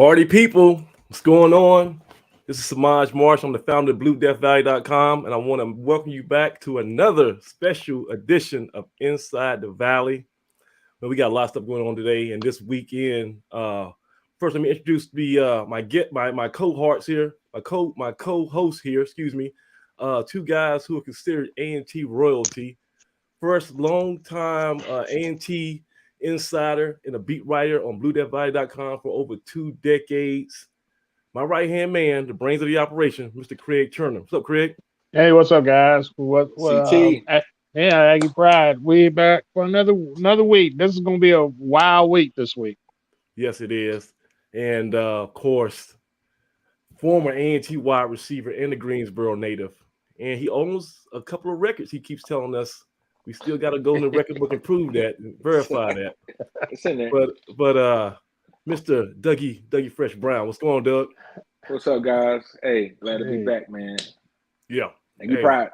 Party people, what's going on? This is Samaj Marsh. I'm the founder of BlueDeathValley.com, and I want to welcome you back to another special edition of Inside the Valley. Well, we got a lot of stuff going on today and this weekend. First, let me introduce my cohorts here, my co-host here. Excuse me, two guys who are considered A&T royalty. First, long-time A&T insider and a beat writer on BlueDeathValley.com for over 2 decades. My right-hand man, the brains of the operation, Mr. Craig Turner. What's up, Craig? Hey, what's up, guys? CT. Yeah, Aggie Pride. We back for another week. This is gonna be a wild week this week. Yes, it is. And of course, former A&T wide receiver and the Greensboro native. And he owns a couple of records. He keeps telling us we still got to go in the record book and prove that and verify that. It's in there. But Mr. Dougie Fresh Brown, what's going on, Doug? What's up, guys? Hey, glad to be back, man. Yeah. And you proud.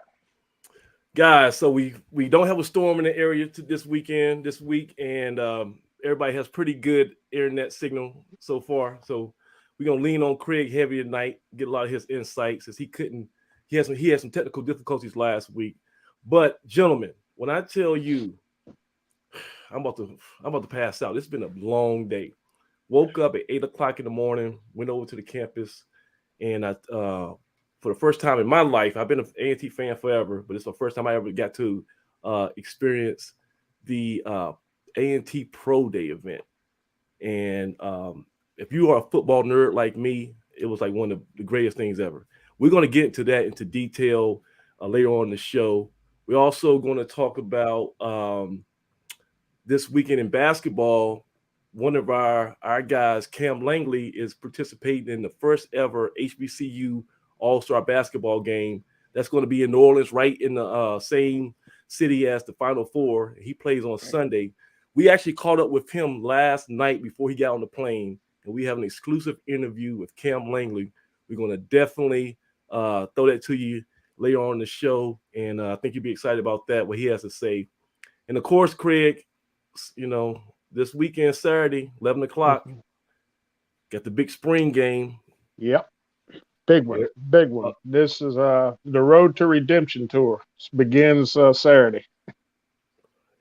Guys, so we don't have a storm in the area this week, and everybody has pretty good internet signal so far. So we're gonna lean on Craig heavy tonight, get a lot of his insights, since he had some technical difficulties last week. But gentlemen, when I tell you I'm about to pass out, it's been a long day. Woke up at 8 o'clock in the morning, went over to the campus, and I for the first time in my life, I've been an A&T fan forever, but it's the first time I ever got to experience the A&T Pro Day event. And if you are a football nerd like me, it was like one of the greatest things ever. We're going to get into that into detail later on in the show. We're also going to talk about this weekend in basketball. One of our guys, Kam Langley, is participating in the first ever HBCU All-Star basketball game. That's going to be in New Orleans, right in the same city as the Final Four. He plays on Sunday. We actually caught up with him last night before he got on the plane, and we have an exclusive interview with Kam Langley. We're going to definitely throw that to you later on in the show, and I think you'll be excited about that, what he has to say. And, of course, Craig, this weekend, Saturday, 11 o'clock, got the big spring game. Yep. Big one. This is the Road to Redemption tour. Begins Saturday.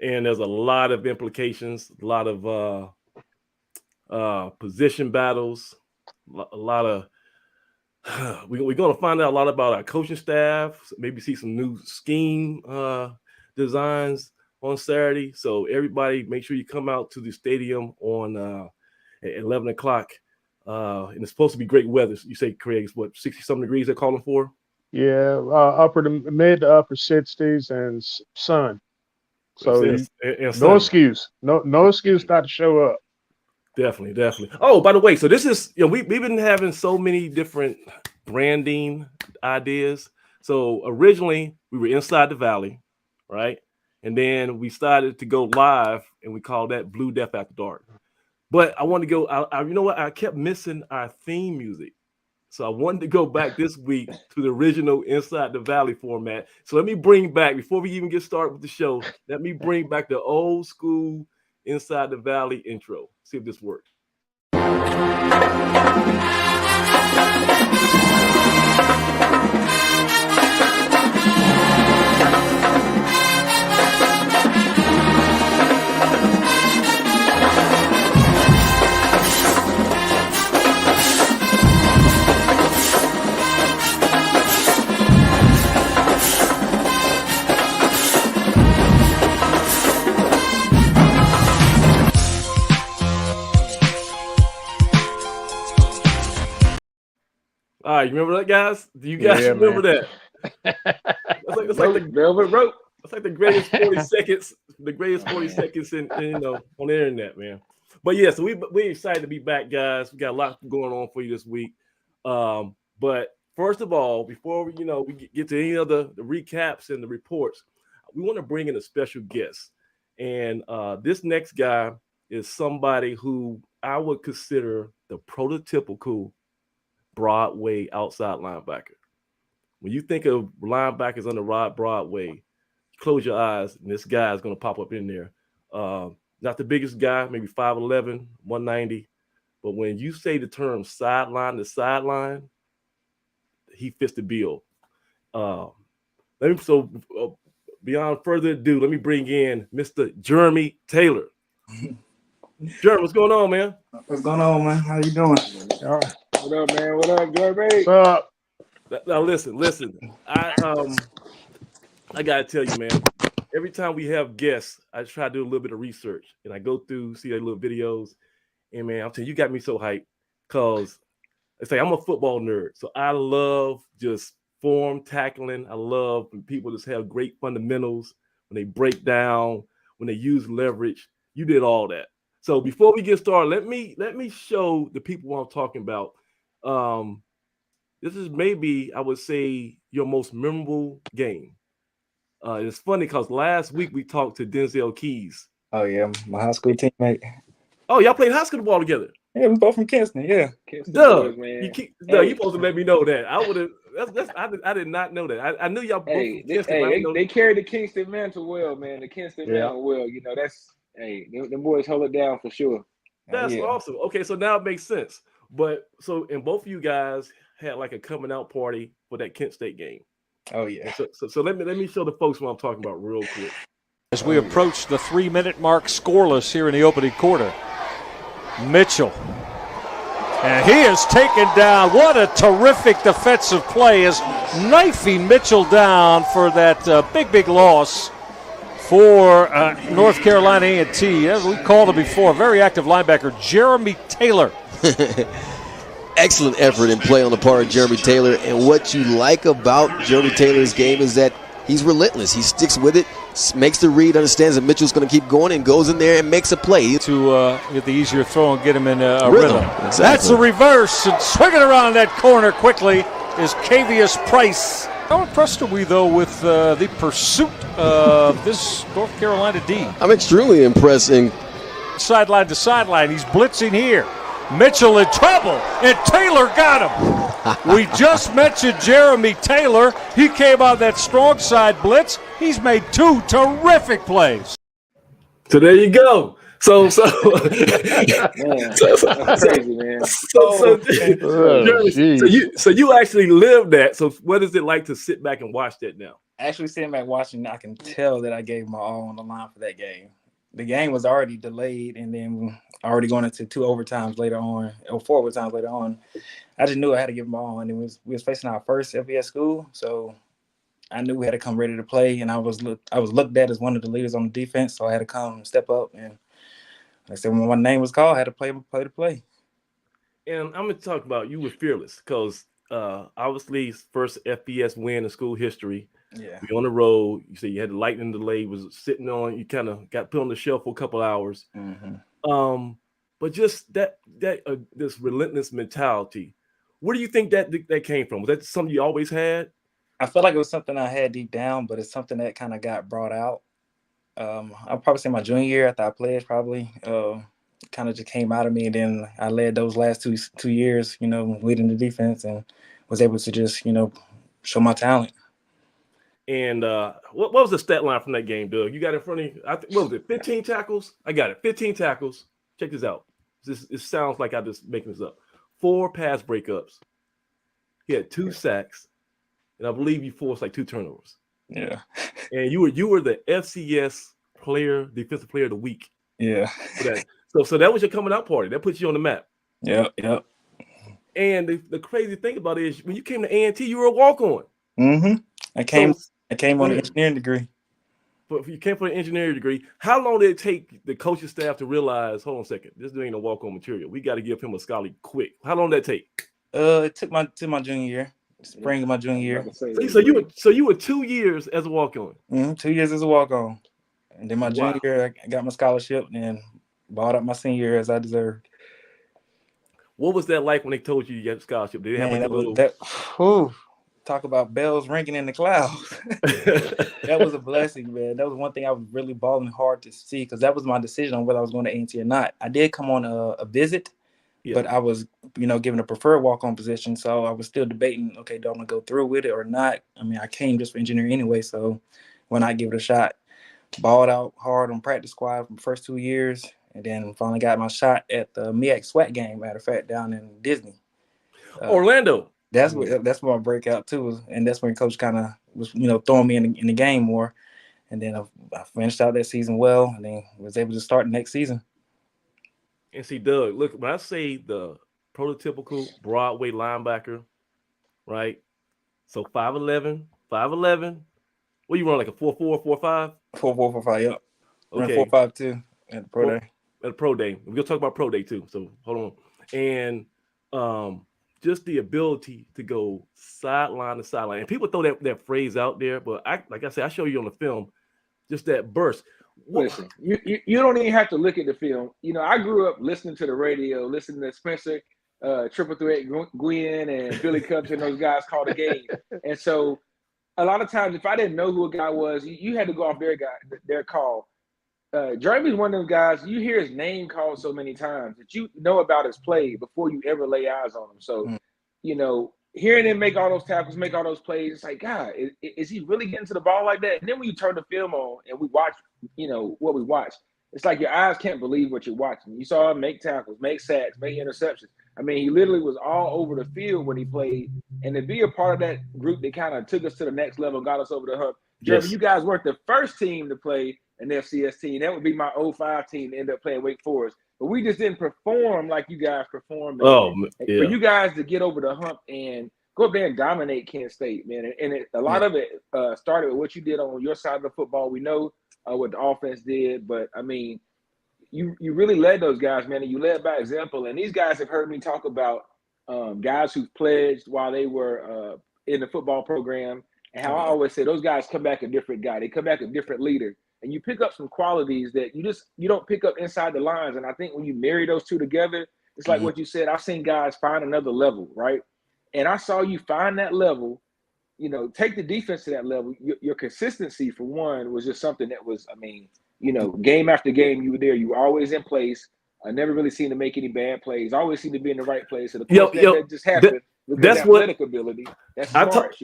And there's a lot of implications, a lot of position battles, a lot of we're going to find out a lot about our coaching staff, maybe see some new scheme designs on Saturday. So everybody, make sure you come out to the stadium on at 11 o'clock. And it's supposed to be great weather. You say, Craig, it's what, 60-something degrees they're calling for? Yeah, mid to upper 60s and sun. So no excuse. No excuse not to show up. Definitely. Oh, by the way, so this is, we've been having so many different branding ideas. So originally we were Inside the Valley, right? And then we started to go live, and we called that Blue Death After Dark. But I wanted to go, you know what? I kept missing our theme music. So I wanted to go back this week to the original Inside the Valley format. So let me bring back, before we even get started with the show, let me bring back the old school Inside the Valley intro. See if this works. All right, you remember that, guys? Do you guys remember that? That's like the velvet rope. That's like the greatest 40 seconds. The greatest 40 seconds in on the internet, man. But yeah, so we're excited to be back, guys. We got a lot going on for you this week. But first of all, before we get to any of the recaps and the reports, we want to bring in a special guest. And this next guy is somebody who I would consider the prototypical Broadway outside linebacker. When you think of linebackers on the Broadway, close your eyes, and this guy is going to pop up in there. Not the biggest guy, maybe 5'11", 190, but when you say the term sideline to sideline, he fits the bill. Beyond further ado, let me bring in Mr. Jeremy Taylor. Jeremy, what's going on, man? What's going on, man? How you doing? All right. What up, man? What up, Jeremy? What's up? Now listen. I gotta tell you, man. Every time we have guests, I try to do a little bit of research, and I go through, see their little videos, and man, I'm telling you, you got me so hyped because I say I'm a football nerd, so I love just form tackling. I love when people just have great fundamentals, when they break down, when they use leverage. You did all that. So before we get started, let me show the people what I'm talking about. This is maybe, I would say, your most memorable game. It's funny because last week we talked to Denzel Keys. Oh yeah, my high school teammate. Oh, y'all played high school ball together. Yeah, we both from Kinston. Yeah, Kinston Duh, boys, man. you supposed to let me know that. I would have. I did not know that. I knew y'all both from Kinston. They carry the Kingston mantle well, man. The Kingston mantle well. You know, that's the boys hold it down for sure. That's awesome. Okay, so now it makes sense. But and both of you guys had like a coming out party for that Kent State game. Oh yeah. So let me show the folks what I'm talking about real quick. As we approach the 3-minute mark, scoreless here in the opening quarter. Mitchell. And he is taken down. What a terrific defensive play as knifing Mitchell down for that big loss for North Carolina A&T. As we called him before, very active linebacker, Jeremy Taylor. Excellent effort and play on the part of Jeremy Taylor. And what you like about Jeremy Taylor's game is that he's relentless. He sticks with it, makes the read, understands that Mitchell's going to keep going, and goes in there and makes a play. To get the easier throw and get him in a rhythm. Exactly. That's a reverse, and swinging around that corner quickly is Cavius Price. How impressed are we, though, with the pursuit of this North Carolina D? I'm extremely impressed. Sideline to sideline, he's blitzing here. Mitchell in trouble, and Taylor got him. We just mentioned Jeremy Taylor. He came on that strong side blitz. He's made 2 terrific plays. So there you go. So Man, that's crazy, man. So you actually lived that. So what is it like to sit back and watch that now? Actually, sitting back watching, I can tell that I gave my all on the line for that game. The game was already delayed, and then already going into 2 overtimes later on, or 4 overtimes later on. I just knew I had to give them all, and we was facing our first FBS school, so I knew we had to come ready to play, and I was looked at as one of the leaders on the defense, so I had to come step up. And like I said, when my name was called, I had to play the play. And I'm going to talk about you were fearless because obviously first FBS win in school history. Yeah. Be on the road. You say you had the lightning delay, was sitting on. You kind of got put on the shelf for a couple hours. Mm-hmm. But just that this relentless mentality. Where do you think that came from? Was that something you always had? I felt like it was something I had deep down, but it's something that kind of got brought out. I'll probably say my junior year after I played, probably kind of just came out of me, and then I led those last two years, leading the defense, and was able to just show my talent. And what was the stat line from that game, Doug? You got it in front of you? What was it? 15 tackles? I got it. 15 tackles. Check this out. It sounds like I just making this up. 4 pass breakups. He had 2 sacks, and I believe you forced like 2 turnovers. Yeah. And you were the FCS defensive player of the week. Yeah. So that was your coming out party. That puts you on the map. Yep. And the crazy thing about it is when you came to A&T, you were a walk-on. Mm-hmm. I came on an engineering degree. But you came for an engineering degree. How long did it take the coaching staff to realize, hold on a second, this ain't no walk-on material. We got to give him a scholarly quick. How long did that take? It took my junior year, spring of my junior year. So you were 2 years as a walk-on. 2 years as a walk-on, and then my junior year I got my scholarship and balled up my senior year as I deserved. What was that like when they told you got a scholarship? Did they have talk about bells ringing in the clouds. That was a blessing, man. That was one thing I was really balling hard to see because that was my decision on whether I was going to A&T or not. I did come on a visit, but I was, given a preferred walk-on position. So I was still debating, okay, do I want to go through with it or not? I mean, I came just for engineering anyway, so why not give it a shot? Balled out hard on practice squad from the first 2 years, and then finally got my shot at the MEAC SWAT game. Matter of fact, down in Disney, Orlando. That's my breakout too, and that's when Coach kind of was throwing me in the game more, and then I finished out that season well, and then was able to start the next season. And see, Doug, look, when I say the prototypical Broadway linebacker, right? So 5'11", what you run, like a 4.4, 4.5? 4.4, 4.5, yep. Okay. 4.52 at the pro day. At the pro day. We're gonna talk about pro day too. So hold on. And just the ability to go sideline to sideline. And people throw that phrase out there, but like I said, I show you on the film, just that burst. Listen, you don't even have to look at the film. I grew up listening to the radio, listening to Spencer, Triple Threat, Gwen, and Billy Cubs and those guys call the game. And so a lot of times, if I didn't know who a guy was, you had to go off their call. Jeremy's one of those guys, you hear his name called so many times that you know about his play before you ever lay eyes on him. So, hearing him make all those tackles, make all those plays, it's like, God, is he really getting to the ball like that? And then when you turn the film on and we watch, what we watch, it's like your eyes can't believe what you're watching. You saw him make tackles, make sacks, make interceptions. I mean, he literally was all over the field when he played. And to be a part of that group that kind of took us to the next level, got us over the hump. Jeremy, you guys weren't the first team to play an FCS team. That would be my 05 team to end up playing Wake Forest. But we just didn't perform like you guys performed. For you guys to get over the hump and go up there and dominate Kent State, man. And a lot of it started with what you did on your side of the football. We know what the offense did, but, I mean, you really led those guys, man, and you led by example. And these guys have heard me talk about guys who've pledged while they were in the football program, and how I always say those guys come back a different guy. They come back a different leader. And you pick up some qualities that you don't pick up inside the lines. And I think when you marry those two together, it's like what you said. I've seen guys find another level, right? And I saw you find that level, take the defense to that level. Your consistency, for one, was just something that was, I mean, game after game, you were there. You were always in place. I never really seen to make any bad plays. Always seemed to be in the right place. And of course, that just happened with that athletic ability. That's smart,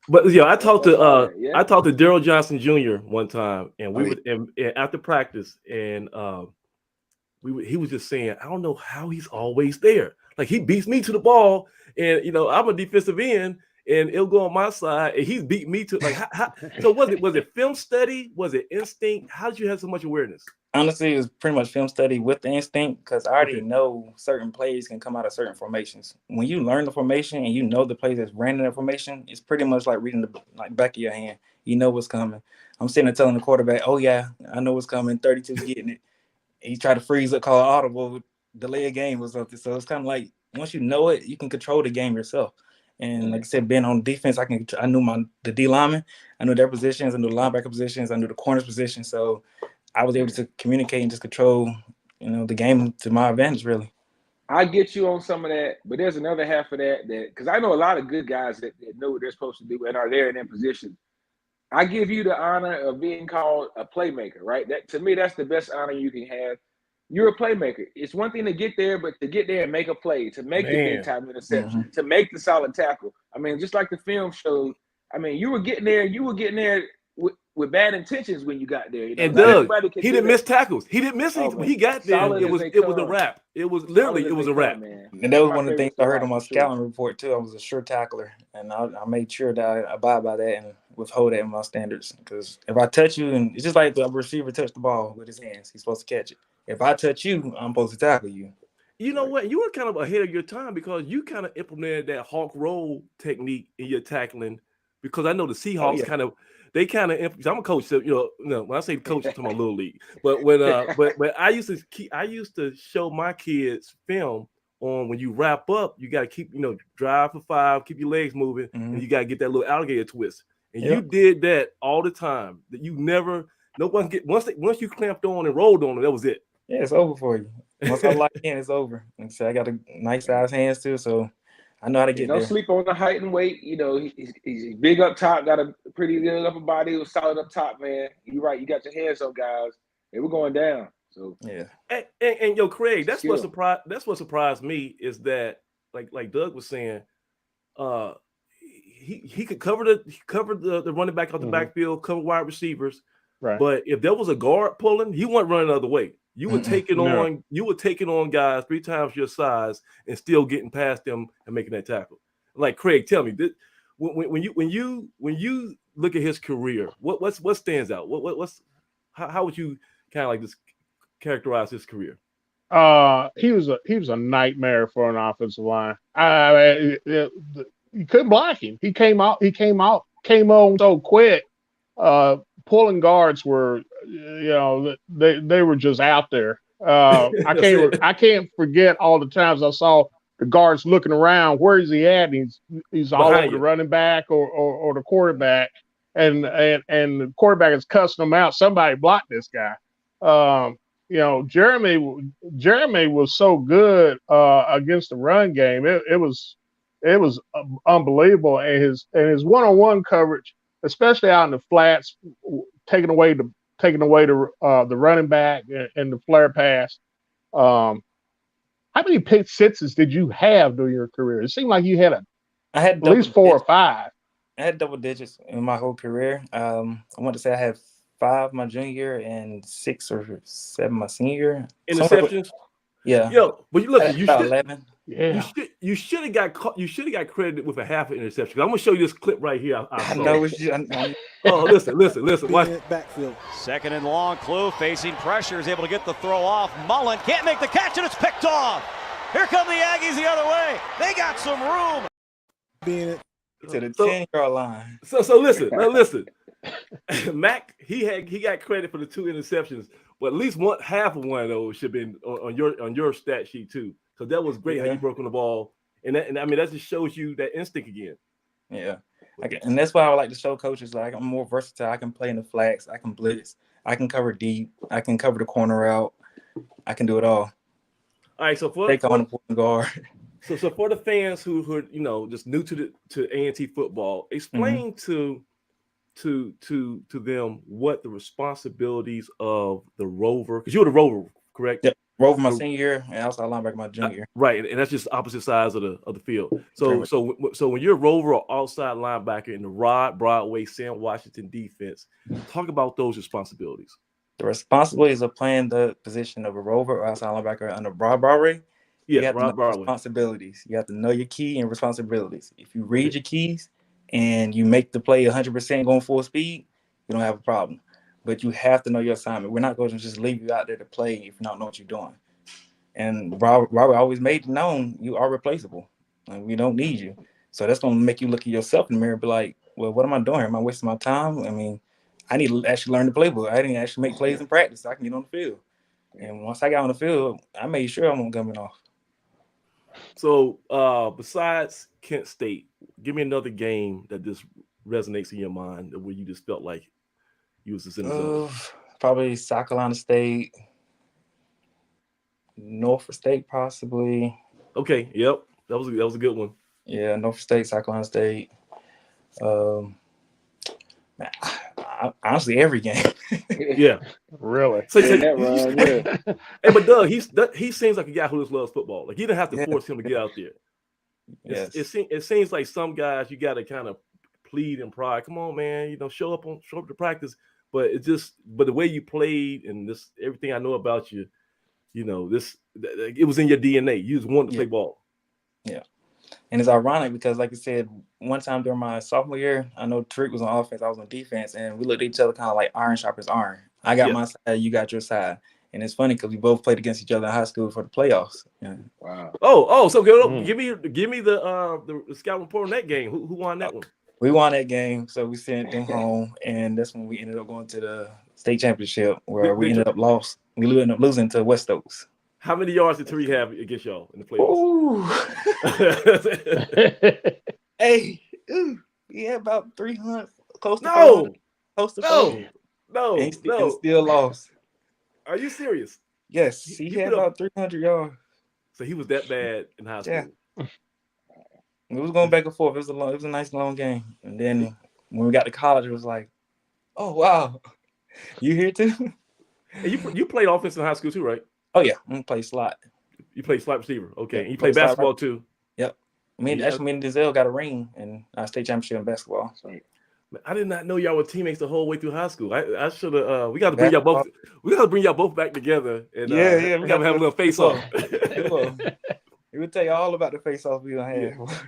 But I talked to Daryl Johnson Jr. one time, and we would and after practice, and he was just saying, I don't know how he's always there. Like, he beats me to the ball, and I'm a defensive end, and it'll go on my side, and he's beat me to so was it film study? Was it instinct? How did you have so much awareness? Honestly, it was pretty much film study with the instinct, because I already know certain plays can come out of certain formations. When you learn the formation and you know the plays that's ran in that formation, it's pretty much like reading the back of your hand. You know what's coming. I'm sitting there telling the quarterback, oh, yeah, I know what's coming. 32's getting it. And he tried to freeze it, call audible, delay a game or something. So it's kind of like, once you know it, you can control the game yourself. And like I said, being on defense, I knew the D linemen. I knew their positions. I knew the linebacker positions. I knew the corners position. So I was able to communicate and just control, the game to my advantage, really. I get you on some of that, but there's another half of that because I know a lot of good guys that know what they're supposed to do and are there in their position. I give you the honor of being called a playmaker, right? That, to me, that's the best honor you can have. You're a playmaker. It's one thing to get there, but to get there and make a play, to make the big-time interception, to make the solid tackle. I mean, just like the film showed, I mean, you were getting there with bad intentions when you got there. And Doug, he didn't miss tackles. He didn't miss anything. When he got there, it was a wrap. It was literally a wrap. Man. And that was one of the things I heard on my scouting report too. I was a sure tackler, and I made sure that I abide by that and withhold that in my standards. Because if I touch you, and it's just like the receiver touched the ball with his hands, he's supposed to catch it. If I touch you, I'm supposed to tackle you. You know what? You were kind of ahead of your time because you kind of implemented that hawk roll technique in your tackling. Because I know the Seahawks I'm a coach, so when I say coach, I'm talking about little league. But when but I used to show my kids film on when you wrap up, you got to keep drive for 5, keep your legs moving, and you got to get that little alligator twist. And you did that all the time. That you never once you clamped on and rolled on it, that was it. Yeah, it's over for you. Once I lock in, it's over. And so I got a nice size hands too, so I know how to get there. Don't sleep on the height and weight. He's big up top, got a pretty good upper body, was solid up top, man. You're right. You got your hands up, guys. And we're going down. So yeah. And Craig, that's what surprised me is that like Doug was saying, he could cover the running back out the backfield, cover wide receivers. Right. But if there was a guard pulling, he wasn't running the other way. You were taking on guys 3 times your size and still getting past them and making that tackle. Like Craig, tell me, when you look at his career, what stands out? How would you kind of like just characterize his career? He was a nightmare for an offensive line. You couldn't block him. He came on so quick. Pulling guards were, they were just out there. I can't forget all the times I saw the guards looking around. Where is he at? And he's all over the running back or the quarterback, and the quarterback is cussing him out. Somebody blocked this guy. Jeremy was so good against the run game. It was unbelievable, and his one-on-one coverage, especially out in the flats, taking away the running back and the flare pass. How many pick sixes did you have during your career? It seemed like you had at least 4 or 5. I had double digits in my whole career. I want to say I had 5 my junior year and 6 or 7 my senior year. Interceptions? Yeah. Yo, but you look, you should 11. Yeah. You should have got credited with a half an interception. I'm gonna show you this clip right here. I know. Oh, listen. Watch. Backfield. 2nd and long. Klue facing pressure, is able to get the throw off. Mullen can't make the catch, and it's picked off. Here come the Aggies the other way. They got some room. Being to the 10-yard line. So listen. Mac, he got credit for the 2 interceptions, but at least half of one of those should have been on your stat sheet too. So that was great how you broke on the ball, and I mean that just shows you that instinct again. Yeah, and that's why I would like to show coaches like I'm more versatile. I can play in the flats, I can blitz, I can cover deep, I can cover the corner out, I can do it all. All right, so take on the point guard. So for the fans who are just new to A&T football, explain to them what the responsibilities of the Rover, because you were the Rover, correct? Yep. Rover my senior year and outside linebacker my junior year. Right, and that's just opposite sides of the field. So when you're a Rover or outside linebacker in the Rod Broadway Sam Washington defense, talk about those responsibilities. The responsibilities of playing the position of a Rover or outside linebacker under Rod Broadway. Yeah, you have to know responsibilities. You have to know your key and responsibilities. If you read your keys and you make the play 100% going full speed, you don't have a problem. But you have to know your assignment. We're not going to just leave you out there to play if you don't know what you're doing. And Robert always made it known you are replaceable. And we don't need you. So that's going to make you look at yourself in the mirror and be like, well, what am I doing? Am I wasting my time? I mean, I need to actually learn the playbook. I didn't actually make plays in practice so I can get on the field. And once I got on the field, I made sure I'm coming off. So besides Kent State, give me another game that just resonates in your mind where you just felt like you was just in the zone. Probably South Carolina State, Norfolk State, possibly. Okay, yep, that was a good one. Yeah, Norfolk State, South Carolina State. Honestly, every game. Yeah, really. So hey, but Doug, he seems like a guy who just loves football. Like you didn't have to force him to get out there. Yes. It seems like some guys you got to kind of plead and pride. Come on, man, show up to practice. But the way you played and everything I know about you, it was in your DNA. You just wanted to play ball. Yeah. And it's ironic because, like you said, one time during my sophomore year, I know Tariq was on offense, I was on defense, and we looked at each other kind of like iron sharpens iron. I got my side, you got your side. And it's funny because we both played against each other in high school for the playoffs. Yeah. Wow. Oh, so good. Give me the scout report on that game. Who won that one? We won that game, so we sent them home, and that's when we ended up going to the state championship where we ended up losing to West Oaks. How many yards did Tariq have against y'all in the playoffs? Hey, he had about 300, close to 400. Close to 400. No. And still lost. Are you serious? Yes, he had about 300 yards. So he was that bad in high school. Yeah. It was going back and forth. It was a nice long game. And then when we got to college, it was like, oh wow, you here too? And you played offense in high school too, right? Oh yeah, I'm gonna play slot. You play slot receiver, okay? And you play basketball too. Yep. Me and Denzel got a ring in our state championship in basketball. So. I did not know y'all were teammates the whole way through high school. I should have. We got to bring y'all both. We got to bring y'all both back together. And Yeah. we got to have a little face off. It would tell you all about the face off we gonna have. Yeah.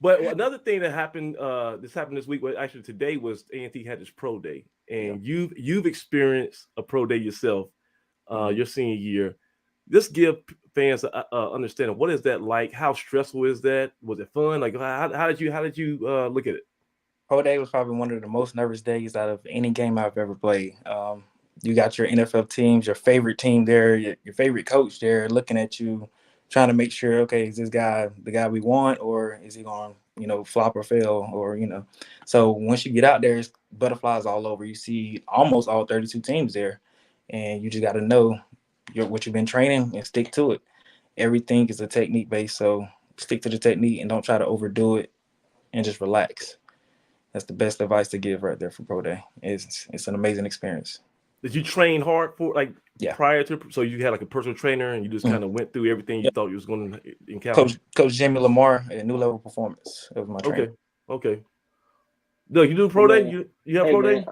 But another thing that happened, this happened this week. Well, actually today was A&T had this pro day, and you've experienced a pro day yourself, your senior year. Just give fans a understanding. What is that like? How stressful is that? Was it fun? Like how did you look at it? Pro day was probably one of the most nervous days out of any game I've ever played. You got your NFL teams, your favorite team there, your favorite coach there, looking at you, trying to make sure, okay, is this guy the guy we want, or is he going to, flop or fail, or So once you get out there, it's butterflies all over. You see almost all 32 teams there, and you just got to know what you've been training and stick to it. Everything is a technique based, so stick to the technique and don't try to overdo it, and just relax. That's the best advice to give right there for pro day. It's an amazing experience. Did you train hard for prior to? So you had like a personal trainer, and you just kind of went through everything you thought you was going to encounter. Coach Jimmy Lamar at New Level Performance. That was my trainer. Okay. Doug, you do pro day? You have pro day?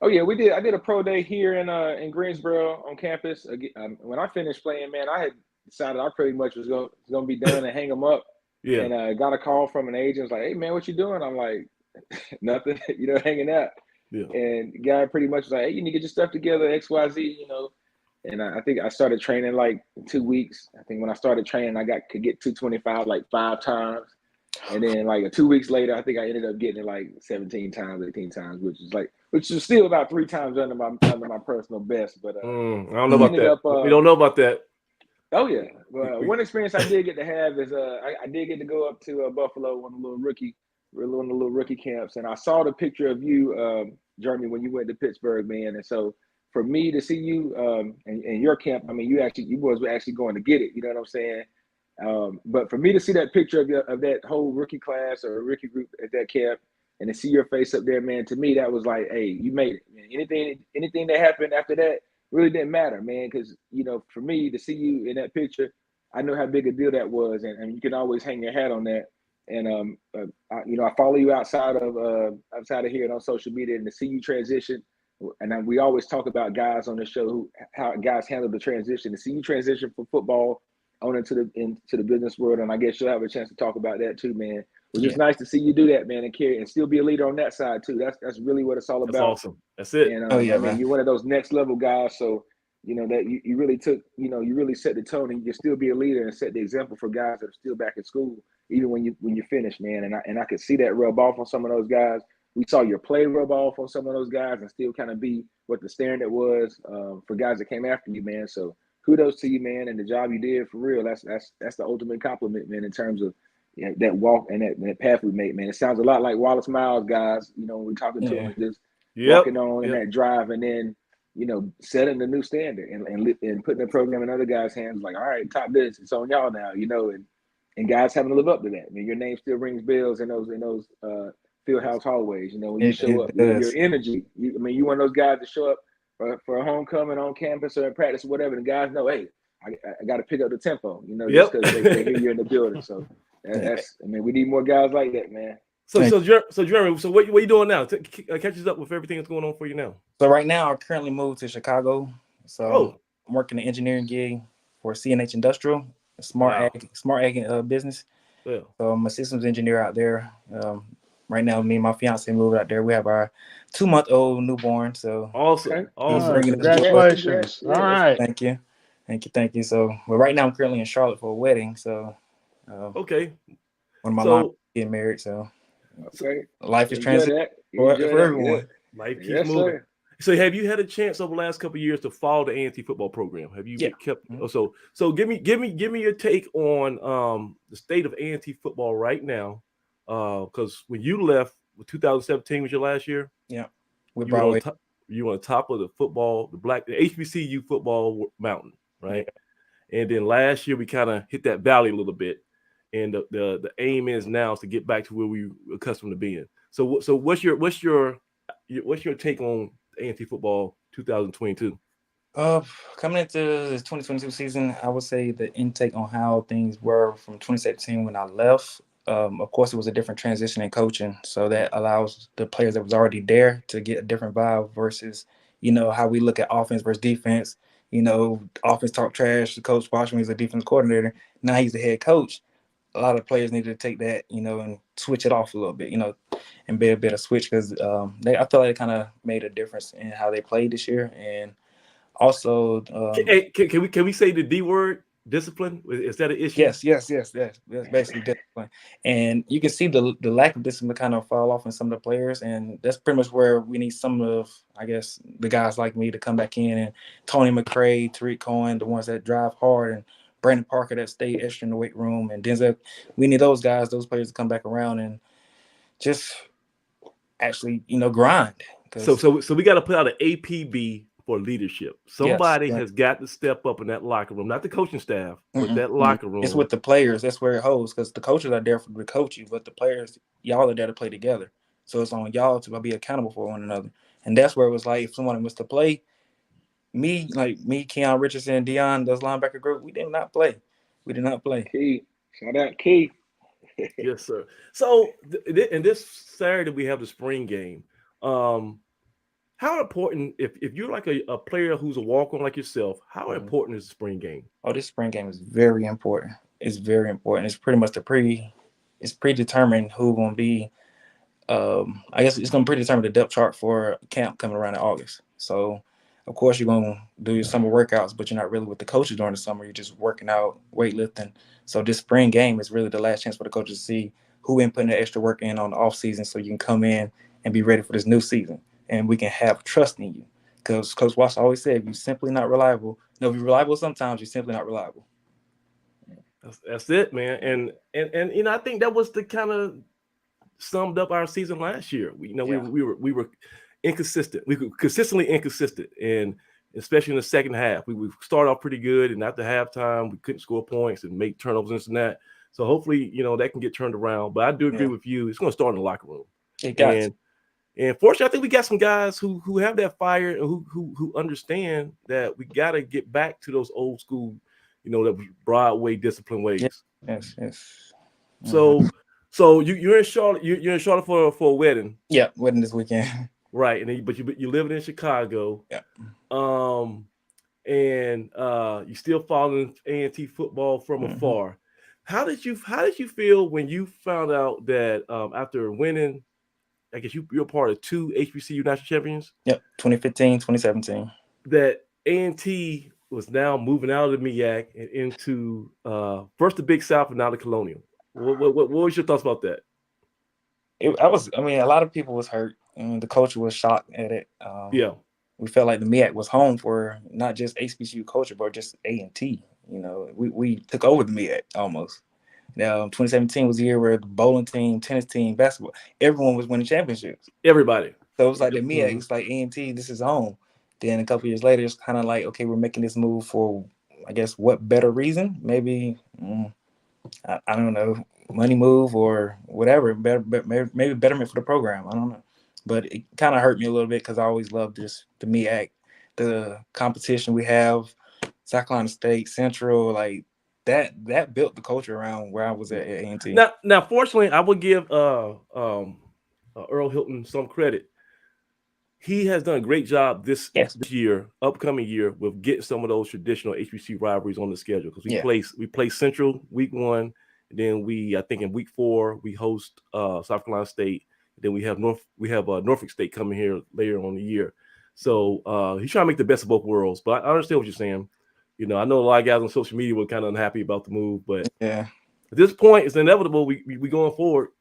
Oh yeah, we did. I did a pro day here in Greensboro on campus. When I finished playing, man, I had decided I pretty much was going to be done and hang them up. Yeah. And got a call from an agent. Was like, "Hey man, what you doing?" I'm like, "Nothing. Hanging out." Yeah. And the guy pretty much was like, "Hey, you need to get your stuff together, XYZ." And I think I started training like 2 weeks. I think when I started training, I could get 225 like 5 times. And then like 2 weeks later, I think I ended up getting it like 17 times, 18 times, which is still about 3 times under my personal best. But I don't know about that. We don't know about that. Oh yeah. Well, one experience I did get to have is I did get to go up to Buffalo on a little rookie camps, and I saw the picture of you, Jeremy, when you went to Pittsburgh, man. And so for me to see you in your camp, I mean, you boys were actually going to get it. You know what I'm saying? But for me to see that picture of that whole rookie class or rookie group at that camp, and to see your face up there, man, to me that was like, hey, you made it, man. Anything that happened after that really didn't matter, man, because for me to see you in that picture, I know how big a deal that was, and you can always hang your hat on that. And I follow you outside of here and on social media, and to see you transition, and we always talk about guys on the show how guys handle the transition. To see you transition from football on into the business world, and I guess you'll have a chance to talk about that too, man. It was just nice to see you do that, man, and carry and still be a leader on that side too. That's really what it's all about. That's awesome. That's it. And man, you're one of those next level guys. So that you really took, you really set the tone, and you can still be a leader and set the example for guys that are still back in school, even when you finish, man. And I could see that rub off on some of those guys. We saw your play rub off on some of those guys, and still kind of be what the standard was for guys that came after you, man. So kudos to you, man, and the job you did for real. That's the ultimate compliment, man, in terms of that walk and that path we made, man. It sounds a lot like Wallace Miles, guys. When we're talking to him, just walking on in that drive, and then setting the new standard and putting the program in other guys' hands. Like, all right, top this, it's on y'all now, and guys having to live up to that. I mean, your name still rings bells in those field house hallways. When you show up, your energy. You're one of those guys that show up for a homecoming on campus or at practice or whatever. The guys know, hey, I got to pick up the tempo. Just because they hear you in the building. So we need more guys like that, man. So Jeremy, so what are you doing now? Catch us up with everything that's going on for you now. So right now, I currently moved to Chicago. So I'm working an engineering gig for CNH Industrial, a smart ag business. Yeah. So I'm a systems engineer out there. Right now, me and my fiance moved out there. We have our 2-month-old newborn. So awesome. Congratulations. All right. Thank you. So, but right now I'm currently in Charlotte for a wedding. So, okay. One of my moms getting married. So, life is transiting for everyone. Life keeps moving. Sir. So, have you had a chance over the last couple of years to follow the A&T football program? Have you kept? Mm-hmm. So give me your take on the state of A&T football right now. Because when you left, 2017 was your last year. Yeah, you were on top of the HBCU football mountain, right? Yeah. And then last year we kind of hit that valley a little bit, and the aim is now to get back to where we were accustomed to being. So what's your take on A&T football 2022? Coming into the 2022 season, I would say the intake on how things were from 2017 when I left of course, it was a different transition in coaching, so that allows the players that was already there to get a different vibe versus, how we look at offense versus defense. Offense talk trash. Coach Washington is a defense coordinator. Now he's the head coach. A lot of players need to take that, and switch it off a little bit, and be a bit of switch because I feel like it kind of made a difference in how they played this year. And also, can we say the D word? Discipline? Is that an issue? Yes. That's basically discipline, and you can see the lack of discipline kind of fall off in some of the players, and that's pretty much where we need some of, I guess, the guys like me to come back in, and Tony McCray, Tariq Cohen, the ones that drive hard, and Brandon Parker that stay extra in the weight room, and Denzel. We need those players to come back around and just actually, grind. So we got to put out an APB for leadership. Somebody has got to step up in that locker room, not the coaching staff, but that locker room. It's with the players. That's where it holds, because the coaches are there to coach you, but the players, y'all are there to play together. So it's on y'all to be accountable for one another. And that's where it was like, if someone was to play, me, Keon Richardson, Dion, those linebacker group, we did not play. Key. Shout out Key. Yes, sir. So, and this Saturday we have the spring game. How important, if you're like a player who's a walk-on like yourself, how important is the spring game? Oh, this spring game is very important. It's very important. It's pretty much it's predetermined who's going to be, I guess it's going to predetermine the depth chart for camp coming around in August. So, of course, you're going to do your summer workouts, but you're not really with the coaches during the summer. You're just working out, weightlifting. So this spring game is really the last chance for the coaches to see who been putting the extra work in on the off season, so you can come in and be ready for this new season. And we can have trust in you. Because Coach Walsh always said, you're simply not reliable. You're reliable sometimes, you're simply not reliable. That's it, man. And I think that was the kind of summed up our season last year. We were inconsistent. We were consistently inconsistent, and especially in the second half. We started off pretty good, and after halftime, we couldn't score points and make turnovers and this and that. So hopefully, that can get turned around. But I do agree with you. It's going to start in the locker room. And fortunately, I think we got some guys who have that fire and who understand that we got to get back to those old school, that Broadway discipline ways. Yes. So you're in Charlotte. You're in Charlotte for a wedding. Yeah, wedding this weekend. Right, but you're living in Chicago. Yeah. And you still following A&T football from afar. How did you feel when you found out that after winning, I guess you're part of 2 HBCU national champions? Yep, 2015, 2017. That A&T was now moving out of the MEAC and into first the Big South and now the Colonial. What was your thoughts about that? A lot of people was hurt, and the culture was shocked at it. We felt like the MEAC was home for not just HBCU culture, but just A&T. We took over the MEAC almost. Now, 2017 was the year where the bowling team, tennis team, basketball, everyone was winning championships. Everybody. So it was like the MEAC. It's like A&T, this is home. Then a couple years later, it's kind of like, okay, we're making this move for, I guess, what better reason? Maybe, I don't know, money move or whatever. Maybe betterment for the program. I don't know. But it kind of hurt me a little bit because I always loved the MEAC, the competition we have, South Carolina State, Central, like that built the culture around where I was at A&T. Now, fortunately, I would give Earl Hilton some credit. He has done a great job this year, upcoming year, with getting some of those traditional HBCU rivalries on the schedule. Because we play Central week 1, and then I think in week 4 we host South Carolina State. Then we have Norfolk State coming here later on the year. So he's trying to make the best of both worlds. But I understand what you're saying. I know a lot of guys on social media were kind of unhappy about the move, but at this point, it's inevitable. We going forward.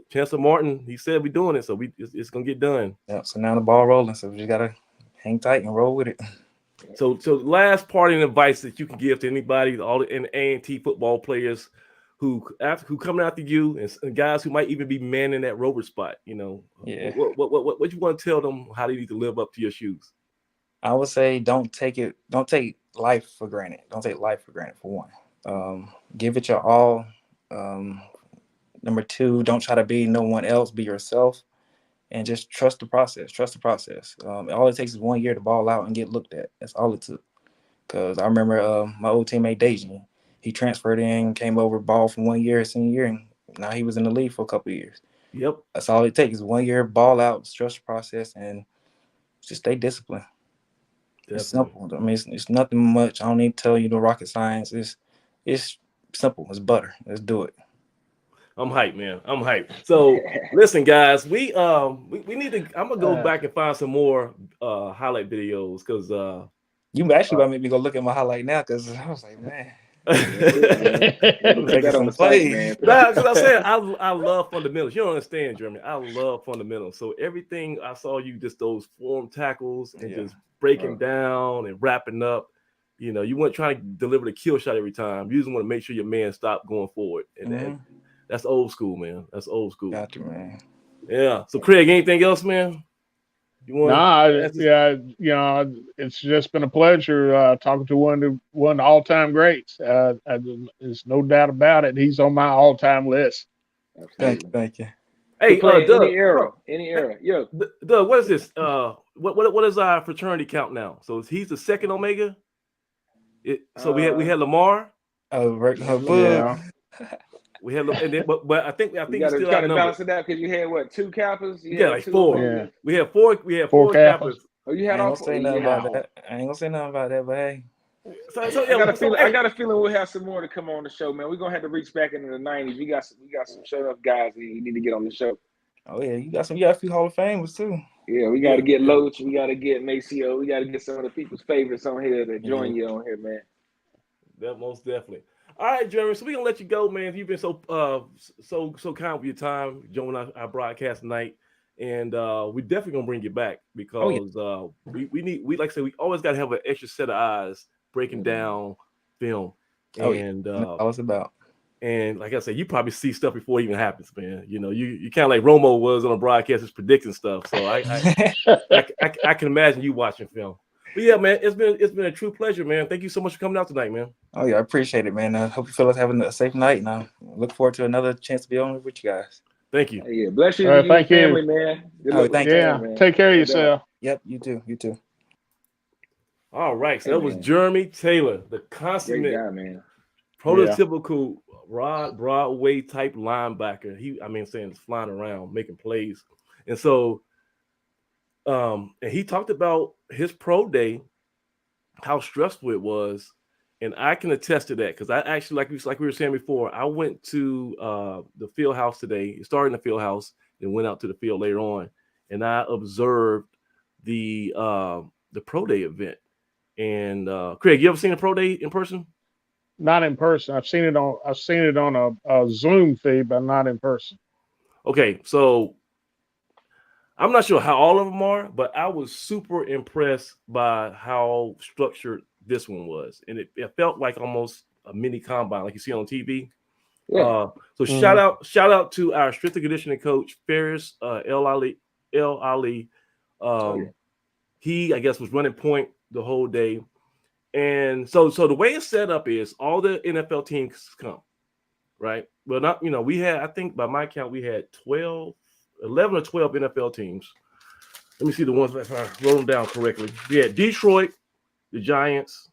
Chancellor Martin, he said we're doing it, so it's gonna get done. Yeah. So now the ball rolling, so we just gotta hang tight and roll with it. So last parting advice that you can give to anybody, all the A&T football players who coming after you, and guys who might even be manning that rover spot. What you want to tell them how they need to live up to your shoes? I would say don't take life for granted. Don't take life for granted, for one. Give it your all. Number 2, don't try to be no one else. Be yourself, and just trust the process. All it takes is 1 year to ball out and get looked at. That's all it took. Because I remember my old teammate Deji. He transferred in, came over, ball for 1 year, senior year, and Now he was in the league for a couple of years. Yep. That's all it takes is 1 year, ball out, structure process, and just stay disciplined. Definitely. It's simple. I mean, it's nothing much. I don't need to tell you the rocket science. It's simple. It's butter. Let's do it. I'm hyped, man. I'm hyped. So listen, guys, we need to. I'm gonna go back and find some more highlight videos because you actually about to make me go look at my highlight now because I was like, man. That on the site, man. Because I said I love fundamentals. You don't understand, Jeremy. I love fundamentals. So everything I saw you just those form tackles and just breaking down and wrapping up. You know, you weren't trying to deliver the kill shot every time. You just want to make sure your man stopped going forward. And that's old school, man. That's old school. Got you, man. Yeah. So Craig, anything else, man? It's just been a pleasure talking to one of the all-time greats. There's no doubt about it. He's on my all-time list. Thank you. Hey, Doug, any era. Yo, Doug, what is this? What is our fraternity count now? So he's the second Omega. So we had Lamar. We had, but I think you got to try to balance it out because you had what, 2 Kappas? Like 4. Yeah. We had 4 Kappas. Oh, you had all 4. I ain't gonna say nothing about that, but hey. I got a feeling we'll have some more to come on the show, man. We're gonna have to reach back into the 90s. We got some show up guys that you need to get on the show. Oh yeah, you got a few Hall of Famers too. Yeah, we got to get Loach. We got to get Maceo. We got to get some of the people's favorites on here to join you on here, man. That most definitely. All right, Jeremy. So we're gonna let you go, man. You've been so kind with your time joining our broadcast tonight, and we definitely gonna bring you back because we like I said, we always gotta have an extra set of eyes breaking down film. And all it's about. And like I said, you probably see stuff before it even happens, man. You know, you kind of like Romo was on a broadcast, just predicting stuff. So I can imagine you watching film. But yeah, man, it's been a true pleasure, man. Thank you so much for coming out tonight, man. Oh yeah, I appreciate it, man. I hope you fellas having a safe night, and I look forward to another chance to be on with you guys. Thank you. Yeah, bless you, thank you, family, man. Thank you, man. Take care of yourself. Yep, you too. All right, so that was Jeremy Taylor, the consummate, man, prototypical Broadway type linebacker. It's flying around, making plays, and so. And he talked about his pro day, how stressful it was, and I can attest to that because I actually, like we were saying before, I went to the field house today. It started in the field house, and went out to the field later on, and I observed the pro day event. And Craig, you ever seen a pro day in person? Not in person. I've seen it on a Zoom feed, but not in person. Okay, so. I'm not sure how all of them are, but I was super impressed by how structured this one was. And it felt like almost a mini combine, like you see on TV. Yeah. Shout out to our strength and conditioning coach, Ferris El Ali. He, I guess, was running point the whole day. And so the way it's set up is all the NFL teams come, right? Well, we had, I think by my count, we had 11 or 12 NFL teams. Let me see the ones if I wrote them down correctly. We had Detroit, the Giants,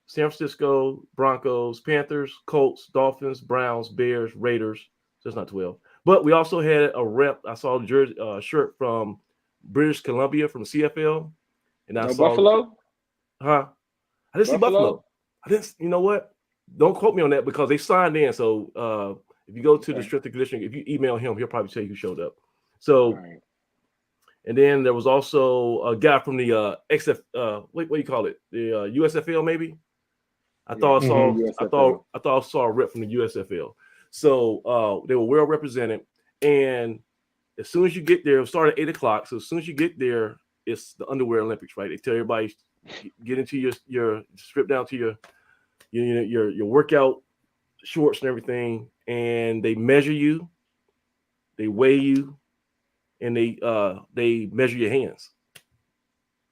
San Francisco, Broncos, Panthers, Colts, Dolphins, Browns, Bears, Raiders. So that's not 12. But we also had a rep. I saw a jersey shirt from British Columbia from CFL. And I saw Buffalo? I didn't see Buffalo. I didn't. You know what? Don't quote me on that because they signed in. So if you go to the strength and conditioning, if you email him, he'll probably tell you who showed up. So, and then there was also a guy from the what do you call it? The USFL maybe. I thought I saw a rep from the USFL. So they were well represented. And as soon as you get there, it started at 8:00. So as soon as you get there, it's the underwear Olympics, right? They tell everybody get into your strip down to your workout shorts and everything, and they measure you, they weigh you, and they measure your hands.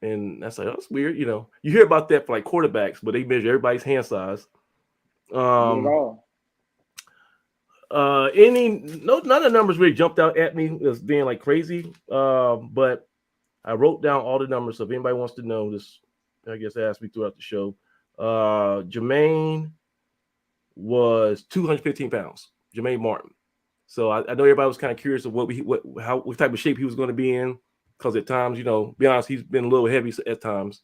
And that's like, that's weird, you hear about that for like quarterbacks, but they measure everybody's hand size. None of the numbers really jumped out at me as being like crazy. But I wrote down all the numbers. So if anybody wants to know this, I guess ask me throughout the show. Jermaine was 215 pounds. Jermaine Martin. So I know everybody was kind of curious of what type of shape he was going to be in, because at times, be honest, he's been a little heavy at times.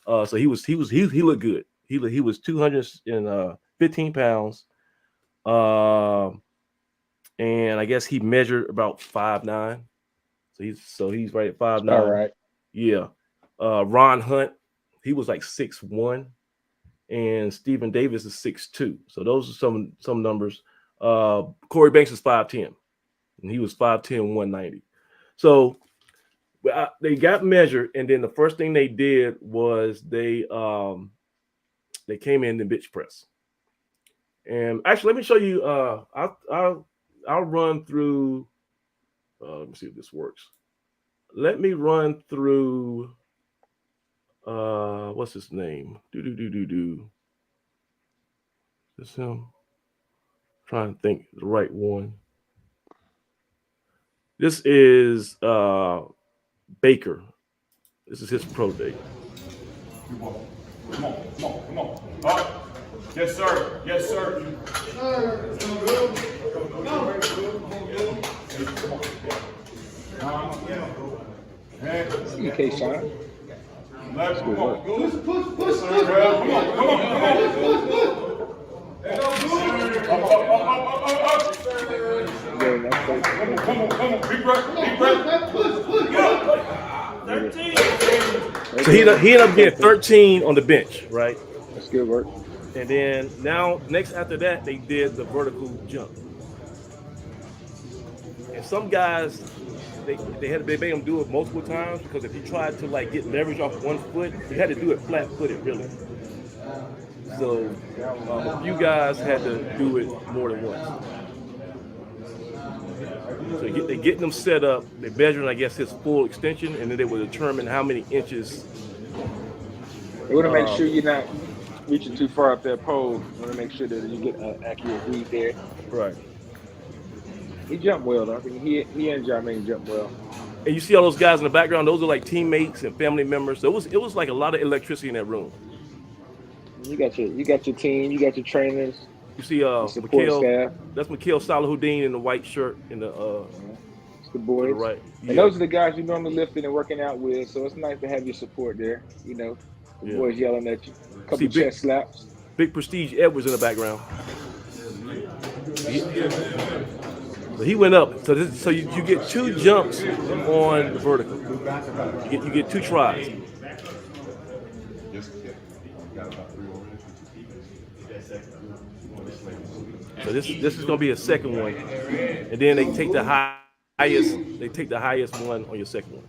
So he looked good. He was 215 pounds. And I guess he measured about 5'9". So he's right at 5'9". All right. Yeah. Ron Hunt, he was like 6'1", and Stephen Davis is 6'2". So those are some numbers. Corey Banks is 5'10", and he was 5'10", 190. So they got measured, and then the first thing they did was they came in the bench press. And actually, let me show you. I'll run through. Let me see if this works. Let me run through. What's his name? This him? Trying to think the right one. This is Baker. This is his pro day. Come on. Yes, sir. Yes, sir. Okay, Sean. Let's Good work. push. Come on. Big breath. So he ended up getting 13 on the bench, right? That's good work. And then next after that, they did the vertical jump. And some guys, they made him do it multiple times, because if he tried to like get leverage off one foot, he had to do it flat-footed, really. So a few guys had to do it more than once. So they're getting them set up. They're measuring, I guess, his full extension, and then they will determine how many inches. They want to make sure you're not reaching too far up that pole. You want to make sure that you get an accurate read there. Right. He jumped well, though. I think he and Jermaine jumped well. And you see all those guys in the background; those are like teammates and family members. So it was like a lot of electricity in that room. You got your team. You got your trainers. You see, support staff. That's Mikhail Salahuddin in the white shirt in the It's the boys. right. Yeah. And those are the guys you normally lifting and working out with. So it's nice to have your support there. The boys yelling at you. A couple chest slaps. Big Prestige Edwards in the background. He went up. So you get 2 jumps on the vertical. You get 2 tries. So this is going to be a second one, and then they take the highest. They take the highest one on your second one.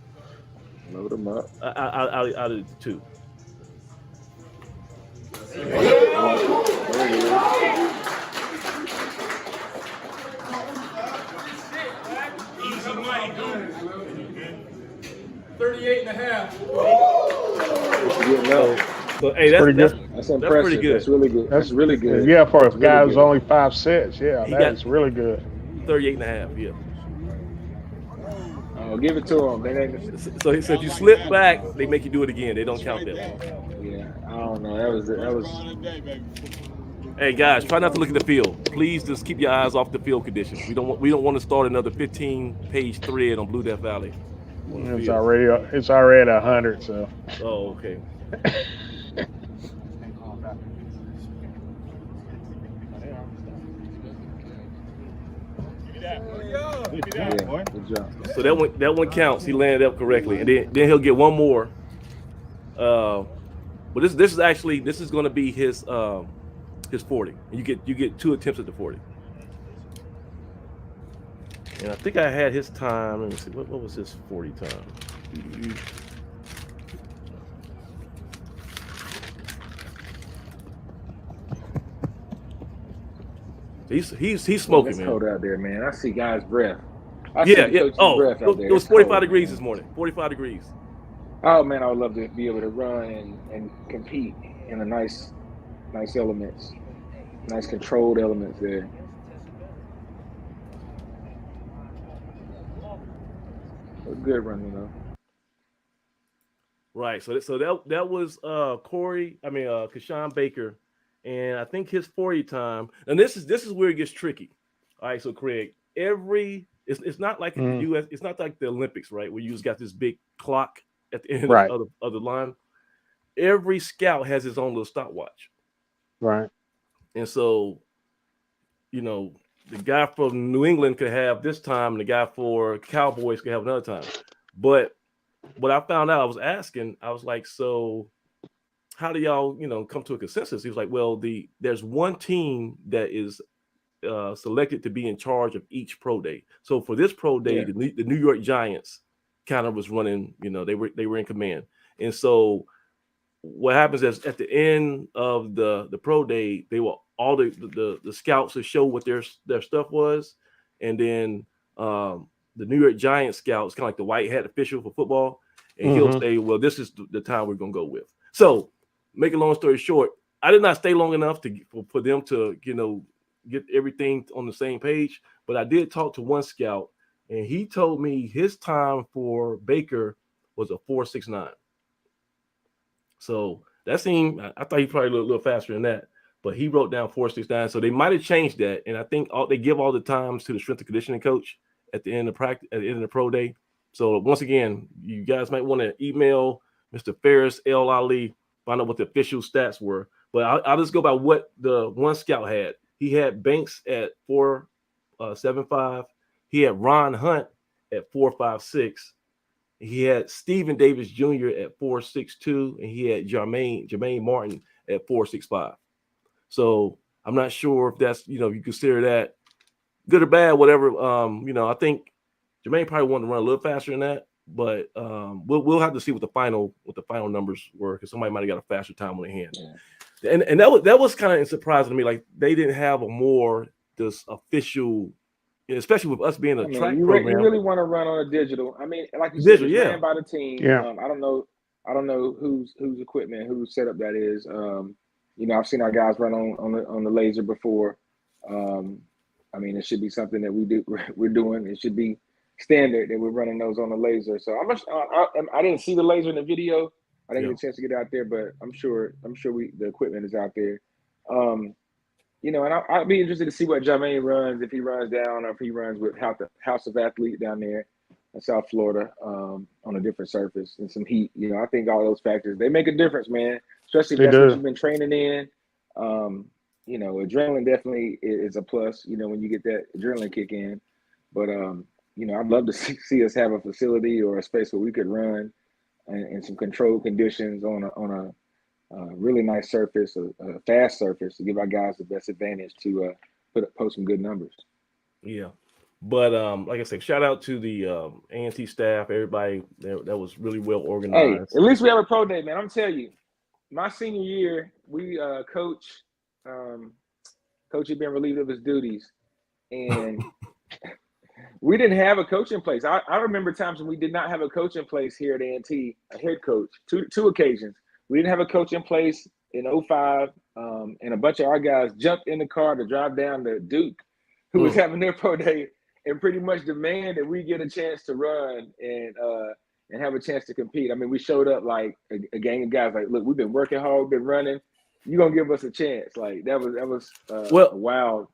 Load them up. Out of the 2. Easy money, dude. 38.5. So hey, that's impressive. That's pretty good. That's really good. That's really good. Yeah, for a guy who's good. only 5'6". Yeah, that's really good. 38.5. Yeah. Oh, give it to them. So if you slip back, they make you do it again. They don't count that. Yeah, I don't know. That was. Hey guys, try not to look at the field. Please just keep your eyes off the field conditions. We don't want to start another 15-page thread on Blue Death Valley. It's already at 100. So. Oh, okay. Good job. So that one counts. He landed up correctly, and then he'll get one more. But this is going to be his 40. And you get 2 attempts at the 40. And I think I had his time. Let me see. What was his 40 time? He's smoking, It's man. cold out there, man. I see guys' breath. Yeah. Oh, breath out there. it was It's 45 cold, degrees man. this morning. 45 degrees. Oh man, I would love to be able to run and compete in a nice elements, nice controlled elements there. Good running though. Right. So that was Kashawn Baker, and I think his 40 time. And this is where it gets tricky. All right, so Craig, it's not like the U.S. It's not like the Olympics, right? Where you just got this big clock at the end Right. of the line. Every scout has his own little stopwatch, Right. and so the guy from New England could have this time, and the guy for Cowboys could have another time. But what I found out, I was like, so how do y'all come to a consensus? He was like, well, there's one team that is selected to be in charge of each pro day. So for this pro day, the New York Giants kind of was running, they were in command. And so what happens is at the end of the pro day, they will all the scouts to show what their stuff was, and then the New York Giants scouts, kind of like the white hat official for football, and he'll say, well, this is the time we're gonna go with. So make a long story short, I did not stay long enough for them to get everything on the same page, but I did talk to one scout, and he told me his time for Baker was a 4.69. So that seemed, I thought he probably a little faster than that, but he wrote down 4.69. So they might have changed that, and I think they give all the times to the strength and conditioning coach at the end of practice, at the end of the pro day. So once again, you guys might want to email Mr. Ferris El Ali, find out what the official stats were. But I'll just go by what the one scout had. He had Banks at 4.75. He had Ron Hunt at 4.56. He had Stephen Davis Jr. at 4.62, and he had Jermaine Martin at 4.65. So I'm not sure if that's you consider that good or bad, whatever. I think Jermaine probably wanted to run a little faster than that, but we'll have to see what the final numbers were, because somebody might have got a faster time on their hand. Yeah. And that was kind of surprising to me. Like, they didn't have a more this official, especially with us being a track program. You really want to run on a digital. I mean, like you said, it's ran by the team. Yeah. I don't know whose equipment, whose setup that is. I've seen our guys run on the laser before. I mean, it should be something that we're doing. It should be standard that we're running those on the laser. So I didn't see the laser in the video. I didn't get a chance to get out there, but I'm sure the equipment is out there. And I'd be interested to see what Jermaine runs, if he runs down or if he runs with House of Athlete down there in South Florida on a different surface and some heat. I think all those factors, they make a difference, man, especially if that's what you've been training in. Adrenaline definitely is a plus, when you get that adrenaline kick in. But, I'd love to see us have a facility or a space where we could run in some controlled conditions on a really nice surface, a fast surface, to give our guys the best advantage to post some good numbers. Yeah. But like I said, shout out to the A&T staff, everybody that was really well organized. Hey, at least we have a pro day, man. I'm telling you, my senior year, we coach had been relieved of his duties, and we didn't have a coach in place. I remember times when we did not have a coach in place here at A&T, a head coach, two occasions. We didn't have a coach in place in 2005, and a bunch of our guys jumped in the car to drive down to Duke, who was having their pro day, and pretty much demand that we get a chance to run and have a chance to compete. I mean, we showed up like a gang of guys. Like, look, we've been working hard, we've been running. You're gonna give us a chance. Like, that was a wild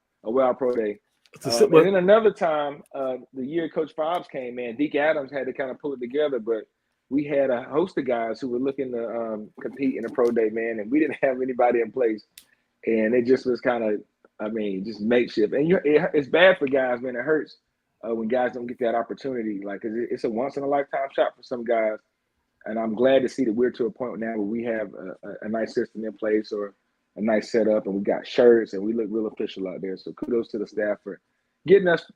pro day. And then another time, the year Coach Fobbs came, man, Deke Adams had to kind of pull it together, but we had a host of guys who were looking to compete in a pro day, man, and we didn't have anybody in place, and it just was kind of, just makeshift. And it's bad for guys, man. It hurts when guys don't get that opportunity, like, 'cause it's a once in a lifetime shot for some guys. And I'm glad to see that we're to a point now where we have a nice system in place, or a nice setup, and we got shirts, and we look real official out there. So kudos to the staff for getting us.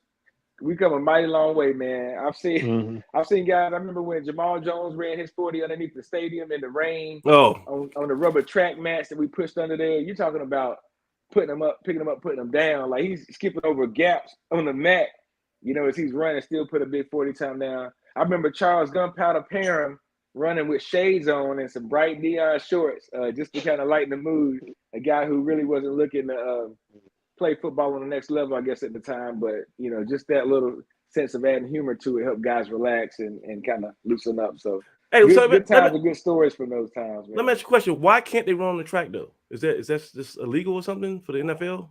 We come a mighty long way, man. I've seen guys. I remember when Jamal Jones ran his 40 underneath the stadium in the rain on the rubber track mats that we pushed under there. You're talking about picking them up, putting them down. Like, he's skipping over gaps on the mat, as he's running, still put a big 40 time down. I remember Charles Gunpowder Parham running with shades on and some bright neon shorts, just to kind of lighten the mood. A guy who really wasn't looking to play football on the next level, I guess, at the time. But, just that little sense of adding humor to it helped guys relax and kind of loosen up. So, good times and good stories from those times, man. Let me ask you a question. Why can't they run on the track, though? Is that just illegal or something for the NFL?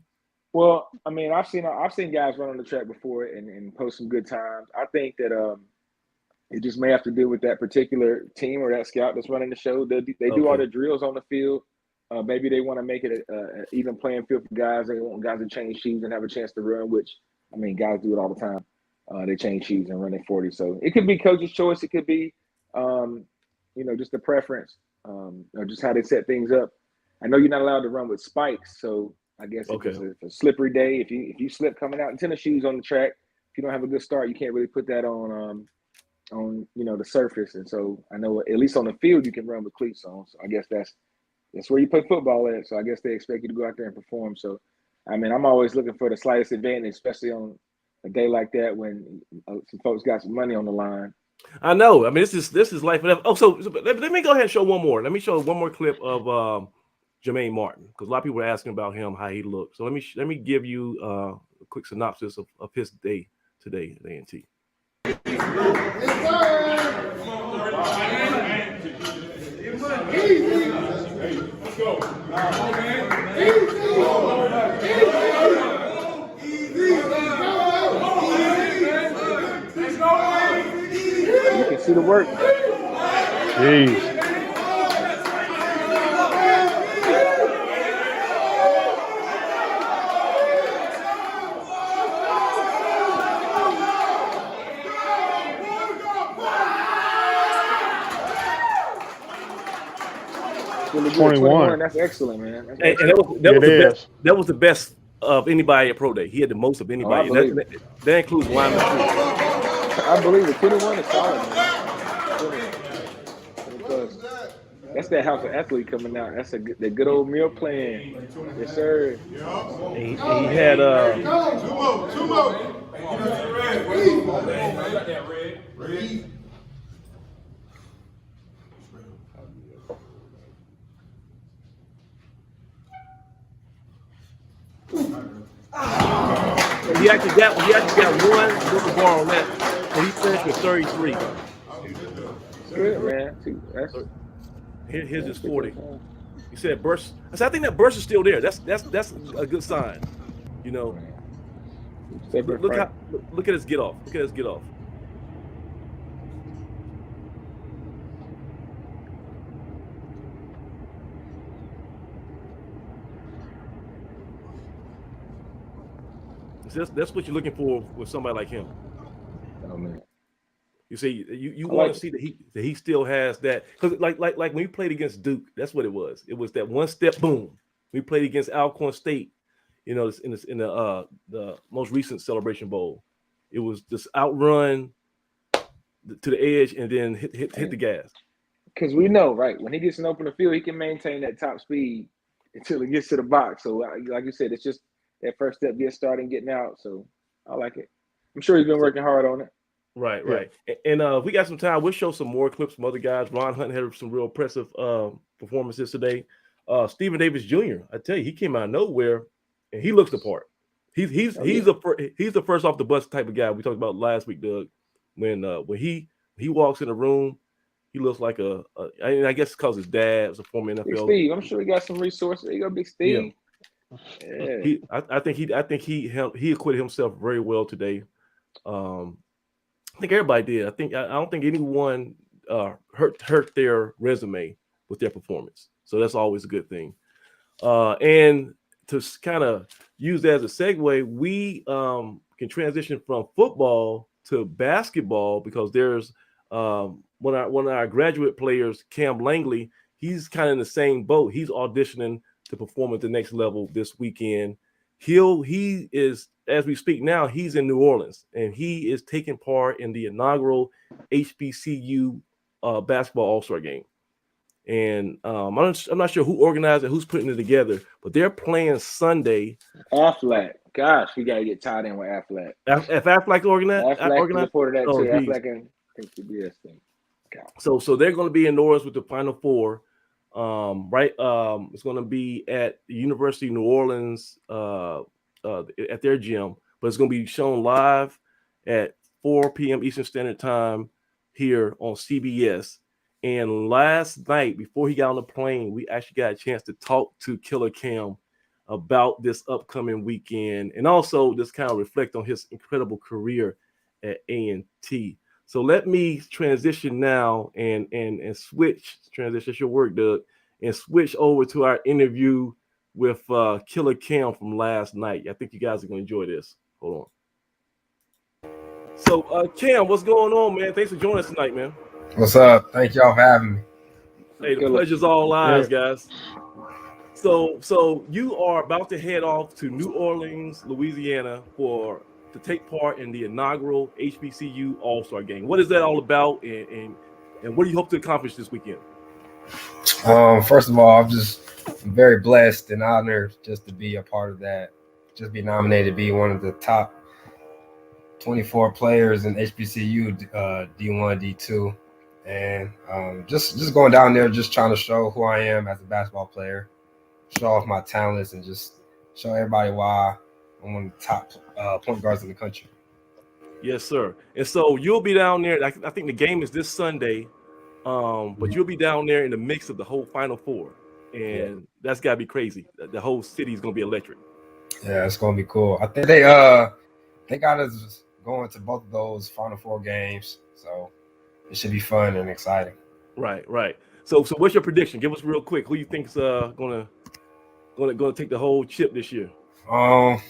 Well, I mean, I've seen guys run on the track before and post some good times. I think that it just may have to do with that particular team or that scout that's running the show. They do all Okay. the drills on the field. Maybe they want to make it a even playing field for guys. They want guys to change shoes and have a chance to run, which, I mean, guys do it all the time. They change shoes and run at 40. So it could be coach's choice. It could be, just a preference, or just how they set things up. I know you're not allowed to run with spikes, so I guess if Okay. it's a slippery day, if you slip coming out in tennis shoes on the track, if you don't have a good start, you can't really put that on the surface. And so I know at least on the field you can run with cleats on. So I guess that's where you play football at. So I guess they expect you to go out there and perform. So I mean, I'm always looking for the slightest advantage, especially on a day like that when some folks got some money on the line. I know. I mean, this is life and death. Oh, so let me go ahead and show one more. Let me show one more clip of Jermaine Martin, because a lot of people are asking about him, how he looked. So let me give you a quick synopsis of his day today at A&T. You can see the work. Jeez. 21. That's excellent, man. That's And excellent. that was the best of anybody at Pro Day. He had the most of anybody. That includes lineman too. I believe it. 21 is solid, man. 20. That's that house of athlete coming out. That's that good old meal plan. Yes, sir. And he had Two more. he actually got one little bar on that. So he finished with 33. Good, man. That's His is 40. He said burst. I think that burst is still there. That's a good sign. You know. Look at his get off. Look at his get off. That's what you're looking for with somebody like him. Oh man. You see, you want to see that he still has that, because like when we played against Duke, that's what it was. It was that one step boom. We played against Alcorn State, in the most recent Celebration Bowl. It was just outrun to the edge and then hit the gas. Because we know, right, when he gets an open field, he can maintain that top speed until he gets to the box. So like you said, it's just that first step, get started and getting out. So I like it. I'm sure he's been working hard on it. Right, right. And if we got some time, we'll show some more clips from other guys. Ron Hunt had some real impressive performances today. Stephen Davis Jr., I tell you, he came out of nowhere and he looks the part. He's the first off the bus type of guy we talked about last week, Doug. When he walks in the room, he looks like I guess because his dad was a former NFL. Big Steve, I'm sure he got some resources. There you go, Big Steve. Yeah. I think he acquitted himself very well today. I think everybody did. I don't think anyone hurt their resume with their performance. So that's always a good thing. And to kind of use that as a segue, we can transition from football to basketball, because there's one of our graduate players, Kam Langley. He's kind of in the same boat. He's auditioning to perform at the next level this weekend. He is, as we speak now, he's in New Orleans, and he is taking part in the inaugural HBCU basketball All-Star game. And I'm not sure who organized it, who's putting it together, but they're playing Sunday. Aflac. Gosh, we got to get tied in with Aflac. If Aflac organized reported that too. geez. Aflac and CBS thing. God. So they're going to be in New Orleans with the Final Four. It's going to be at the University of New Orleans at their gym, but it's going to be shown live at 4 p.m. Eastern Standard Time here on CBS. And last night, before he got on the plane, we actually got a chance to talk to Killer Kam about this upcoming weekend, and also just kind of reflect on his incredible career at A&T. So let me transition now and switch. Transition your work, Doug, and switch over to our interview with Killer Kam from last night. I think you guys are going to enjoy this. Hold on. So, Kam, what's going on, man? Thanks for joining us tonight, man. What's up? Thank y'all for having me. Hey, the pleasure's all ours, guys. So you are about to head off to New Orleans, Louisiana, to take part in the inaugural HBCU All-Star Game. What is that all about, and what do you hope to accomplish this weekend? First of all, I'm very blessed and honored just to be a part of that, just be nominated to be one of the top 24 players in HBCU D1, D2, and just going down there, just trying to show who I am as a basketball player, show off my talents, and just show everybody why I'm one of the top point guards in the country. Yes, sir. And so you'll be down there. I think the game is this Sunday, but you'll be down there in the mix of the whole Final Four, and that's got to be crazy. The whole city is going to be electric. Yeah, it's going to be cool. I think they got us going to both of those Final Four games, so it should be fun and exciting. Right. So what's your prediction? Give us real quick. Who you think's gonna take the whole chip this year? I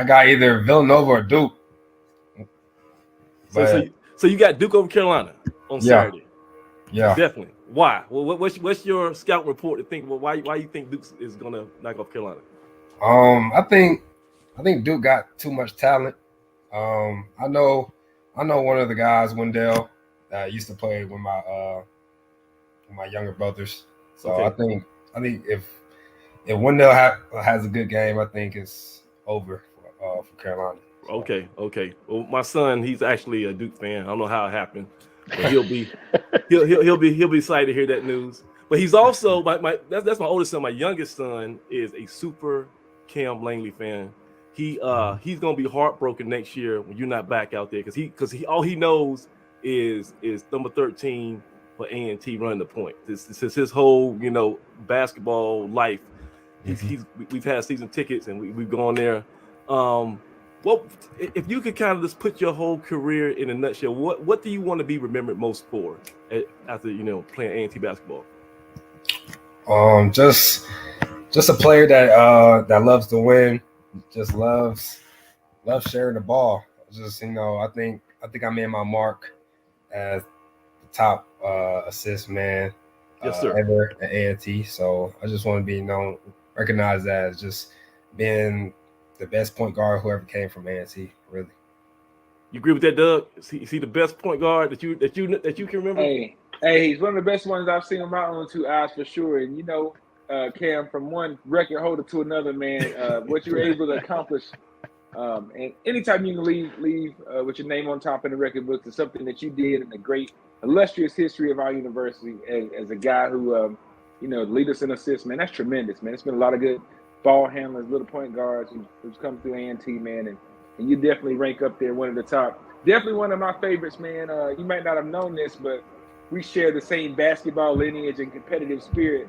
got either Villanova or Duke. So you got Duke over Carolina on Saturday. Yeah, definitely. Why? Well, what's your scout report to think? Well, why you think Duke is gonna knock off Carolina? I think Duke got too much talent. I know one of the guys, Wendell, that used to play with my younger brothers. So okay. I think if Wendell has a good game, I think it's over for Carolina. Okay. Well, my son, he's actually a Duke fan. I don't know how it happened, but he'll be excited to hear that news. But he's also that's my oldest son. My youngest son is a super Kam Langley fan. He's gonna be heartbroken next year when you're not back out there because all he knows is number 13 for A&T running the point. This is his whole basketball life. We've had season tickets and we've gone there. Well, if you could kind of just put your whole career in a nutshell, what do you want to be remembered most for after playing A&T basketball? Just a player that loves to win, just loves sharing the ball. Just I think I made my mark as the top assist man ever at A&T. So I just want to be recognized as just being the best point guard who ever came from A&T. Really. You agree with that, Doug? Is he the best point guard that you can remember? Hey, he's one of the best ones I've seen with my own two eyes for sure. And Kam, from one record holder to another, man, what you were able to accomplish. And anytime you can leave with your name on top in the record books is something that you did in the great illustrious history of our university as a guy who lead us in assists, man. That's tremendous, man. It's been a lot of good ball handlers, little point guards who's come through A&T, man, and you definitely rank up there, one of the top. Definitely one of my favorites, man. You might not have known this, but we share the same basketball lineage and competitive spirit.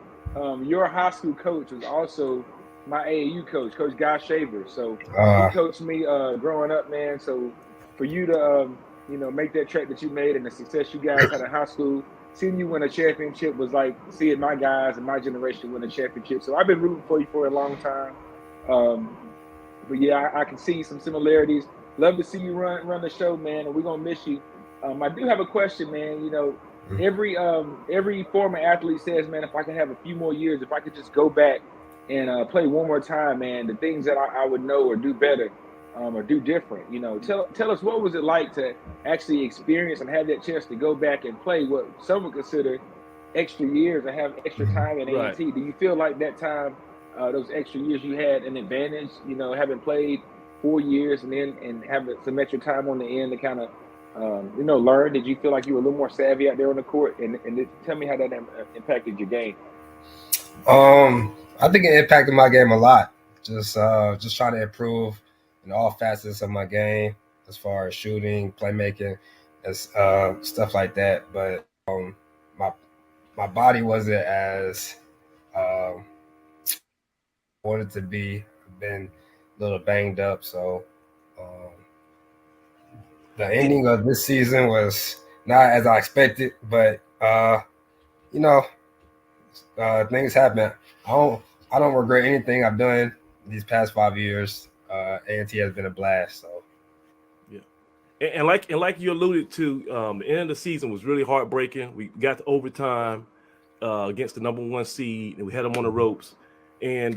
Your high school coach was also my AAU coach, Coach Guy Shaver. So he coached me growing up, man. So for you to make that track that you made and the success you guys had in high school, seeing you win a championship was like seeing my guys and my generation win a championship. So I've been rooting for you for a long time. But yeah, I can see some similarities. Love to see you run the show, man, and we're gonna miss you. I do have a question, man. Every former athlete says, man, if I could have a few more years, if I could just go back and play one more time, man, the things that I would know or do better or do different. Tell us, what was it like to actually experience and have that chance to go back and play what some would consider extra years and have extra time at A&T? Do you feel like that time, those extra years, you had an advantage, having played 4 years and having some extra time on the end to kind of learn? Did you feel like you were a little more savvy out there on the court? And tell me how that impacted your game. I think it impacted my game a lot. Just trying to improve in all facets of my game, as far as shooting, playmaking, as stuff like that. But my body wasn't as wanted to be. I've been a little banged up, so the ending of this season was not as I expected, but you know, things happen. I don't regret anything I've done these past 5 years. A&T has been a blast. So yeah, and like you alluded to, the end of the season was really heartbreaking. We got to overtime against the number 1 seed, and we had them on the ropes. And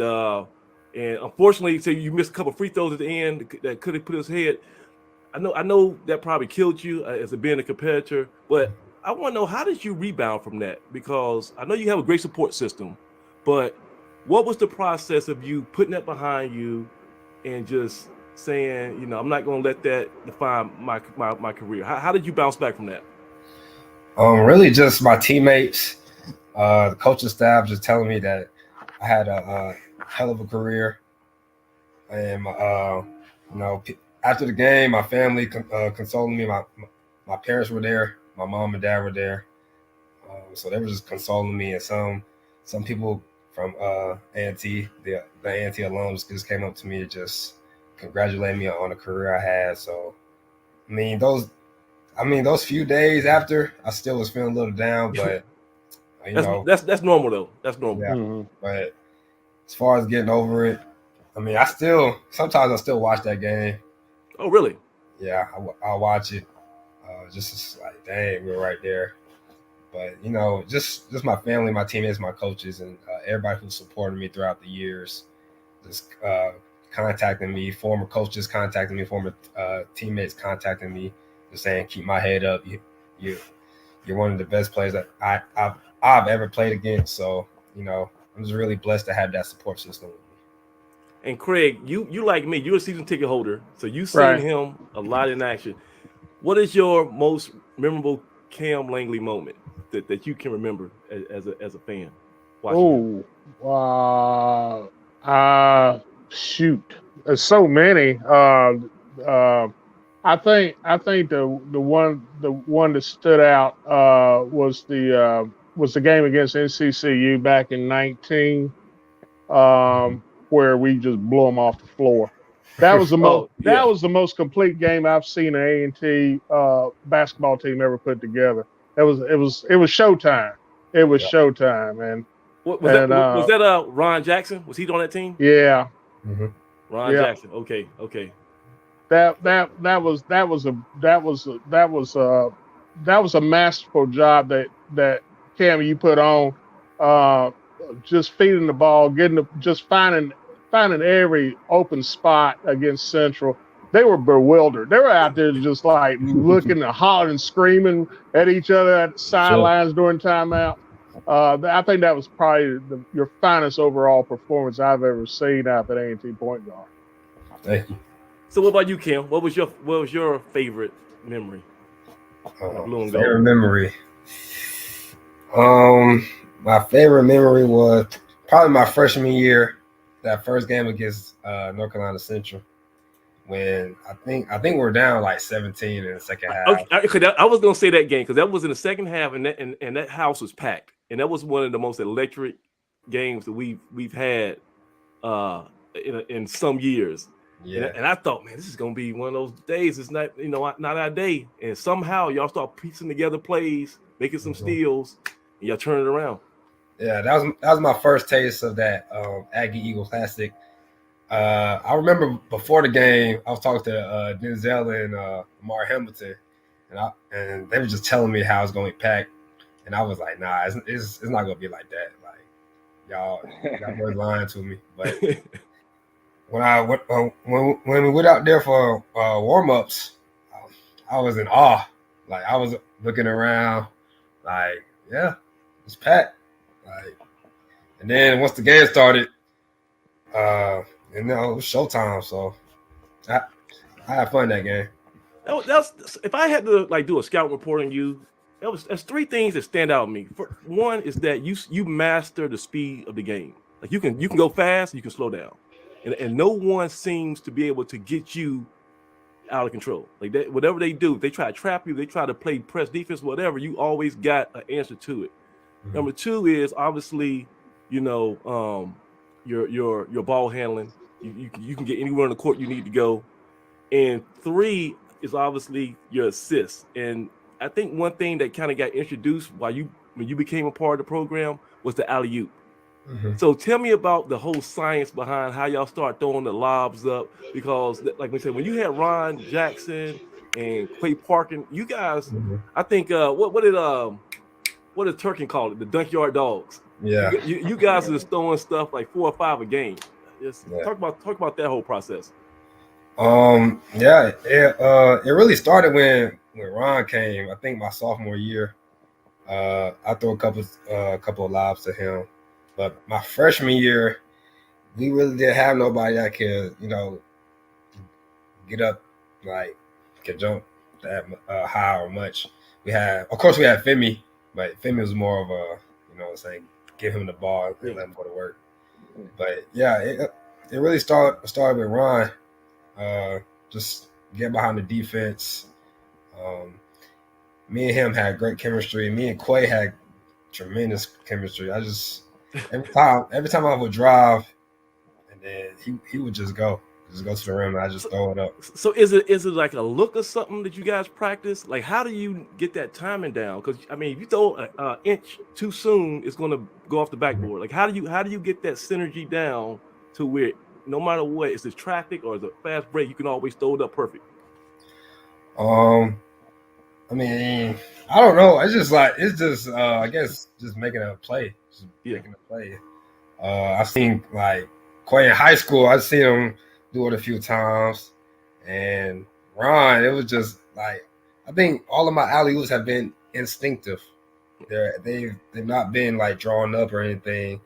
unfortunately, so you missed a couple free throws at the end that could have put us ahead. I know that probably killed you as being a competitor, but I want to know, how did you rebound from that? Because I know you have a great support system, but what was the process of you putting that behind you and just saying, you know, I'm not going to let that define my career? How did you bounce back from that? really just my teammates, the coaching staff just telling me that I had a hell of a career, and you know, after the game, my family consoling me. My parents were there. My mom and dad were there, so they were just consoling me. And some people from A&T, the A&T alums, just came up to me to just congratulate me on the career I had. So, I mean, those few days after, I still was feeling a little down, but you know, that's normal though. That's normal. Yeah, Mhm. but as far as getting over it, I mean, sometimes I still watch that game. Oh, really? Yeah, I'll watch it. Just like, dang, we were right there. But you know, just my family, my teammates, my coaches, and everybody who supported me throughout the years, just contacting me, former coaches contacting me, former teammates contacting me, just saying, keep my head up. You're one of the best players that I've ever played against. So you know, I'm just really blessed to have that support system with me. And Craig, you like me, you're a season ticket holder, so you've seen Right. him a lot in action. What is your most memorable Kam Langley moment that you can remember as a fan watching him? Shoot, there's so many. Uh, I think the one that stood out was the game against NCCU back in 19, where we just blew them off the floor. Oh, That yeah. was the most complete game I've seen an A&T basketball team ever put together. It was showtime. It was Yeah. showtime, What was that? and Was that Ron Jackson? Was he on that team? yeah, Mm-hmm. Ron yeah. Jackson. Okay. That was a masterful job that Cam you put on, uh, just feeding the ball, just finding every open spot against Central. They were bewildered. They were out there just like looking and hollering and screaming at each other at the Sure. sidelines during timeout. I think that was probably your finest overall performance I've ever seen out of an A&T point guard. Thank you. So what about you, Kim? What was your favorite memory? Blue and Favorite gold. memory. My favorite memory was probably my freshman year, that first game against North Carolina Central, when I think we're down like 17 in the second half. I was gonna say that game because that was in the second half, and that house was packed, and that was one of the most electric games that we've had in some years. Yeah. And I thought, man, this is gonna be one of those days. It's not, not our day. And somehow y'all start piecing together plays, making some steals, and y'all turn it around. Yeah, that was my first taste of that Aggie Eagle Classic. I remember before the game, I was talking to Denzel and Amar Hamilton, and they were just telling me how it's going to be packed, and I was like, nah, it's not going to be like that. Like y'all boys lying to me. But when we went out there for warm-ups, I was in awe. Like I was looking around, like, yeah, it's packed. Like, and then once the game started, and it was showtime, so I had fun that game. That's if I had to do a scout report on you, there's three things that stand out to me. One is that you master the speed of the game. Like you can go fast, you can slow down, and no one seems to be able to get you out of control. Like that, whatever they do, they try to trap you, they try to play press defense, whatever. You always got an answer to it. Mm-hmm. Number two is obviously, your ball handling. You can get anywhere on the court you need to go. And 3 is obviously your assists. And I think one thing that kind of got introduced when you became a part of the program was the alley-oop. Mm-hmm. So tell me about the whole science behind how y'all start throwing the lobs up, because like we said, when you had Ron Jackson and Quay Parkin, you guys, Mm-hmm. I think what did Turkin call it? The Dunkyard Dogs. Yeah. You guys are just throwing stuff like 4 or 5 a game. Just Yeah. talk about that whole process. Yeah, it really started when Ron came. I think my sophomore year. I threw a couple of lobs to him, but my freshman year, we really didn't have nobody that could, get up, like could jump that high or much. We had Femi, but Femi was more of a, give him the ball and let him go to work. But yeah, it really started with Ron. Just get behind the defense. Me and him had great chemistry. Me and Quay had tremendous chemistry. Every time I would drive, and then he would just go to the rim, and I just throw it up. So is it like a look or something that you guys practice? Like, how do you get that timing down? Because I mean, if you throw an inch too soon, it's going to go off the backboard. Like, how do you get that synergy down to where no matter what, it's the traffic or the fast break, you can always throw it up perfect? I mean, I don't know. It's just I guess just making a play. Making a play. I seen like Quay in high school, I've seen him do it a few times. And Ron, it was just like, I think all of my alley-oops have been instinctive. They've not been like drawn up or anything.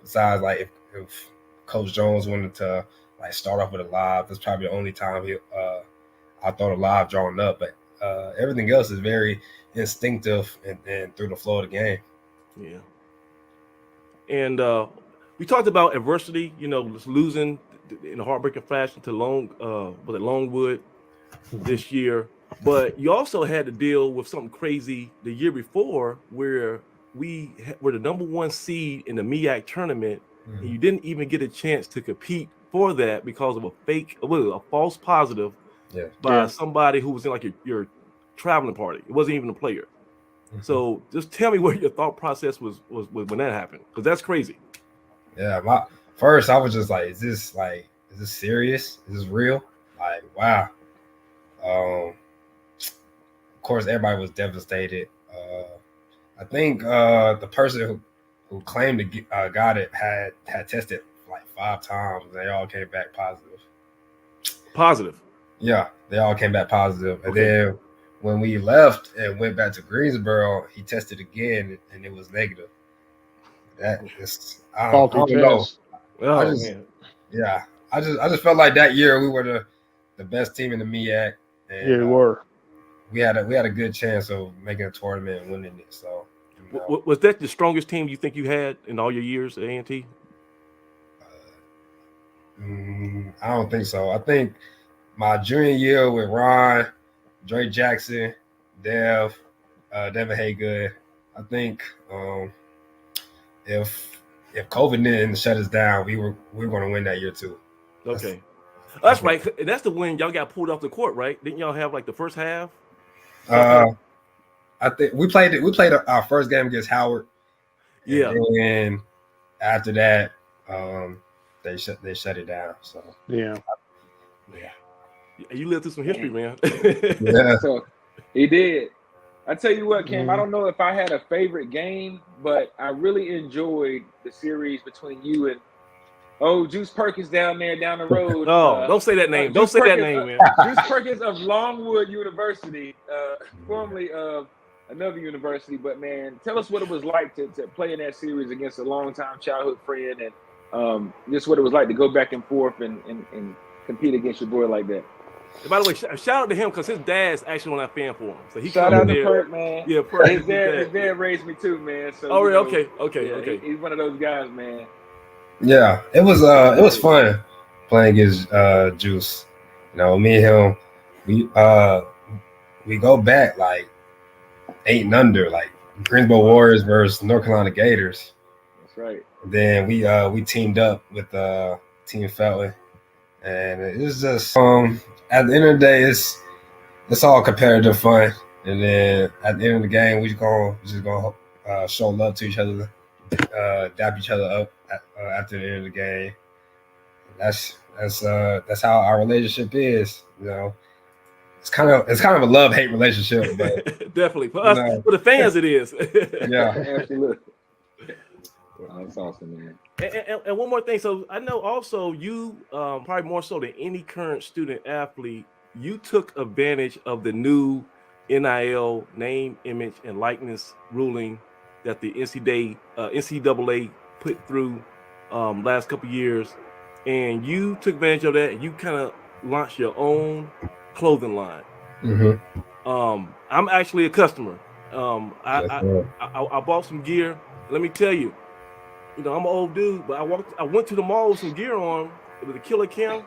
Besides, like if Coach Jones wanted to like start off with a lob, that's probably the only time I thought a lob drawn up. But everything else is very instinctive and through the flow of the game. Yeah. And we talked about adversity, losing in a heartbreaking fashion to Longwood this year. But you also had to deal with something crazy the year before where we were the number 1 seed in the MEAC tournament, and you didn't even get a chance to compete for that because of a false positive by somebody who was in like your traveling party. It wasn't even a player. So just tell me what your thought process was when that happened, because that's crazy. Yeah, first I was just like, is this serious? Is this real? Like, wow. Of course, everybody was devastated. I think the person who claimed to got it had tested like 5 times. They all came back positive. Positive? Yeah, they all came back positive. And then when we left and went back to Greensboro, he tested again, and it was negative. That is, I don't know. Oh, I just felt like that year we were the best team in the MEAC. And, we were. We had a good chance of making a tournament and winning it. So, was that the strongest team you think you had in all your years at A&T? I don't think so. I think my junior year with Ron, Dre Jackson, Devin Haygood, I think if COVID didn't shut us down, we were going to win that year too. Okay, that's right. That's the win y'all got pulled off the court, right? Didn't y'all have like the first half? I think we played our first game against Howard. Yeah. And after that, they shut it down. So yeah. You lived through some history, man. Yeah. So he did. I tell you what, Cam, I don't know if I had a favorite game, but I really enjoyed the series between you and Juice Perkins down the road. No, don't say that name. Don't say that name, man. Juice Perkins of Longwood University, formerly of another university. But man, tell us what it was like to play in that series against a longtime childhood friend, and just what it was like to go back and forth and compete against your boy like that. And by the way, shout out to him because his dad's actually on that fan forum. So he shout out to Perk, man. Yeah, Perk. His dad raised me too, man. So okay. He's one of those guys, man. Yeah, it was fun playing against Juice. Me and him, we go back like 8 and under, like Greensboro Warriors versus North Carolina Gators. That's right. Then we teamed up with Team Felton, and it's just at the end of the day, it's all competitive fun. And then at the end of the game, we just gonna show love to each other, dap each other up after the end of the game. That's how our relationship is. You know, it's kind of a love-hate relationship, but definitely for us, for the fans, it is. Yeah, absolutely. That's awesome, man. And one more thing. So I know also you, probably more so than any current student athlete, you took advantage of the new NIL name, image, and likeness ruling that the NCAA put through last couple of years, and you took advantage of that. And you kind of launched your own clothing line. Mm-hmm. I'm actually a customer. I bought some gear. Let me tell you, I'm an old dude, but I went to the mall with some gear on with a Killer Kam,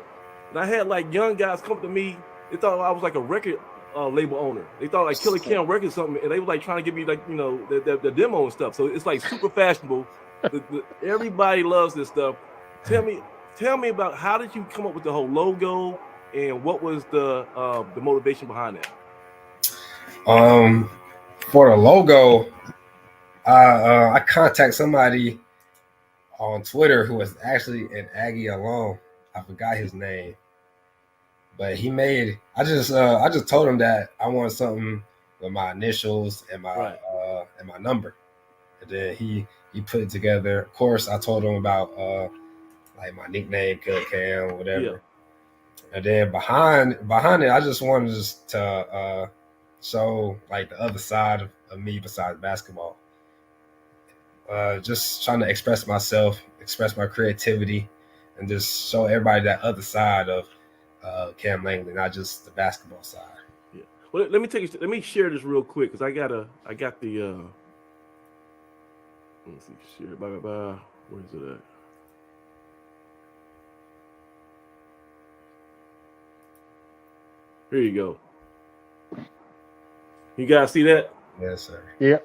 and I had like young guys come to me. They thought I was like a record label owner. They thought like Killer Kam record something, and they were like trying to give me like the demo and stuff. So it's like super fashionable. Everybody loves this stuff. Tell me about how did you come up with the whole logo, and what was the motivation behind that? For the logo, I contact somebody on Twitter who was actually an Aggie alum. I forgot his name, but he made. I just told him that I want something with my initials and my number, and then he put it together. Of course, I told him about like my nickname, Killer Kam, whatever. Yeah. And then behind it, I just wanted to show like the other side of me besides basketball. Just trying to express myself, express my creativity, and just show everybody that other side of Kam Langley, not just the basketball side. Yeah. Well, let me share this real quick because I got the let me see, share. Bye. Where is it at? Here you go. You guys see that? Yes, sir. Yeah.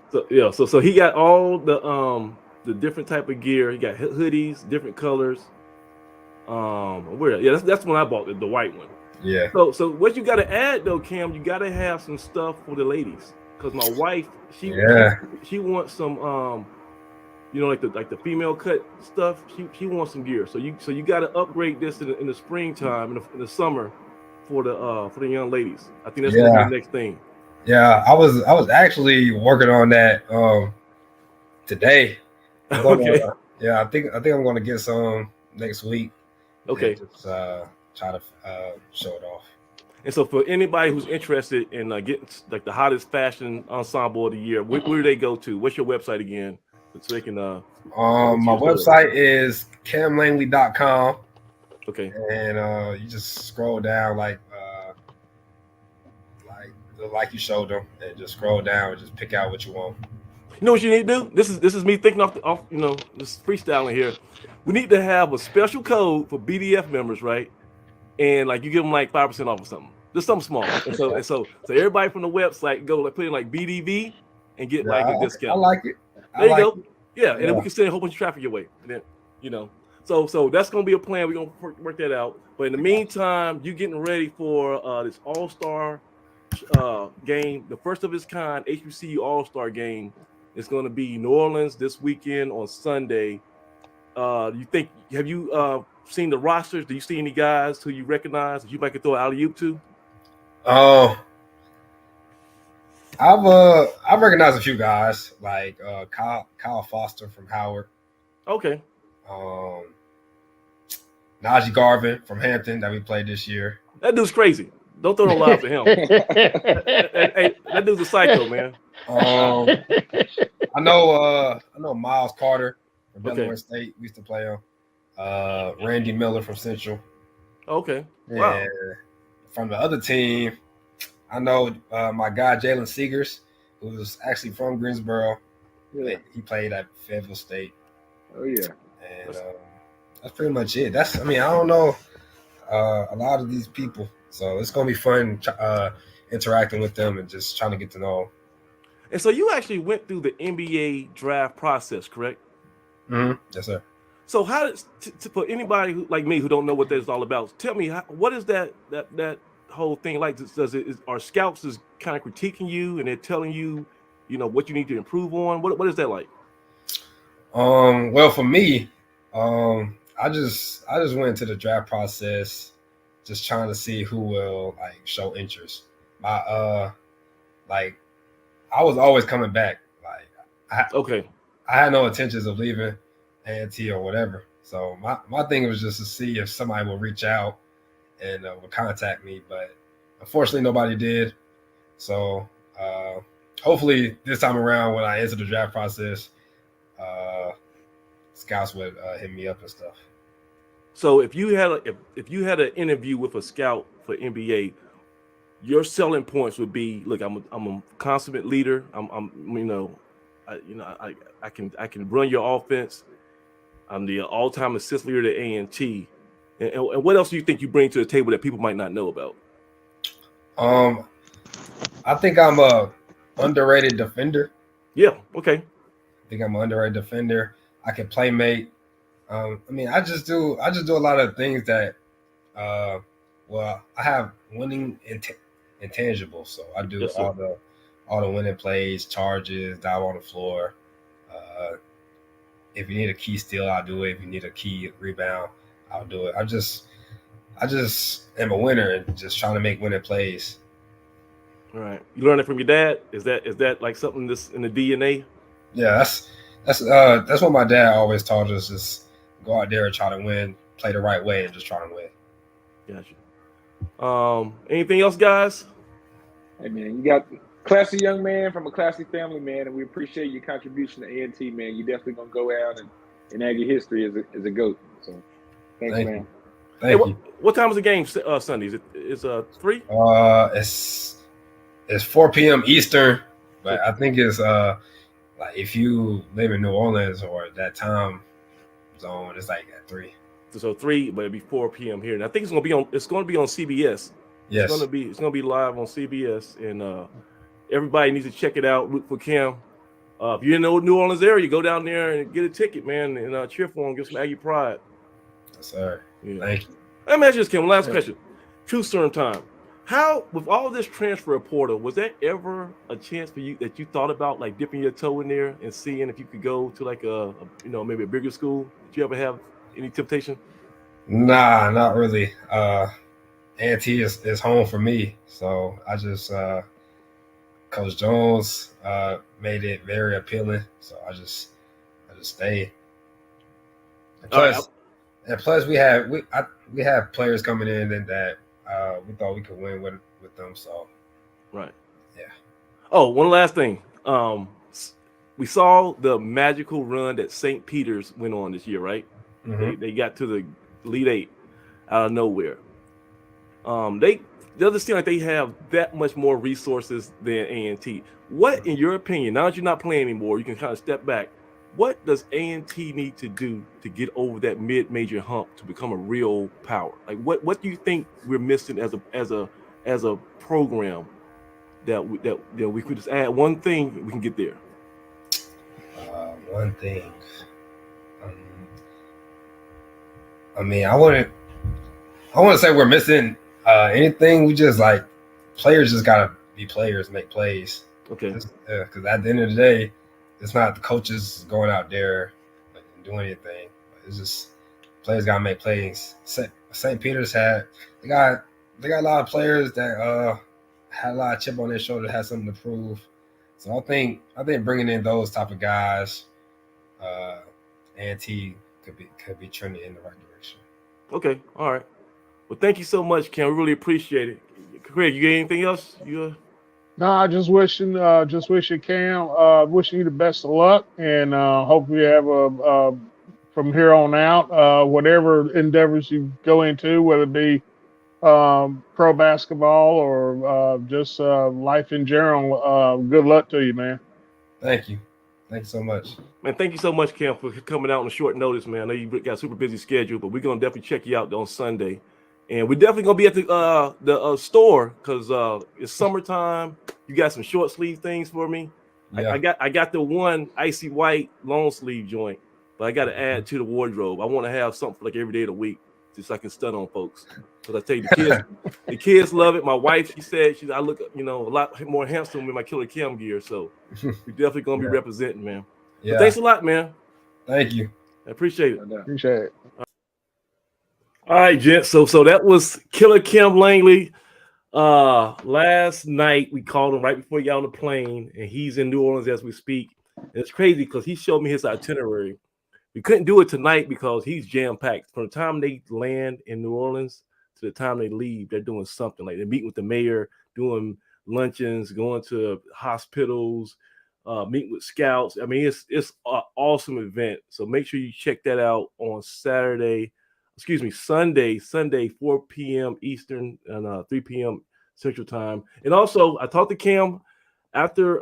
So he got all the different type of gear. He got hoodies, different colors. That's when I bought the white one. Yeah. So what you got to add though, Kam? You got to have some stuff for the ladies because my wife she wants some like the female cut stuff. She wants some gear. So you got to upgrade this in the springtime in the summer for the young ladies. I think that's gonna be the next thing. Yeah, I was actually working on that today. Okay. I think I'm going to get some next week. Okay. Just try to show it off. And so for anybody who's interested in getting like the hottest fashion ensemble of the year, where do they go to? What's your website again? So they can. My website is kamlangley.com. Okay. And you just scroll down like you showed them, and just scroll down and just pick out what you want. You know what you need to do? This is me thinking off just freestyling here. We need to have a special code for BDF members, right? And like you give them like 5% off or something, just something small. And so everybody from the website go like put in like BDV and get like a discount. I like it. There you go. Yeah, and then we can send a whole bunch of traffic your way. And then So that's gonna be a plan. We're gonna work that out. But in the meantime, you getting ready for this All-Star game, the first of its kind HBCU All-Star game. Is going to be New Orleans this weekend on Sunday. Have you seen the rosters? Do you see any guys who you recognize that you might could throw an alley-oop to? I've recognized a few guys like Kyle Foster from Howard. Okay. Najee Garvin from Hampton that we played this year. That dude's crazy. Don't throw no lobs at him. Hey, that dude's a psycho, man. I know Miles Carter from Delaware State. We used to play him. Randy Miller from Central. Okay. Wow. And from the other team, I know my guy Jalen Seegers, who was actually from Greensboro. Yeah. He played at Fayetteville State. Oh yeah. And that's pretty much it. I don't know a lot of these people. So it's going to be fun interacting with them and just trying to get to know them. And so you actually went through the NBA draft process, correct? Yes, sir. So how does for anybody like me who don't know what that's all about? Tell me what is that whole thing like? Are scouts is kind of critiquing you and they're telling you, what you need to improve on? What is that like? Well, for me, I just went into the draft process, just trying to see who will like show interest. I was always coming back. Like I had no intentions of leaving A&T or whatever. So my thing was just to see if somebody will reach out and would contact me, but unfortunately nobody did. So hopefully this time around when I enter the draft process, scouts would hit me up and stuff. So if you had an interview with a scout for NBA, your selling points would be, look, I'm a consummate leader. I can run your offense. I'm the all-time assist leader at A&T. And what else do you think you bring to the table that people might not know about? I think I'm a underrated defender. Yeah. Okay. I think I'm an underrated defender. I can play make. I just do a lot of things that, I have winning intangibles. So I do all the winning plays, charges, dive on the floor. If you need a key steal, I'll do it. If you need a key rebound, I'll do it. I just am a winner and just trying to make winning plays. All right. You learned it from your dad? Is that like something that's in the DNA? Yeah, that's what my dad always taught us: is go out there and try to win, play the right way, and just try to win. Gotcha. Anything else, guys? Hey man, you got classy young man from a classy family, man, and we appreciate your contribution to A&T, man. You definitely gonna go out and add your history as a GOAT. So thanks, Thank man. you. Thank you. What time is the game Sunday? Is 3? It's 4 p.m. Eastern, but I think it's like if you live in New Orleans or that time zone, it's like at 3. So 3, but it'll be 4 p.m. here, and I think it's gonna be on CBS. Yes, it's gonna be live on CBS, and everybody needs to check it out. Root for Kam. If you're in the New Orleans area, go down there and get a ticket, man, and cheer for him. Get some Aggie pride. Yes, sir. Yeah. Thank you. Let me ask you this, Kim. Last question. True serum time. How, with all this transfer portal, was there ever a chance for you that you thought about like dipping your toe in there and seeing if you could go to like maybe a bigger school? Did you ever have any temptation? Nah, not really. A&T is home for me, so I just Coach Jones made it very appealing, so I just stayed. And plus we have players coming in and that we thought we could win with them. So right, yeah. Oh, one last thing. We saw the magical run that St. Peter's went on this year, right? Mm-hmm. They got to the Elite 8 out of nowhere. They doesn't seem like they have that much more resources than A&T. What, in your opinion, now that you're not playing anymore, you can kind of step back. What does A&T need to do to get over that mid-major hump to become a real power? Like, what do you think we're missing as a program that we could just add one thing, we can get there? One thing. I wouldn't say we're missing anything. We just like players just gotta be players, make plays. Okay. Because at the end of the day, it's not the coaches going out there and doing anything. It's just players gotta make plays. St. Peter's they got a lot of players that had a lot of chip on their shoulder, had something to prove. So I think bringing in those type of guys, A&T could be trending in the right direction. Okay, all right. Well, thank you so much, Kam. We really appreciate it. Craig, you got anything else? No, I just wishing Kam, wishing you the best of luck, and hopefully you have from here on out, whatever endeavors you go into, whether it be pro basketball or just life in general. Good luck to you, man. Thank you. Thanks so much. Man, thank you so much, Kam, for coming out on a short notice, man. I know you got a super busy schedule, but we're going to definitely check you out on Sunday. And we're definitely going to be at the store because it's summertime. You got some short sleeve things for me. Yeah. I got the one icy white long sleeve joint, but I got to add to the wardrobe. I want to have something like every day of the week, just so I can stun on folks. Because I tell you, the kids love it. My wife, she said, I look, a lot more handsome with my Killer Kam gear. So we definitely gonna be representing, man. Yeah. But thanks a lot, man. Thank you. I appreciate it. Appreciate it. All right, gents. So that was Killer Kam Langley. Last night we called him right before he got on the plane, and he's in New Orleans as we speak. And it's crazy because he showed me his itinerary. We couldn't do it tonight because he's jam-packed. From the time they land in New Orleans to the time they leave, they're doing something. Like they're meeting with the mayor, doing luncheons, going to hospitals, meeting with scouts. I mean, it's an awesome event. So make sure you check that out on Sunday, 4 p.m. Eastern and 3 p.m. Central Time. And also, I talked to Kam after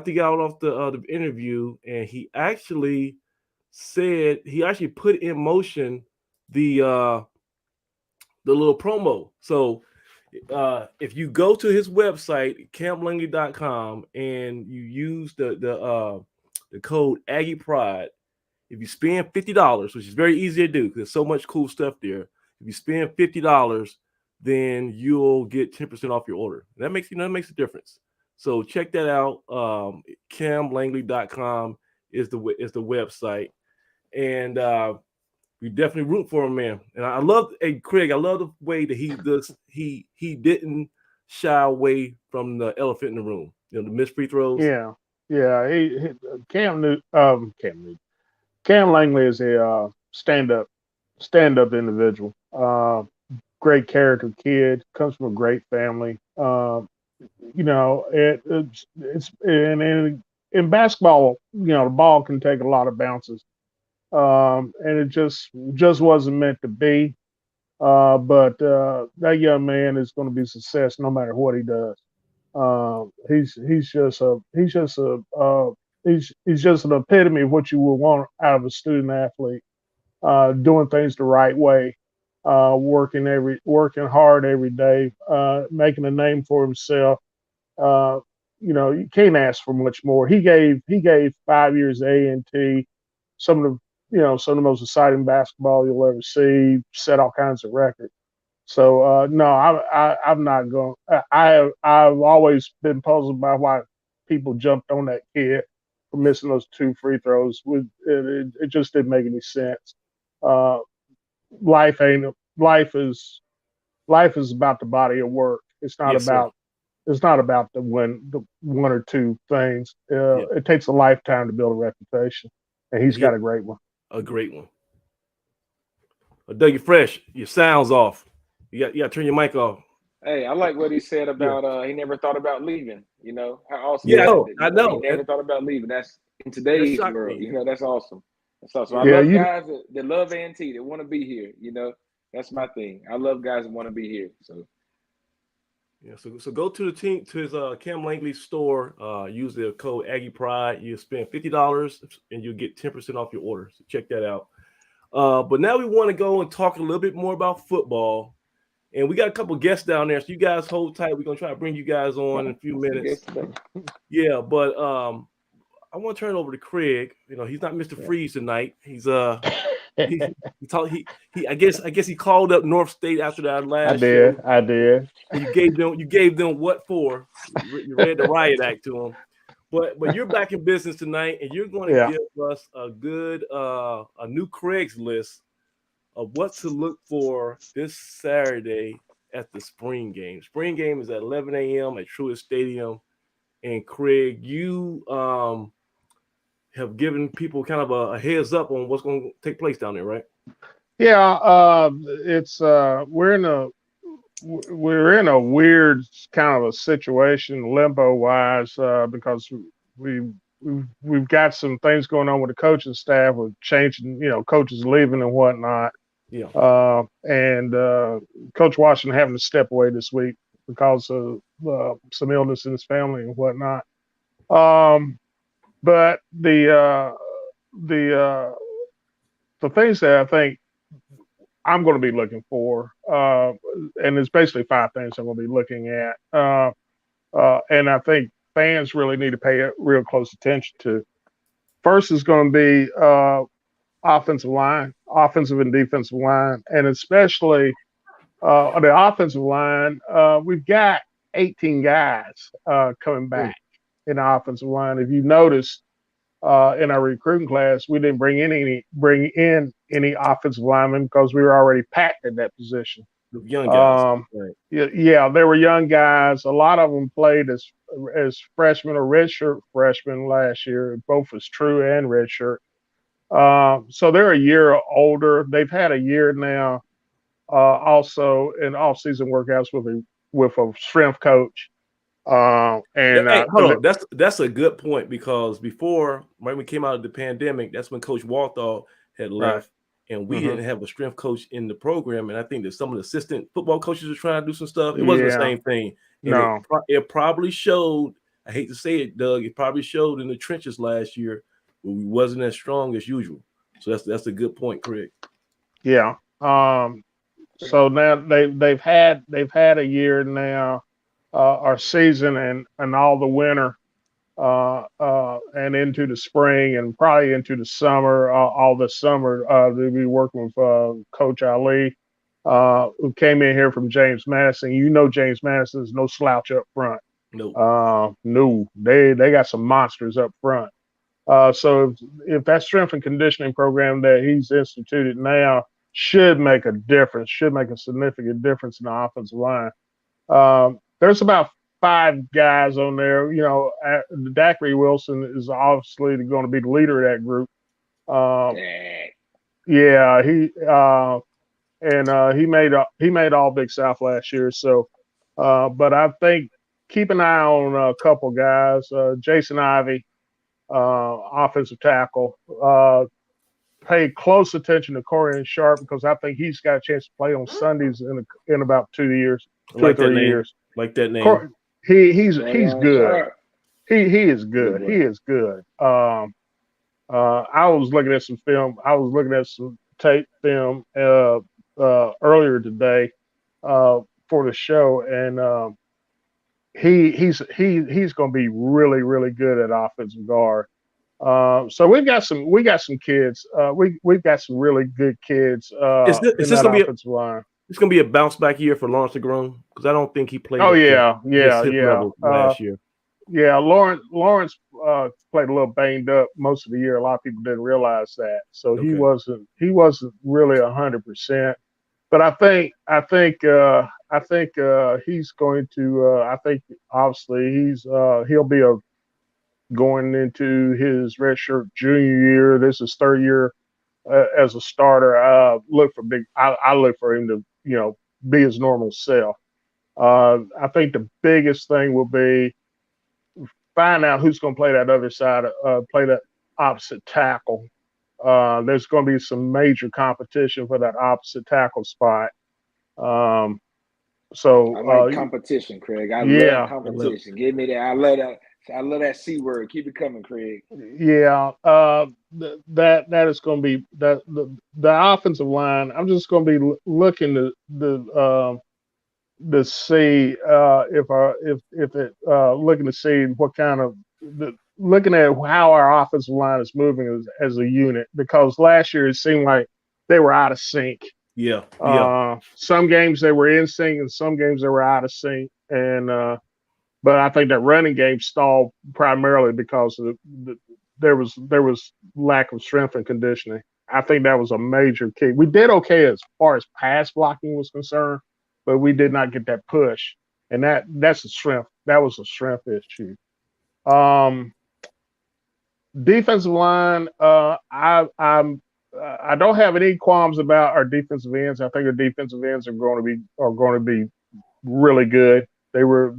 he got off the interview, and he actually put in motion the little promo. So if you go to his website, kamlangley.com, and you use the code Aggie Pride, if you spend $50, which is very easy to do because there's so much cool stuff there. If you spend $50, then you'll get 10% off your order. That makes a difference. So check that out. kamlangley.com is the website, and we definitely root for him, man. And I love, Craig, I love the way that he didn't shy away from the elephant in the room. The missed free throws. Yeah. Kam Langley is a stand-up individual. Great character kid, comes from a great family. It's in basketball, the ball can take a lot of bounces. And it just wasn't meant to be. But that young man is going to be a success no matter what he does. He's just an epitome of what you would want out of a student athlete. Doing things the right way, working hard every day, making a name for himself. You can't ask for much more. He gave 5 years at A&T, some of the most exciting basketball you'll ever see. Set all kinds of records. So no, I'm not going. I've always been puzzled by why people jumped on that kid for missing those 2 free throws. It just didn't make any sense. Life is about the body of work. It's not about the one or two things. It takes a lifetime to build a reputation, and he's got a great one. A great one. Dougie Fresh, your sound's off. You got to turn your mic off. Hey, I like what he said about he never thought about leaving. How awesome. Yeah, I know. He never thought about leaving. That's in today's world. That's awesome. That's awesome. I love guys that love A&T, that want to be here. That's my thing. I love guys that want to be here. So. Yeah, so go to his Kam Langley store. Use the code Aggie Pride. You spend $50 and you'll get 10% off your order. So check that out. But now we want to go and talk a little bit more about football. And we got a couple guests down there, so you guys hold tight. We're gonna try to bring you guys on in a few minutes. Yeah, but I want to turn it over to Craig. He's not Mr. Freeze tonight. He's I guess he called up North State after that last show. I did. You gave them what for? You read the riot act to them. But you're back in business tonight, and you're going to give us a good a new Craigslist of what to look for this Saturday at the spring game. Spring game is at 11 a.m. at Truist Stadium. And Craig, you have given people kind of a heads up on what's going to take place down there, right? Yeah, it's we're in a weird kind of a situation, limbo wise, because we've got some things going on with the coaching staff, with changing, coaches leaving and whatnot. Yeah. And Coach Washington having to step away this week because of some illness in his family and whatnot. But the things that I think I'm going to be looking for, and there's basically 5 things I'm going to be looking at, and I think fans really need to pay real close attention to. First is going to be offensive and defensive line, and especially on the offensive line, we've got 18 guys coming back in the offensive line. If you notice, in our recruiting class, we didn't bring in any offensive linemen because we were already packed at that position. Young guys. Right. Yeah, they were young guys. A lot of them played as freshmen or redshirt freshmen last year, both as true and redshirt. So they're a year older. They've had a year now, also in off-season workouts with a strength coach. Hey, hold on. That's a good point, because before, when we came out of the pandemic, that's when Coach Walthall had left, and we didn't have a strength coach in the program. And I think that some of the assistant football coaches were trying to do some stuff. It wasn't the same thing. And no, it probably showed. I hate to say it, Doug. It probably showed in the trenches last year where we wasn't as strong as usual. So that's a good point, Craig. Yeah. So now they've had a year now, our season and all the winter, and into the spring and probably into the summer, all the summer, they'll be working with Coach Ali, who came in here from James Madison. You know, James Madison is no slouch up front. No, they got some monsters up front. So if that strength and conditioning program that he's instituted now should make a difference, should make a significant difference in the offensive line. There's about 5 guys on there. You know, Dacre Wilson is obviously going to be the leader of that group. Yeah, he made All Big South last year. So, but I think keep an eye on a couple guys. Jason Ivey, offensive tackle. Pay close attention to Corian Sharp, because I think he's got a chance to play on Sundays in about 2 years, 2 or 3 years. Like that name. He's good. He is good. He is good. I was looking at some film. I was looking at some tape film earlier today for the show, and he's going to be really, really good at offensive guard. So we've got some kids. We've got some really good kids Is this in that gonna be offensive line. It's going to be a bounce back year for Lawrence DeGrone, because I don't think he played. Oh yeah. Level last year. Yeah, Lawrence played a little banged up most of the year. A lot of people didn't realize that, so he wasn't really 100%. But I think he's going to. I think obviously he'll be going into his redshirt junior year. This is 3rd year as a starter. I look for him to be his normal self. I think the biggest thing will be find out who's going to play that other side, play that opposite tackle. There's going to be some major competition for that opposite tackle spot. So I like competition, Craig. I love competition. Give me that. I love that. I love that C word. Keep it coming, Craig. Yeah, that is going to be the offensive line. I'm just going to be looking to see looking to see what kind of looking at how our offensive line is moving as a unit, because last year it seemed like they were out of sync. Yeah. Some games they were in sync and some games they were out of sync, and but I think that running game stalled primarily because of there was lack of strength and conditioning. I think that was a major key. We did okay as far as pass blocking was concerned, but we did not get that push, and that's a strength. That was a strength issue. Defensive line, I don't have any qualms about our defensive ends. I think our defensive ends are going to be really good. They were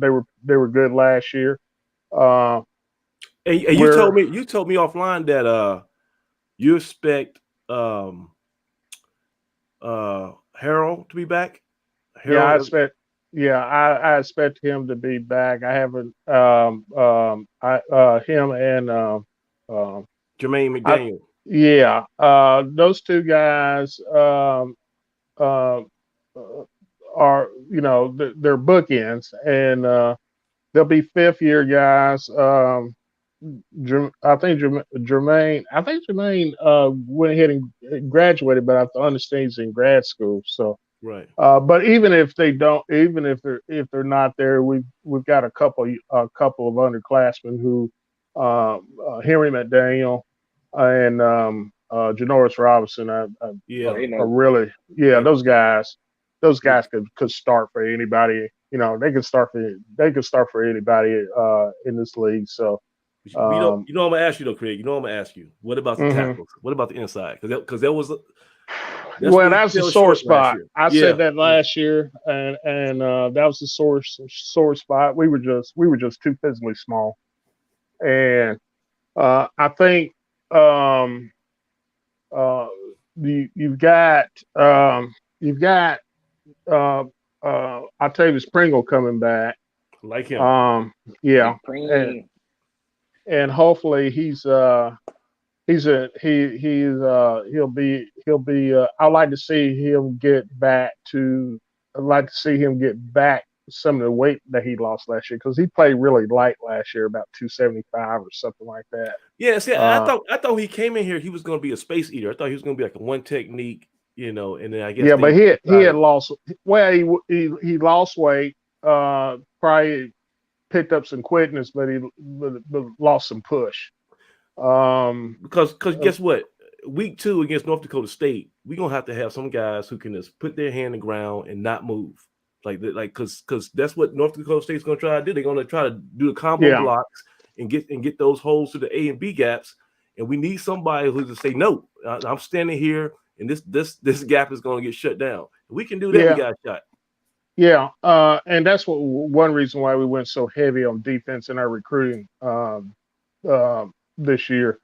good last year. And you told me offline that you expect Harold to be back. Harold, I expect him to be back. I haven't him and Jermaine McDaniel. Those 2 guys are, they're bookends, and they'll be 5th year guys. Jermaine went ahead and graduated, but I understand he's in grad school. So, Right. but even if they don't, even if they're not there, we've got a couple of underclassmen who, Henry McDaniel and Janoris Robinson Yeah. are really, yeah, And those guys could start for anybody. You know, they could start for anybody in this league. So. I'm gonna ask you though, Craig. I'm gonna ask you. What about the Mhm. tackles? What about the inside? Because that was Well, that's the sore spot. I Yeah. said that last year, and that was the sore spot. We were just too physically small, and I think uh, you've got Octavius Pringle coming back. Like him. Yeah, Pringle. and hopefully he'll be I'd like to see him get back some of the weight that he lost last year, because he played really light last year, about 275 or something like that. Yeah, see, I thought he came in here, he was gonna be a space eater. I thought he was gonna be like a one technique, and then I guess yeah, but he had lost, well, he lost weight, probably picked up some quickness, but but lost some push. Because guess what? Week 2 against North Dakota State, we're gonna have to have some guys who can just put their hand in the ground and not move. Because that's what North Dakota State's gonna try to do. They're gonna try to do the combo blocks and get those holes to the A and B gaps. And we need somebody who's to say, no, I'm standing here, and this gap is gonna get shut down. If we can do that, we got a shot. Yeah, and that's one reason why we went so heavy on defense in our recruiting this year.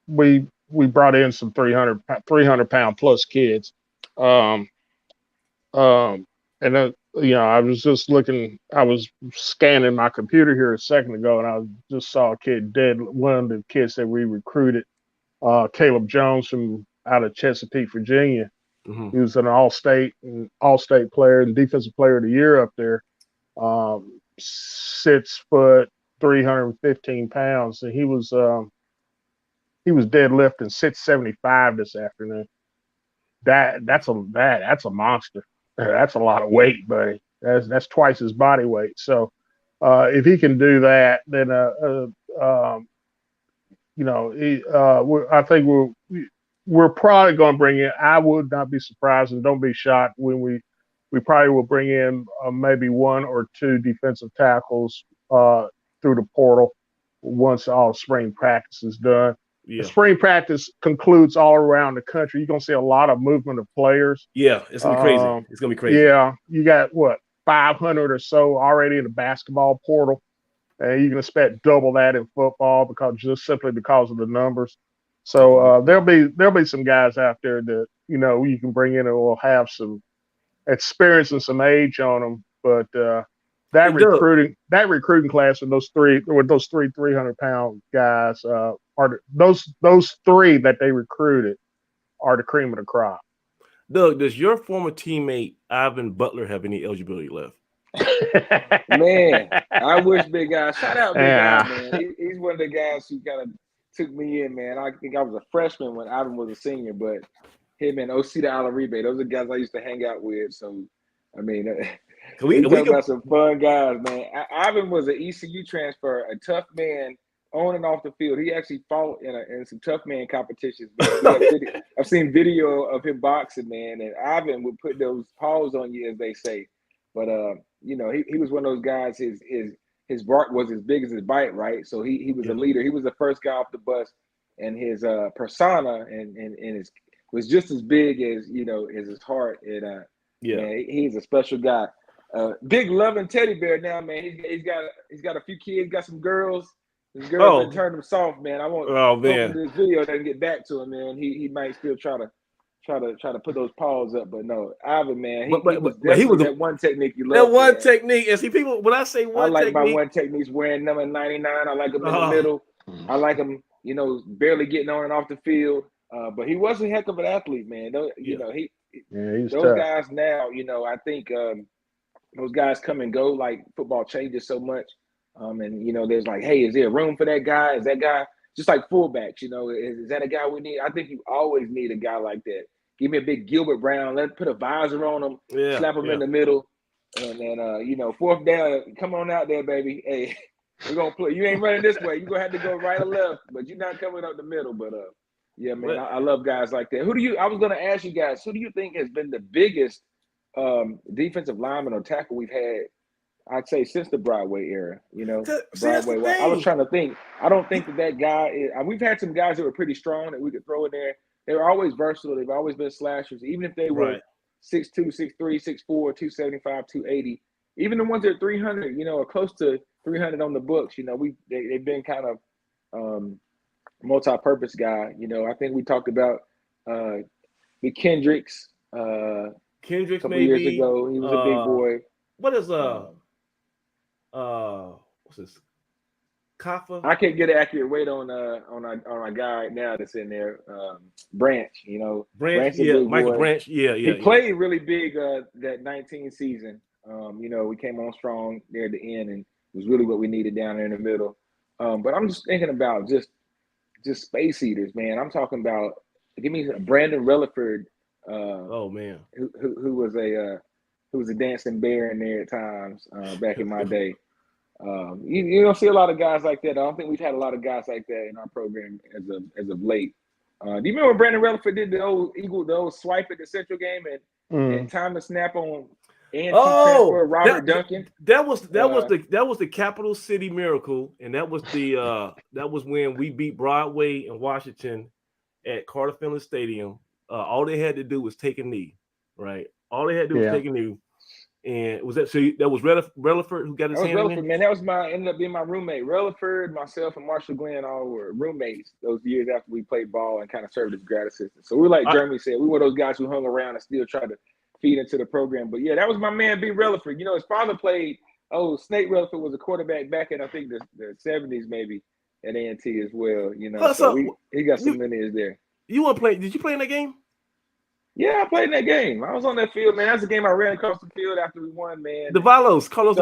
We brought in some 300-pound plus kids, and I was just looking. I was scanning my computer here a second ago, and I just saw a kid dead. One of the kids that we recruited, Caleb Jones from out of Chesapeake, Virginia. Mm-hmm. He was an all-state player and defensive player of the year up there. 6 foot, 315 pounds, and he was deadlifting 675 this afternoon. That's a monster. That's a lot of weight, buddy. That's twice his body weight. So if he can do that, then I think we're probably going to bring in. I would not be surprised, and don't be shocked when we probably will bring in maybe 1 or 2 defensive tackles through the portal once all spring practice is done. Yeah. Spring practice concludes all around the country. You're going to see a lot of movement of players. Yeah, it's going to be crazy. It's going to be crazy. Yeah, you got, 500 or so already in the basketball portal. And you can expect double that in football simply because of the numbers. So there'll be some guys out there that, you can bring in and will have some experience and some age on them. But that recruiting class with those three 300-pound guys those 3 that they recruited are the cream of the crop. Doug, does your former teammate Ivan Butler have any eligibility left? Man, I wish Big Guy. Shout out Big Guy, man. He's one of the guys who kind of took me in, man. I think I was a freshman when Ivan was a senior, but him and Osita Alaribe, those are guys I used to hang out with. So, I mean, we talk about some fun guys, man. Ivan was an ECU transfer, a tough man on and off the field. He actually fought in some tough man competitions. I've seen video of him boxing, man, and Ivan would put those paws on you, as they say. But he was one of those guys. His bark was as big as his bite, right? So he was a leader. He was the first guy off the bus, and his persona and his was just as big as as his heart. And man, he's a special guy. Big loving teddy bear now, man. He's got a few kids, got some girls. His girls that turned him soft, man. I won't. Oh man, this video doesn't get back to him, man. He might still try to put those paws up, but no, Ivan, man, he was that one technique you love. That one technique, and see people when I say one technique, my one technique's wearing number 99. I like him in the middle. I like him, barely getting on and off the field. But he was a heck of an athlete, man. He's those tough. Guys now, I think those guys come and go. Like football changes so much. And there's like, hey, is there room for that guy? Is that guy just like fullbacks? Is that a guy we need? I think you always need a guy like that. Give me a big Gilbert Brown. Let's put a visor on him, slap him in the middle, and then fourth down, come on out there, baby. Hey, we're gonna play. You ain't running this way. You're gonna have to go right or left, but you're not coming up the middle. But yeah, man, I love guys like that. I was gonna ask you guys, who do you think has been the biggest defensive lineman or tackle we've had? I'd say since the Broadway era, Broadway. I was trying to think. I don't think that guy is. We've had some guys that were pretty strong that we could throw in there. They were always versatile. They've always been slashers, even if they were 6'2", 6'3", 6'4", 275, 280. Even the ones that are 300, or close to 300 on the books. They've been kind of multi-purpose guy. I think we talked about the Kendricks. Kendricks a couple maybe years ago. He was a big boy. What is what's this? Kaffa? I can't get an accurate weight on our guy now that's in there. Branch, Branch, Michael Branch, He played really big that 19 season. We came on strong there at the end, and it was really what we needed down there in the middle. But I'm just thinking about just space eaters, man. I'm talking about give me Brandon Relaford. Oh man, who was a dancing bear in there at times back in my day. You don't see a lot of guys like that. I don't think we've had a lot of guys like that in our program as of late. Do you remember when Brandon Relaford did the old swipe at the Central game and time the snap on A&T transfer Robert Duncan? That was the Capital City Miracle, and that was when we beat Broadway and Washington at Carter Finley Stadium. All they had to do was take a knee, right? All they had to do was take a knee. And was that that was Relaford who got his hand in there? Man. That was ended up being my roommate. Relaford, myself, and Marshall Glenn all were roommates those years after we played ball and kind of served as grad assistants. So we were like Jeremy said, we were those guys who hung around and still tried to feed into the program. But yeah, that was my man, B. Relaford. His father played. Snake Relaford was a quarterback back in I think the 70s maybe at A&T as well. He got some lineage there. You want to play? Did you play in that game? Yeah, I played in that game. I was on that field, man. That's the game I ran across the field after we won, man. Carlos Davalos. Carlos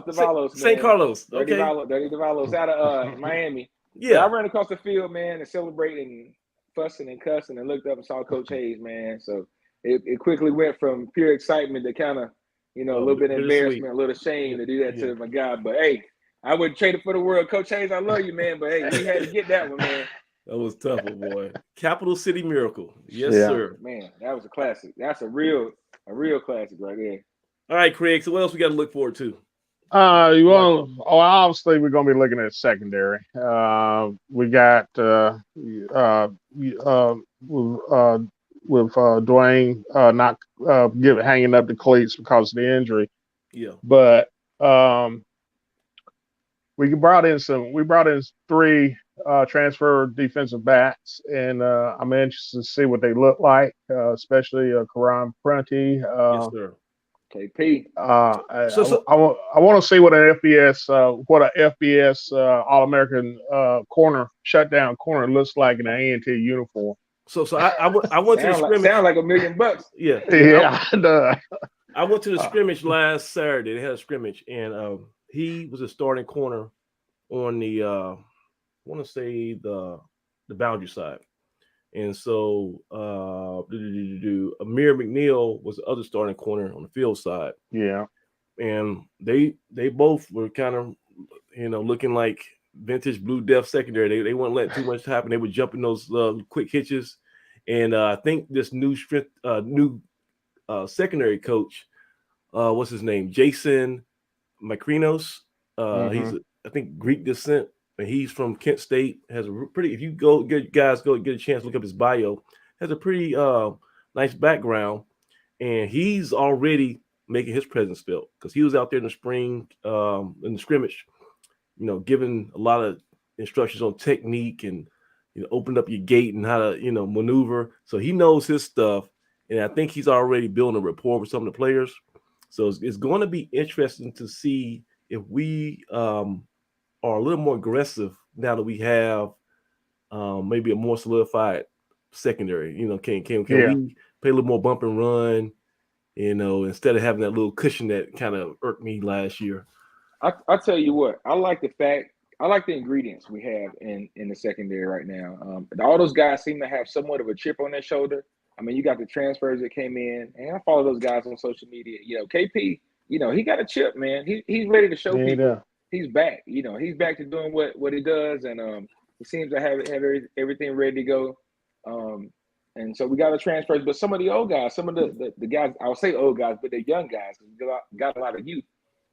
Davalos, St. Carlos. Dirty Davalos out of Miami. Yeah. I ran across the field, man, and celebrating, fussing and cussing, and looked up and saw Coach Hayes, man. So it quickly went from pure excitement to kind of, a little bit of embarrassment, a little shame to do that to my guy. But, hey, I wouldn't trade it for the world. Coach Hayes, I love you, man. But, hey, we had to get that one, man. That was tough, boy. Capital City Miracle. Yes, sir. Man, that was a classic. That's a real classic right there. All right, Craig. So what else we got to look forward to? Obviously we're gonna be looking at secondary. We got with Dwayne not hanging up the cleats because of the injury. Yeah. But we brought in 3 transfer defensive backs, and I'm interested to see what they look like, especially Karan Prunty. Yes, sir. KP. I want to see what an FBS All-American shutdown corner looks like in an A&T uniform. So I went to the scrimmage. Sound like $1 million. Yeah. I went to the scrimmage last Saturday. They had a scrimmage, and he was a starting corner on the I want to say the boundary side. And so Amir McNeil was the other starting corner on the field side. Yeah. And they both were kind of, looking like vintage Blue Death secondary. They weren't letting too much happen. They were jumping those quick hitches. And I think this new secondary coach, what's his name? Jason Makrinos. He's, I think, Greek descent. And he's from Kent State. Has a pretty. If you get a chance, look up his bio. Has a pretty nice background, and he's already making his presence felt because he was out there in the spring in the scrimmage, giving a lot of instructions on technique and opened up your gate and how to maneuver. So he knows his stuff, and I think he's already building a rapport with some of the players. So it's going to be interesting to see if we are a little more aggressive now that we have maybe a more solidified secondary. Can we play a little more bump and run, instead of having that little cushion that kind of irked me last year. I tell you what, I like the ingredients we have in the secondary right now. All those guys seem to have somewhat of a chip on their shoulder. I mean, you got the transfers that came in, and I follow those guys on social media. KP, he got a chip, man. He's ready to show people he's back. He's back to doing what he does, and he seems to have everything ready to go. And so we got the transfers, but some of the old guys, some of the guys, I'll say old guys, but they're young guys. We got a lot of youth.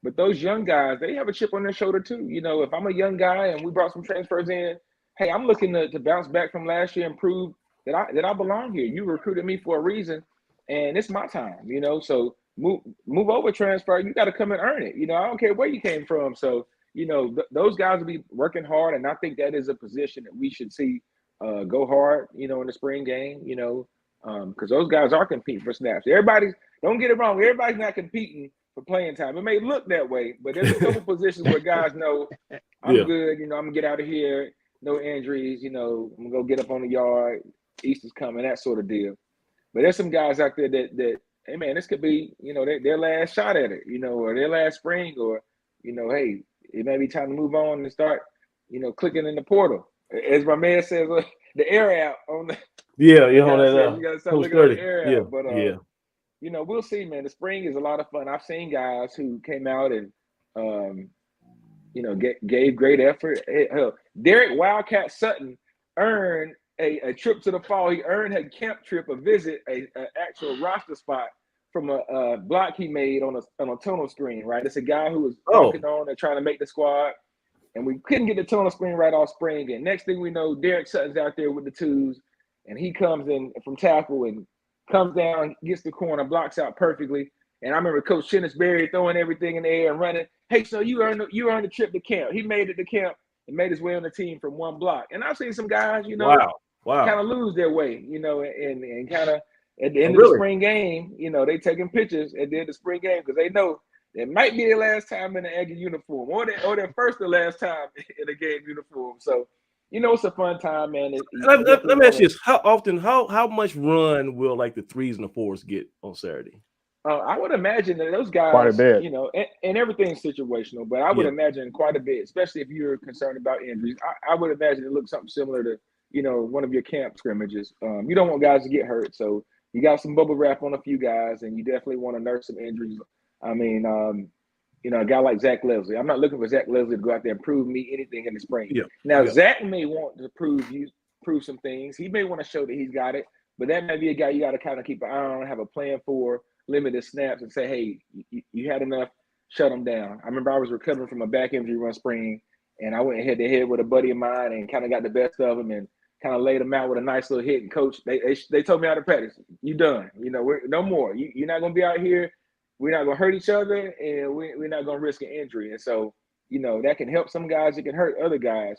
But those young guys, they have a chip on their shoulder too. If I'm a young guy and we brought some transfers in, hey, I'm looking to bounce back from last year and prove that I belong here. You recruited me for a reason, and it's my time. So move over, transfer. You got to come and earn it. I don't care where you came from. So those guys will be working hard, and I think that is a position that we should see go hard. In the spring game. Because those guys are competing for snaps. Don't get it wrong. Everybody's not competing for playing time. It may look that way, but there's a couple positions where guys know I'm good. I'm gonna get out of here. No injuries. I'm gonna go get up on the yard. Easter's coming, that sort of deal. But there's some guys out there that hey man, this could be their last shot at it. Or their last spring, or hey, it may be time to move on and start clicking in the portal. As my man says, the air out on the on that. You gotta start looking at the air out. But we'll see, man. The spring is a lot of fun. I've seen guys who came out and gave great effort. Hell, Derek Wildcat Sutton earned a trip to the fall. He earned a camp trip, a visit, a actual roster spot from a block he made on a tunnel screen. Right, it's a guy who was working on and trying to make the squad. And we couldn't get the tunnel screen right off spring. And next thing we know, Derek Sutton's out there with the twos, and he comes in from tackle and comes down, gets the corner, blocks out perfectly. And I remember Coach Shinnisberry throwing everything in the air and running. Hey, so you earned the trip to camp. He made it to camp and made his way on the team from one block. And I've seen some guys, kind of lose their way, and kind of at the end of the spring game, they taking pictures at the end of the spring game because they know it might be their last time in the Aggie uniform, or their first or last time in a game uniform. So, it's a fun time, man. Let me ask you this: how much run will like the threes and the fours get on Saturday? I would imagine that those guys, quite a bit. And everything's situational, but I would imagine quite a bit, especially if you're concerned about injuries. I would imagine it looks something similar to, one of your camp scrimmages. You don't want guys to get hurt, so you got some bubble wrap on a few guys, and you definitely want to nurse some injuries. I mean, a guy like Zach Leslie. I'm not looking for Zach Leslie to go out there and prove me anything in the spring. Zach may want to prove some things. He may want to show that he's got it, but that may be a guy you got to kind of keep an eye on, have a plan for, limited snaps, and say, hey, you had enough, shut him down. I remember I was recovering from a back injury one spring, and I went head to head with a buddy of mine and kind of got the best of him and kind of laid him out with a nice little hit. And coach, they told me out of practice, you done. We're no more. You're not going to be out here. We're not going to hurt each other, and we're not going to risk an injury. And so, that can help some guys. It can hurt other guys.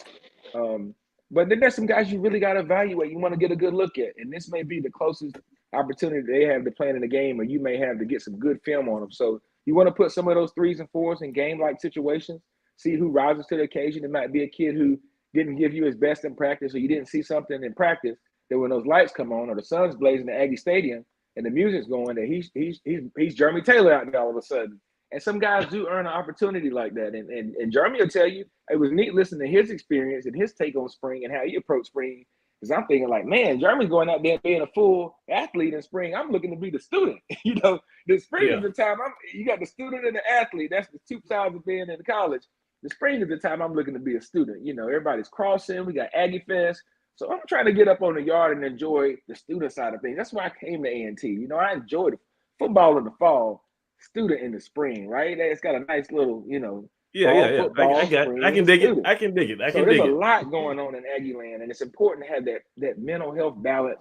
But then there's some guys you really got to evaluate. You want to get a good look at. And this may be the closest opportunity they have to plan in the game, or you may have to get some good film on them. So you want to put some of those threes and fours in game-like situations, see who rises to the occasion. It might be a kid who didn't give you his best in practice, or you didn't see something in practice that when those lights come on or the sun's blazing at Aggie Stadium, and the music's going, that he's Jeremy Taylor out there all of a sudden. And some guys do earn an opportunity like that. And Jeremy will tell you, it was neat listening to his experience and his take on spring and how he approached spring. Because I'm thinking like, man, Jeremy's going out there being a full athlete in spring. I'm looking to be the student. The spring is the time you got the student and the athlete. That's the two sides of being in college. The spring is the time I'm looking to be a student. Everybody's crossing. We got Aggie Fest. So I'm trying to get up on the yard and enjoy the student side of things. That's why I came to A&T. I enjoyed football in the fall, student in the spring, right? It's got a nice little, football, I can dig it. I can dig it. There's a lot going on in Aggie land, and it's important to have that mental health balance.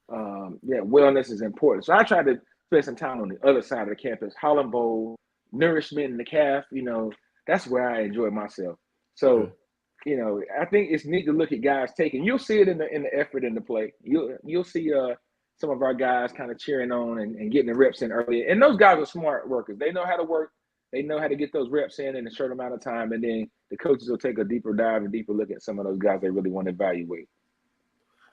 That wellness is important. So I try to spend some time on the other side of the campus, Holland Bowl, nourishment in the calf. That's where I enjoy myself. So. I think it's neat to look at guys taking. You'll see it in the effort in the play. You'll see some of our guys kind of cheering on and getting the reps in early. And those guys are smart workers. They know how to work. They know how to get those reps in a short amount of time. And then the coaches will take a deeper dive and deeper look at some of those guys they really want to evaluate.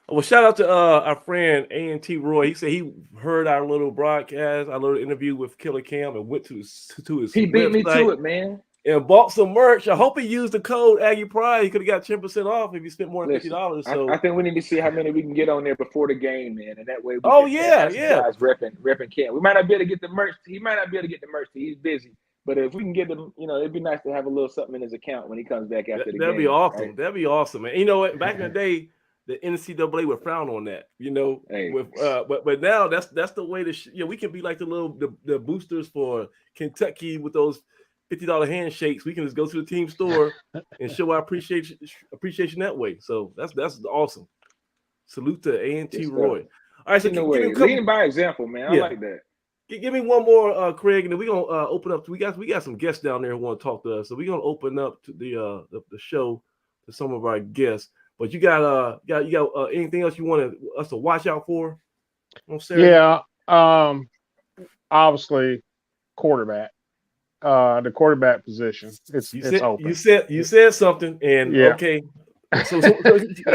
Well, shout out to our friend A&T Roy. He said he heard our little broadcast, our little interview with Killer Kam, and went to his He beat website. me to it, man. and bought some merch. I hope he used the code Aggie Pride. He could have got 10% off if he spent more than $50. So I think we need to see how many we can get on there before the game, man, and that way we Oh, can yeah, have some yeah. guys repping Kent. We might not be able to get the merch. He might not be able to get the merch. He's busy. But if we can get him, it'd be nice to have a little something in his account when he comes back after the game. That'd be awesome. Right? That'd be awesome, man. You know what? Back in the day, the NCAA would frown on that. Hey. But now that's the way to. We can be like the boosters for Kentucky with those $50 handshakes. We can just go to the team store and show our appreciation that way. So that's awesome. Salute to A&T Roy. All right, so leading by example, man. I like that. Give me one more, Craig, and then we're gonna open up. We got some guests down there who want to talk to us, so we're gonna open up to the show to some of our guests. But you got anything else you want us to watch out for? Yeah, obviously, quarterback. The quarterback position. It's open. You said something, and okay. So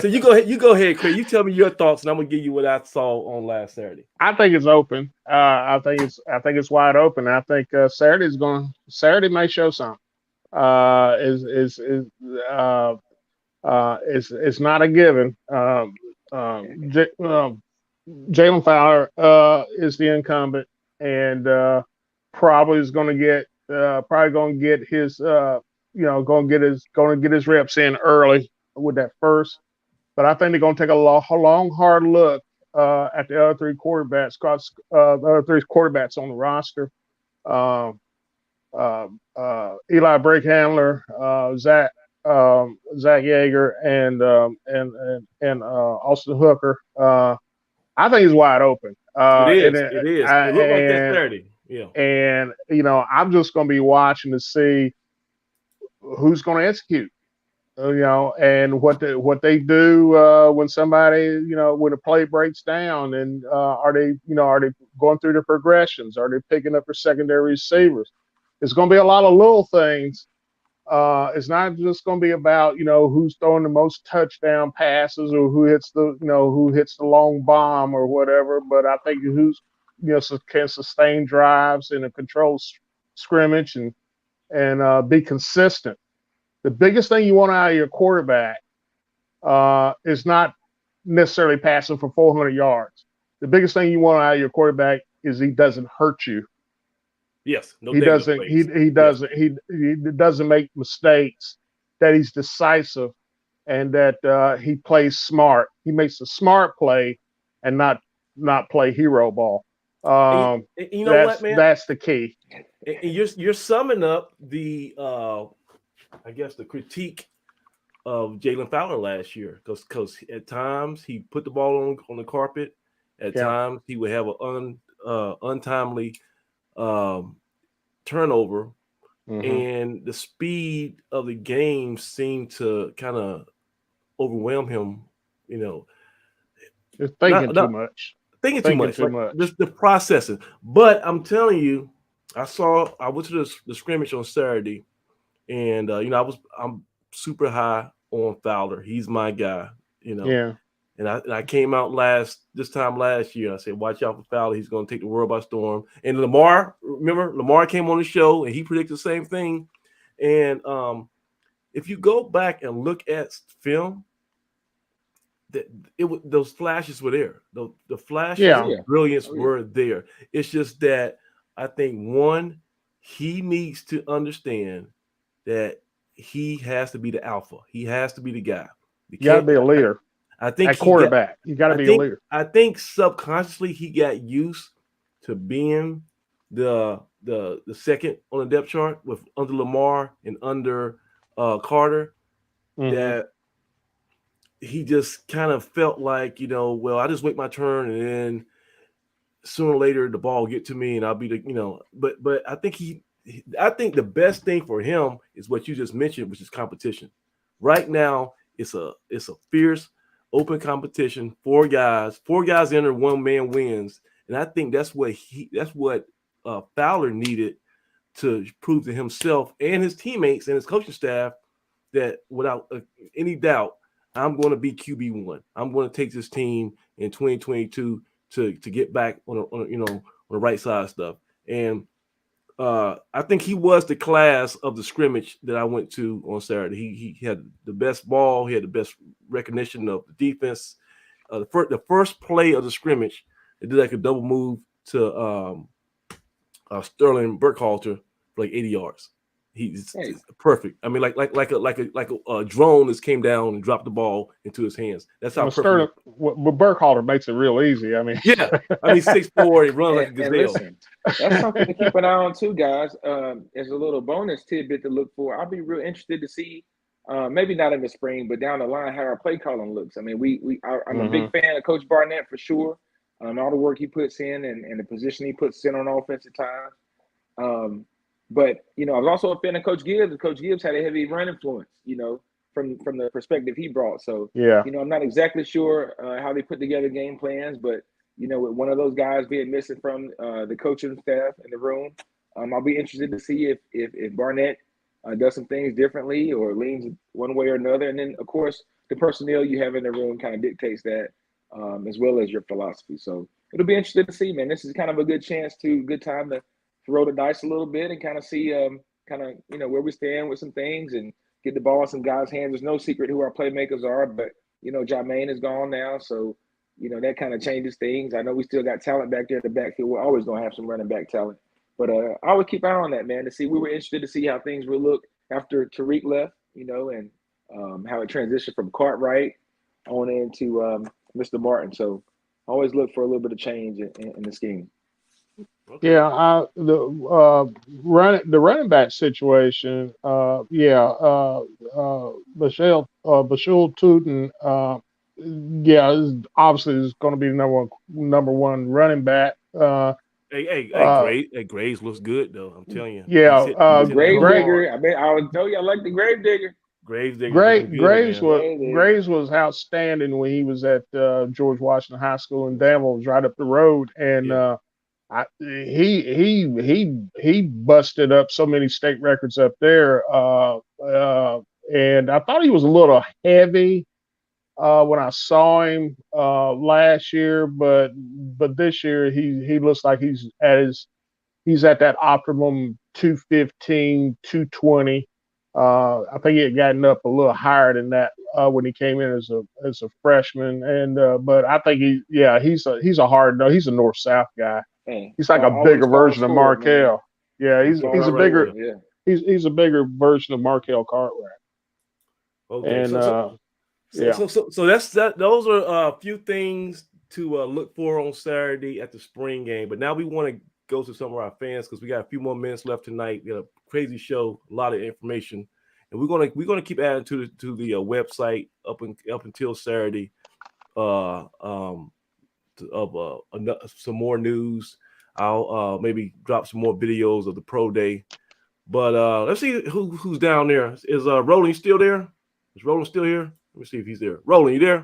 you go ahead, Craig. You tell me your thoughts, and I'm gonna give you what I saw on last Saturday. I think it's open. I think it's wide open. I think Saturday may show something. It's not a given. Jalen Fowler is the incumbent, and probably is going to get his going to get his reps in early with that first. But I think they're going to take a long, hard look at the other three quarterbacks, on the roster. Eli Brakehandler, Zach Yeager, and Austin Hooker. I think it's wide open. It is. It looked like that Saturday. Yeah. And I'm just going to be watching to see who's going to execute. And what they do when somebody, when a play breaks down, and are they going through the progressions? Are they picking up their secondary receivers? It's going to be a lot of little things. It's not just going to be about who's throwing the most touchdown passes or who hits the long bomb or whatever. But I think who's can sustain drives in a controlled scrimmage and be consistent. The biggest thing you want out of your quarterback is not necessarily passing for 400 yards. The biggest thing you want out of your quarterback is he doesn't hurt you. Yes, he doesn't. He doesn't make mistakes. That he's decisive, and that he plays smart. He makes a smart play, and not play hero ball. You know what, man? That's the key. And you're summing up the I guess the critique of Jalen Fowler last year, because at times he put the ball on the carpet. At times he would have an untimely turnover, and the speed of the game seemed to kind of overwhelm him. Just thinking too much. Thinking too much. Just the processing. But I'm telling you, I went to the scrimmage on Saturday. And I'm super high on Fowler. He's my guy, Yeah. And I came out this time last year. I said, watch out for Fowler. He's going to take the world by storm. And Lamar came on the show and he predicted the same thing. And if you go back and look at film, those flashes were there. The flashes of brilliance were there. It's just that I think he needs to understand that he has to be the alpha. He has to be the guy. You got to be a leader. I think at quarterback, you got to be a leader. I think subconsciously he got used to being the second on the depth chart under Lamar and under Carter. That he just kind of felt like, I just wait my turn and then sooner or later the ball will get to me and I'll be but I think the best thing for him is what you just mentioned, which is competition. Right now, it's a fierce, open competition. Four guys enter, one man wins, and I think that's what Fowler needed to prove to himself and his teammates and his coaching staff that without any doubt, I'm going to be QB1. I'm going to take this team in 2022 to get back on the right side of stuff. And I think he was the class of the scrimmage that I went to on Saturday. He had the best ball. He had the best recognition of the defense. The first play of the scrimmage, they did like a double move to Sterling Burkhalter for like 80 yards. He's perfect. I mean, like a drone just came down and dropped the ball into his hands. That's how perfect. But Burkhalter makes it real easy. I mean, yeah. I mean, 6'4", he runs like a gazelle. Listen, that's something to keep an eye on too, guys. As a little bonus tidbit to look for, I'll be real interested to see. Maybe not in the spring, but down the line, how our play calling looks. I mean, I'm a big fan of Coach Barnett for sure. All the work he puts in and the position he puts in on offensive time. But I was also a fan of Coach Gibbs. Coach Gibbs had a heavy run influence, from the perspective he brought. So I'm not exactly sure how they put together game plans, but with one of those guys being missing from the coaching staff in the room, I'll be interested to see if Barnett does some things differently or leans one way or another. And then, of course, the personnel you have in the room kind of dictates that, as well as your philosophy. So it'll be interesting to see, man. This is kind of a good time to roll the dice a little bit and kind of see where we stand with some things and get the ball in some guys' hands. There's no secret who our playmakers are, but Jermaine is gone now, so that kind of changes things. I know we still got talent back there in the backfield. We're always going to have some running back talent, but I would keep an eye on that, man. We were interested to see how things would look after Tariq left, and how it transitioned from Cartwright on into Mr. Martin. So always look for a little bit of change in the scheme. Okay. Yeah, the running back situation. Bashul Tootin. Obviously is going to be the number one running back. Graves looks good though. I'm telling you. Yeah, Grave Digger. I would tell you I like the Grave Digger. Graves was outstanding when he was at George Washington High School in Danville. Was right up the road, and he busted up so many state records up there. And I thought he was a little heavy when I saw him last year, but this year he looks like he's at that optimum 215, 220. I think he had gotten up a little higher than that when he came in as a freshman, and but I think he's a hard no. He's a north-south guy. He's like a bigger version of Markel. Man. Yeah, he's a bigger he's a bigger version of Markel Cartwright. Okay, and so that's that. Those are a few things to look for on Saturday at the spring game. But now we want to go to some of our fans because we got a few more minutes left tonight. We got a crazy show, a lot of information, and we're gonna keep adding to the website up until Saturday. Some more news. I'll maybe drop some more videos of the pro day. But let's see who's down there. Is Roland still there? Is Roland still here? Let me see if he's there. Roland, you there? I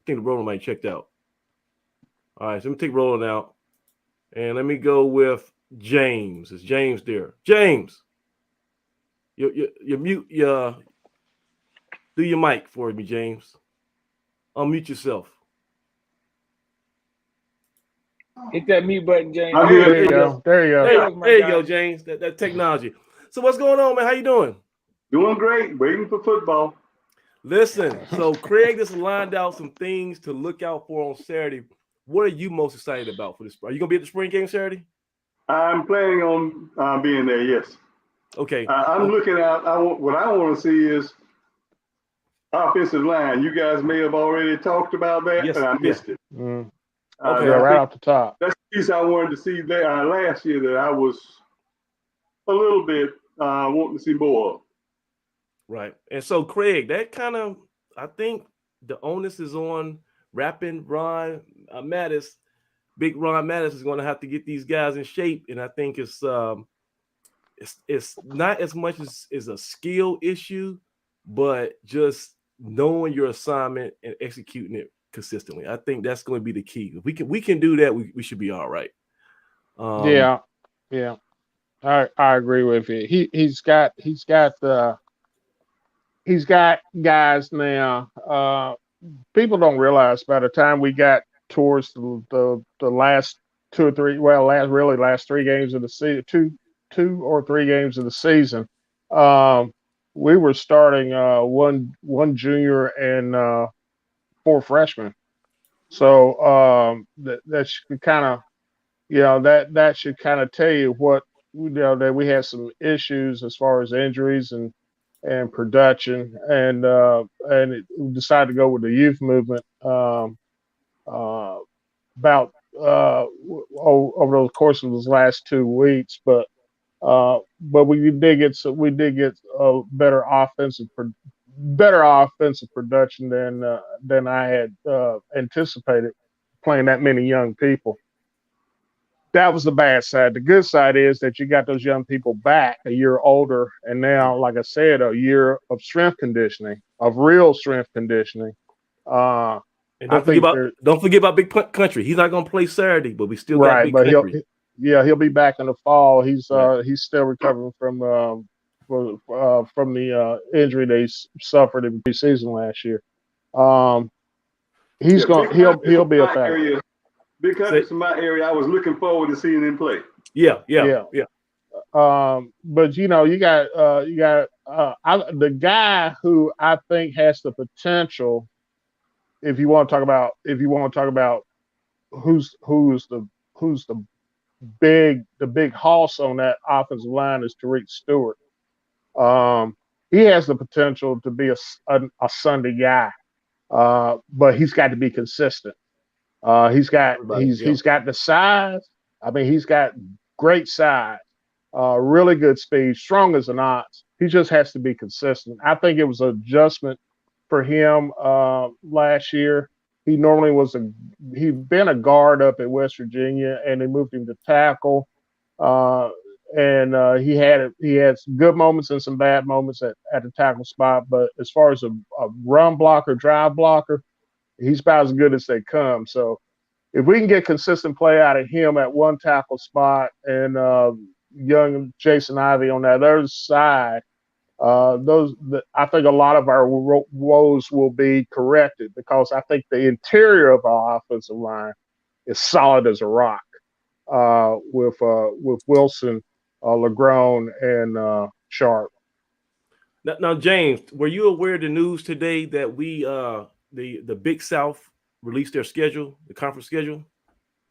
think the Roland might checked out. All right, so let me take Roland out. And let me go with James. Is James there? James, you mute do your mic for me, James. Unmute yourself. Hit that mute button, James. There you go. There you go, James. That technology. So what's going on, man? How you doing? Doing great. Waiting for football. Listen, so Craig just lined out some things to look out for on Saturday. What are you most excited about for this? Are you going to be at the spring game Saturday? I'm planning on being there, yes. Okay. I'm looking at what I want to see is offensive line. You guys may have already talked about that, and I missed it. Mm. Okay, right off the top. That's the piece I wanted to see there last year that I was a little bit wanting to see more of. Right. And so, Craig, that kind of, I think the onus is on rapping Ron Mattis. Big Ron Mattis is going to have to get these guys in shape. And I think it's not as much as a skill issue, but just knowing your assignment and executing it consistently. I think that's going to be the key. If we can do that, we should be all right. Yeah. I agree with you. He's got guys now. People don't realize by the time we got towards the last 2 or 3. Well, last 3 games of the season, two or 3 games of the season. We were starting one junior and 4 freshmen. So that should kind of, that should kind of tell you what, that we had some issues as far as injuries and production, and we decided to go with the youth movement about over the course of those last 2 weeks, but we did get a better offensive production than I had anticipated, playing that many young people. That was the bad side. The good side is that you got those young people back a year older, and now, like I said, a year of strength conditioning, of real strength conditioning. And don't forget about Big Country. He's not going to play Saturday, but we still got Big Country. He'll be back in the fall. He's still recovering from the injury they suffered in preseason last year. He'll be a factor. Big Country's in my area. I was looking forward to seeing him play. Yeah. But you got the guy who I think has the potential. If you want to talk about who's the big hoss on that offensive line, is Tariq Stewart. He has the potential to be a Sunday guy, but he's got to be consistent. He's got the size. I mean, he's got great size, really good speed, strong as an ox. He just has to be consistent. I think it was an adjustment for him last year. He'd been a guard up at West Virginia, and they moved him to tackle. And he had some good moments and some bad moments at the tackle spot. But as far as a run blocker, drive blocker, he's about as good as they come. So if we can get consistent play out of him at one tackle spot, and young Jason Ivey on that other side, I think a lot of our woes will be corrected, because I think the interior of our offensive line is solid as a rock, with Wilson, LeGrone, and Sharp. Now, James, were you aware of the news today that the Big South released their schedule, the conference schedule?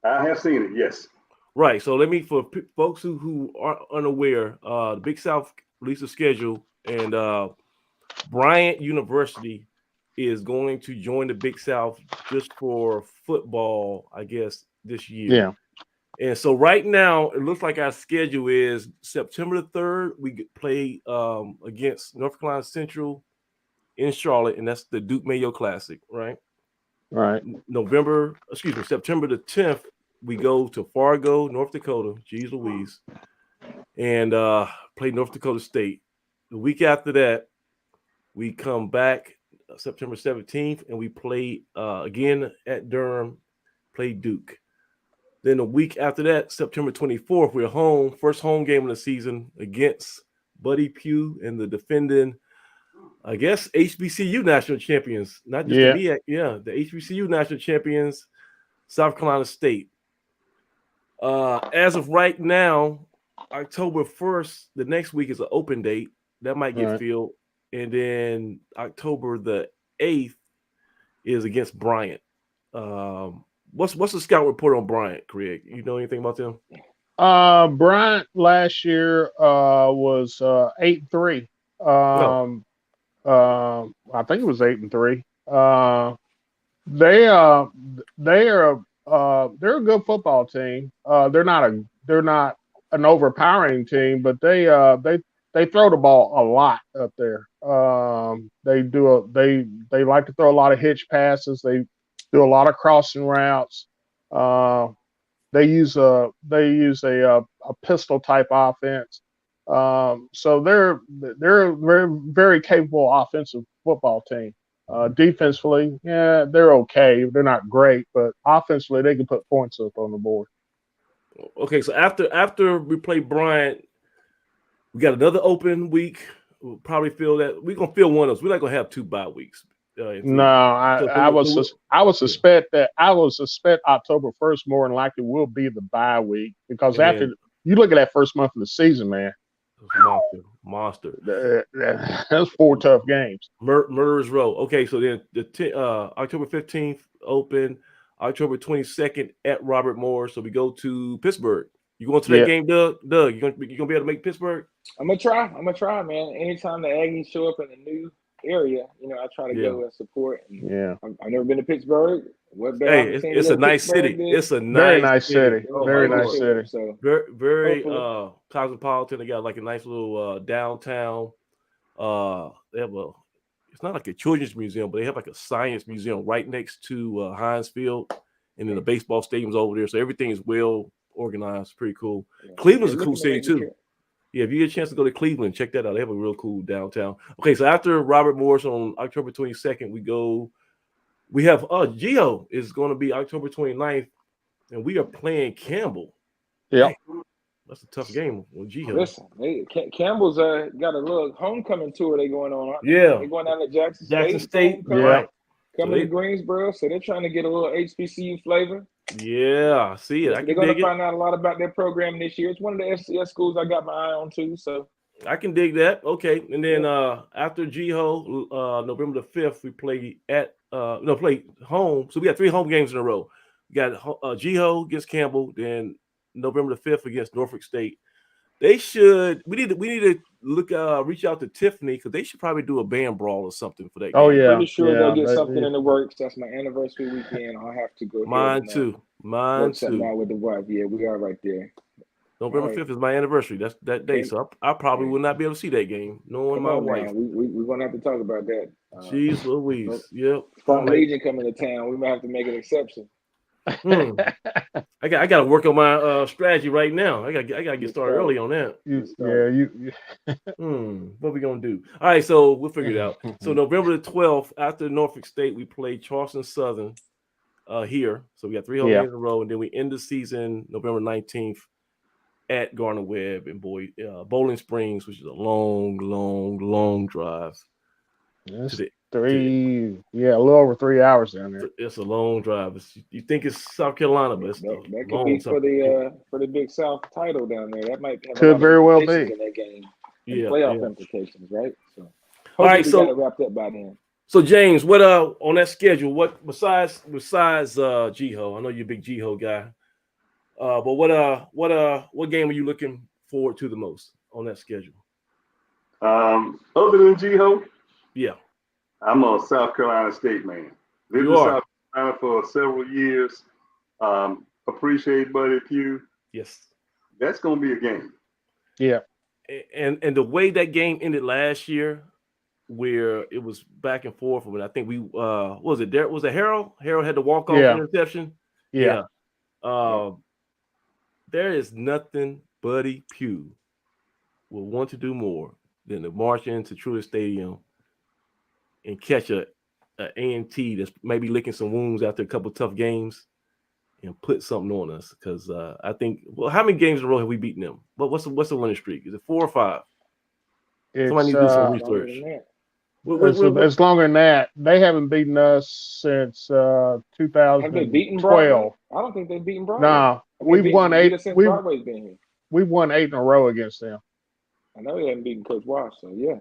I have seen it, yes. Right. So for folks who are unaware, the Big South released a schedule, and Bryant University is going to join the Big South just for football, I guess, this year. Yeah. And so right now, it looks like our schedule is September the 3rd. We play against North Carolina Central in Charlotte, and that's the Duke Mayo Classic, right? Right. September the 10th, we go to Fargo, North Dakota, geez Louise, and play North Dakota State. The week after that, we come back September 17th, and we play again at Durham, play Duke. Then a week after that, September 24th, we're home, first home game of the season against Buddy Pugh and the defending, I guess, HBCU national champions. Not just the MEAC, the HBCU national champions, South Carolina State. As of right now, October 1st, the next week is an open date. That might get filled. And then October the 8th is against Bryant. What's the scout report on Bryant, Craig? You know anything about them? Bryant last year was 8-3. I think it was 8-3. They're a good football team. They're not an overpowering team, but they throw the ball a lot up there. They like to throw a lot of hitch passes. They do a lot of crossing routes. They use a pistol type offense. So they're a very, very capable offensive football team. Defensively, they're okay. They're not great, but offensively, they can put points up on the board. Okay, so after we play Bryant, we got another open week. We'll probably feel that we're gonna fill one of those. We're not gonna have 2 bye weeks. No, I would suspect October 1st more than likely will be the bye week, because after you look at that first month of the season, man, monster. That's 4 tough games. Murderers Row. Okay, so then October 15th open, October 22nd at Robert Morris. So we go to Pittsburgh. You going to that game, Doug? Doug, you gonna be able to make Pittsburgh? I'm gonna try, man. Anytime the Aggies show up in a new area, I try to go and support. And I've never been to Pittsburgh. It's a nice city. It's a very nice city. Very nice city. So very cosmopolitan. They got like a nice little downtown. They have it's not like a children's museum, but they have like a science museum right next to Heinz Field, and then the baseball stadium's over there. So everything is well organized. Pretty cool. Yeah. Cleveland's a cool city too. Yeah, if you get a chance to go to Cleveland, check that out. They have a real cool downtown. Okay, so after Robert Morris on October 22nd, we have Geo is going to be October 29th, and we are playing Campbell. Yeah. That's a tough game with Geo. Listen, Campbell's got a little homecoming tour they going on. Yeah. They're going down to Jackson State. Yeah. Coming to Greensboro, so they're trying to get a little HBCU flavor. Yeah, I see it. They're going to find out a lot about their program this year. It's one of the FCS schools I got my eye on too. So I can dig that. Okay, and then after G-Ho, November the 5th, we play play home. So we got 3 home games in a row. We got G-Ho against Campbell, then November the 5th against Norfolk State. We need to reach out to Tiffany, because they should probably do a band brawl or something for that game. Oh yeah, I'm pretty sure they'll get something in the works. That's my anniversary weekend. I'll have to go. Mine too. Out with the wife. Yeah, we are right there. November 5th is my anniversary. That's that day, so I probably will not be able to see that game. Knowing my wife, we're gonna have to talk about that. Jeez Louise. Yep. From Legion coming to town, we might have to make an exception. I got to work on my strategy right now. I got to get started early on that. What we gonna do? All right, so we'll figure it out. So November the 12th, after Norfolk State, we play Charleston Southern here. So we got 3 home games in a row, and then we end the season November 19th at Gardner Webb and Bowling Springs, which is a long drive. Yes. A little over 3 hours down there. It's a long drive. You think it's South Carolina, but it's that could be for the Big South title down there. That might could very well be in that game. Playoff implications, right? So, all right, so got it wrapped up by then. So James, what on that schedule? What besides G-Ho? I know you're a big G-Ho guy. But what game are you looking forward to the most on that schedule? Other than G-Ho? Yeah. I'm a South Carolina State man. Lived in South Carolina for several years. Appreciate Buddy Pugh. Yes. That's going to be a game. Yeah. And the way that game ended last year, where it was back and forth, I think we was it Harold? Harold had the walk-off interception. Yeah. There is nothing Buddy Pugh will want to do more than to march into Truist Stadium and catch a A&T that's maybe licking some wounds after a couple of tough games and put something on us. Because I think, how many games in a row have we beaten them? But what's the winning streak? Is it 4 or 5? Somebody needs to do some research. It's longer than that. They haven't beaten us since 2012. Have they beaten Broadway? I don't think they've beaten Broadway. No, we've won 8. Broadway's been here. We've won 8 in a row against them. I know they haven't beaten Coach Wash, so yeah.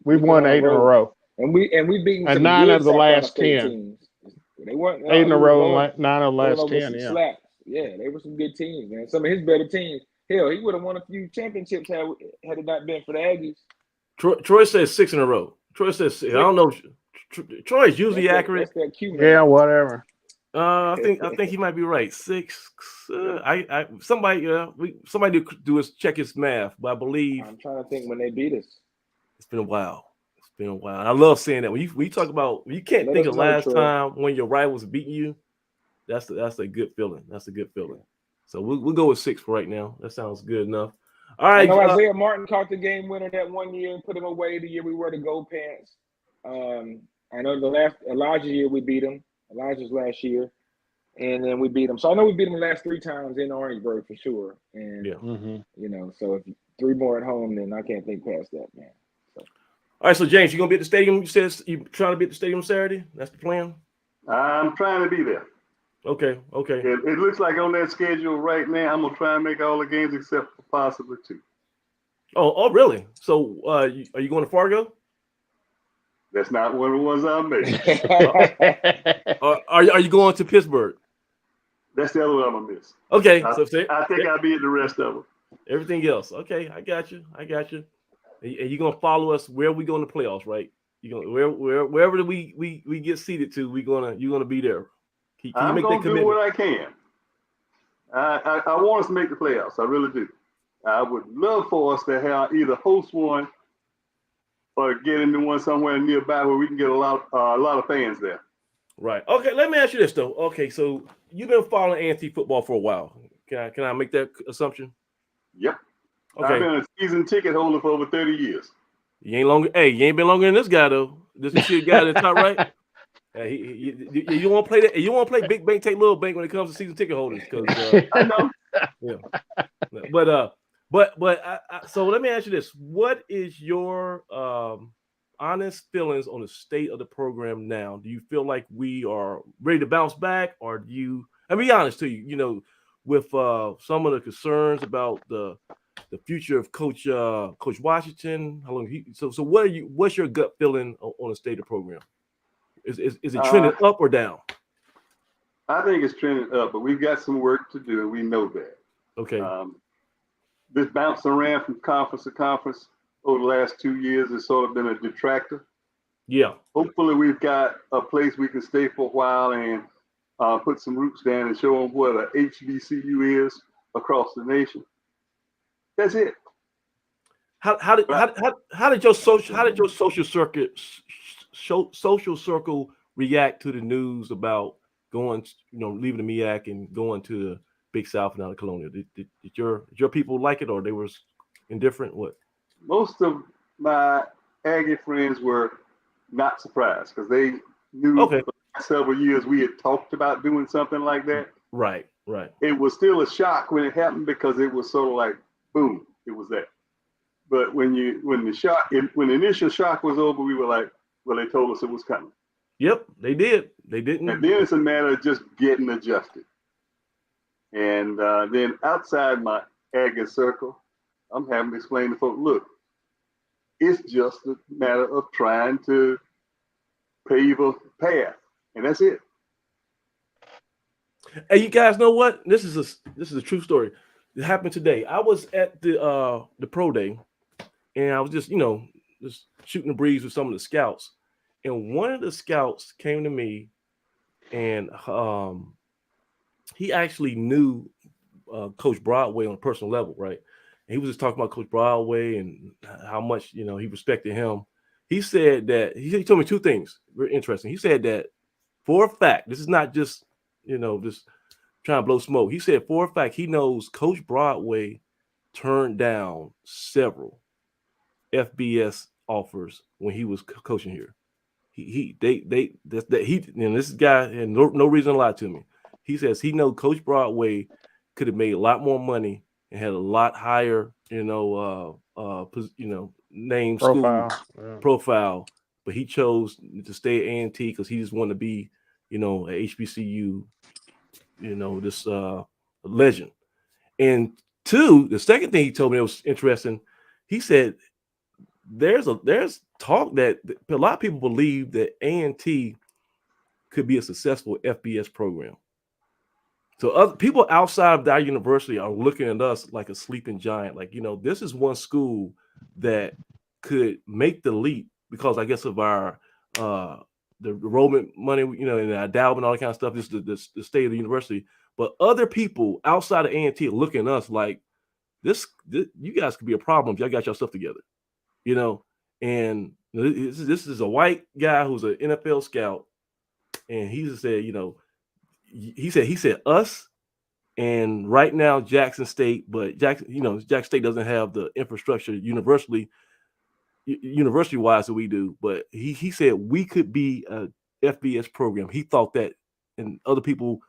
We've won 8 in a row. And we beaten some 9 of the South last 10 teams. They weren't 8 in a row, and 9 of the last 10. Yeah. Slaps. Yeah, they were some good teams, man. Some of his better teams. Hell, he would have won a few championships had it not been for the Aggies. Troy says 6 in a row. Troy says 6. I don't know. Troy is usually accurate. Yeah, whatever. I think he might be right. 6. Somebody do is check his math, but I believe I'm trying to think when they beat us. It's been a while. I love saying that. When we talk about, you can't think of last time when your rivals beating you. That's a good feeling. That's a good feeling. So we'll go with 6 for right now. That sounds good enough. All right. I know Isaiah Martin caught the game winner that one year and put him away the year we wore the gold pants. I know the Elijah year we beat him. Elijah's last year, and then we beat him. So I know we beat him the last 3 times in Orangeburg for sure. And so if 3 more at home, then I can't think past that, man. So. All right, so James, you gonna be at the stadium? You said you trying to be at the stadium Saturday? That's the plan. I'm trying to be there. Okay. It looks like on that schedule right now, I'm gonna try and make all the games except for possibly 2. Oh, really? So, are you going to Fargo? That's not one of the ones I made. Are you going to Pittsburgh? That's the other one I'm gonna miss. Okay, I think I'll be at the rest of them. Everything else, okay. I got you. And you're gonna follow us where we go in the playoffs, right? You gonna wherever we get seated to, you're gonna be there. Can I'm you make gonna that commitment? do what I can. I want us to make the playoffs. I really do. I would love for us to have either host one or get into one somewhere nearby where we can get a lot of fans there. Right. Okay. Let me ask you this though. Okay, so you've been following A&T football for a while. Can I make that assumption? Yep. Okay. I've been a season ticket holder for over 30 years. You ain't been longer than this guy though. This is the guy at the top right. You want to play that? You want to play big bank take little bank when it comes to season ticket holders? Because I know. Yeah. But so let me ask you this: what is your honest feelings on the state of the program now? Do you feel like we are ready to bounce back, or do you? I'll be honest to you. You know, with some of the concerns about the future of Coach Washington. How long? So what's your gut feeling on the state of the program? Is it trending up or down? I think it's trending up, but we've got some work to do, and we know that. Okay. This bouncing around from conference to conference over the last 2 years has sort of been a detractor. Yeah. Hopefully, we've got a place we can stay for a while and put some roots down and show them what a HBCU is across the nation. That's it. How did your social circle react to the news about going, leaving the MEAC and going to the Big South and out of Colonial? Did your people like it, or they were indifferent? What? Most of my Aggie friends were not surprised because they knew for the last several years we had talked about doing something like that. Right. It was still a shock when it happened because it was sort of like, boom, it was that. But when the initial shock was over, we were like, well, they told us it was coming. Yep, they did. They didn't. And then it's a matter of just getting adjusted. And then outside my Aggie circle, I'm having to explain to folks, look, it's just a matter of trying to pave a path, and that's it. Hey, you guys know what? This is a true story. It happened today. I was at the pro day, and I was just shooting the breeze with some of the scouts. And one of the scouts came to me, and he actually knew Coach Broadway on a personal level, right? And he was just talking about Coach Broadway and how much he respected him. He said that he told me two things very interesting. He said that for a fact, this is not just just trying to blow smoke. He said for a fact he knows Coach Broadway turned down several FBS offers when he was coaching here. This guy had no reason to lie to me. He says he knows Coach Broadway could have made a lot more money and had a lot higher, name profile, but he chose to stay at A&T because he just wanted to be, a HBCU, this legend. And two, the second thing he told me that was interesting, he said there's talk that a lot of people believe that A&T could be a successful FBS program. So other people outside of our university are looking at us like a sleeping giant. Like, this is one school that could make the leap because I guess of our the enrollment money, and the endowment, all that kind of stuff. This is the state of the university. But other people outside of A&T are looking at us like this you guys could be a problem if y'all got your stuff together. And this is a white guy who's an NFL scout, and he just said, he said us, and right now Jackson State, but Jackson State doesn't have the infrastructure university wise that we do. But he said we could be a FBS program. He thought that, and other people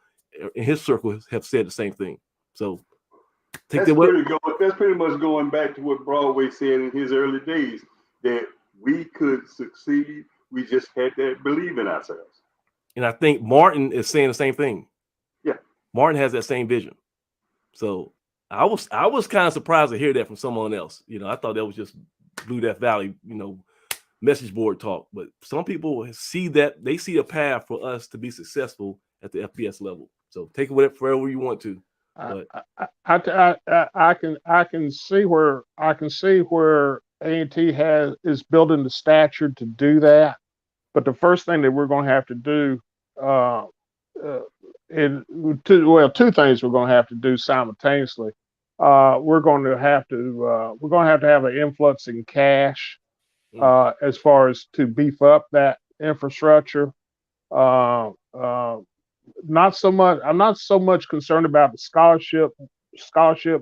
in his circle have said the same thing. So that's pretty much going back to what Broadway said in his early days, that we could succeed. We just had to believe in ourselves. And I think Martin is saying the same thing. Yeah. Martin has that same vision. So I was kind of surprised to hear that from someone else. I thought that was just Blue Death Valley, message board talk. But some people see that they see a path for us to be successful at the FBS level. So take it wherever you want to. But I can see where A&T is building the stature to do that. But the first thing that we're going to have to do, two things we're going to have to do simultaneously. We're going to have to have an influx in cash as far as to beef up that infrastructure. Not so much. I'm not so much concerned about the scholarship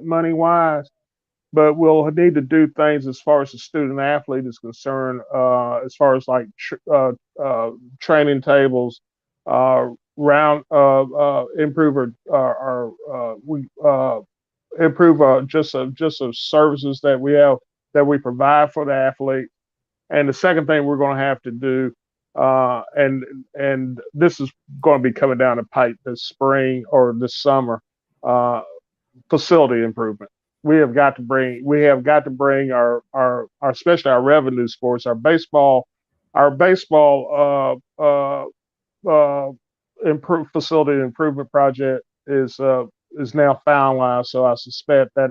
money wise, but we'll need to do things as far as the student athlete is concerned, as far as like training tables, improve just the services that we provide for the athlete. And the second thing we're going to have to do, and this is going to be coming down the pipe this spring or this summer, facility improvement. We have got to bring our especially our revenue sports, our baseball facility improvement project is now finalized. So I suspect that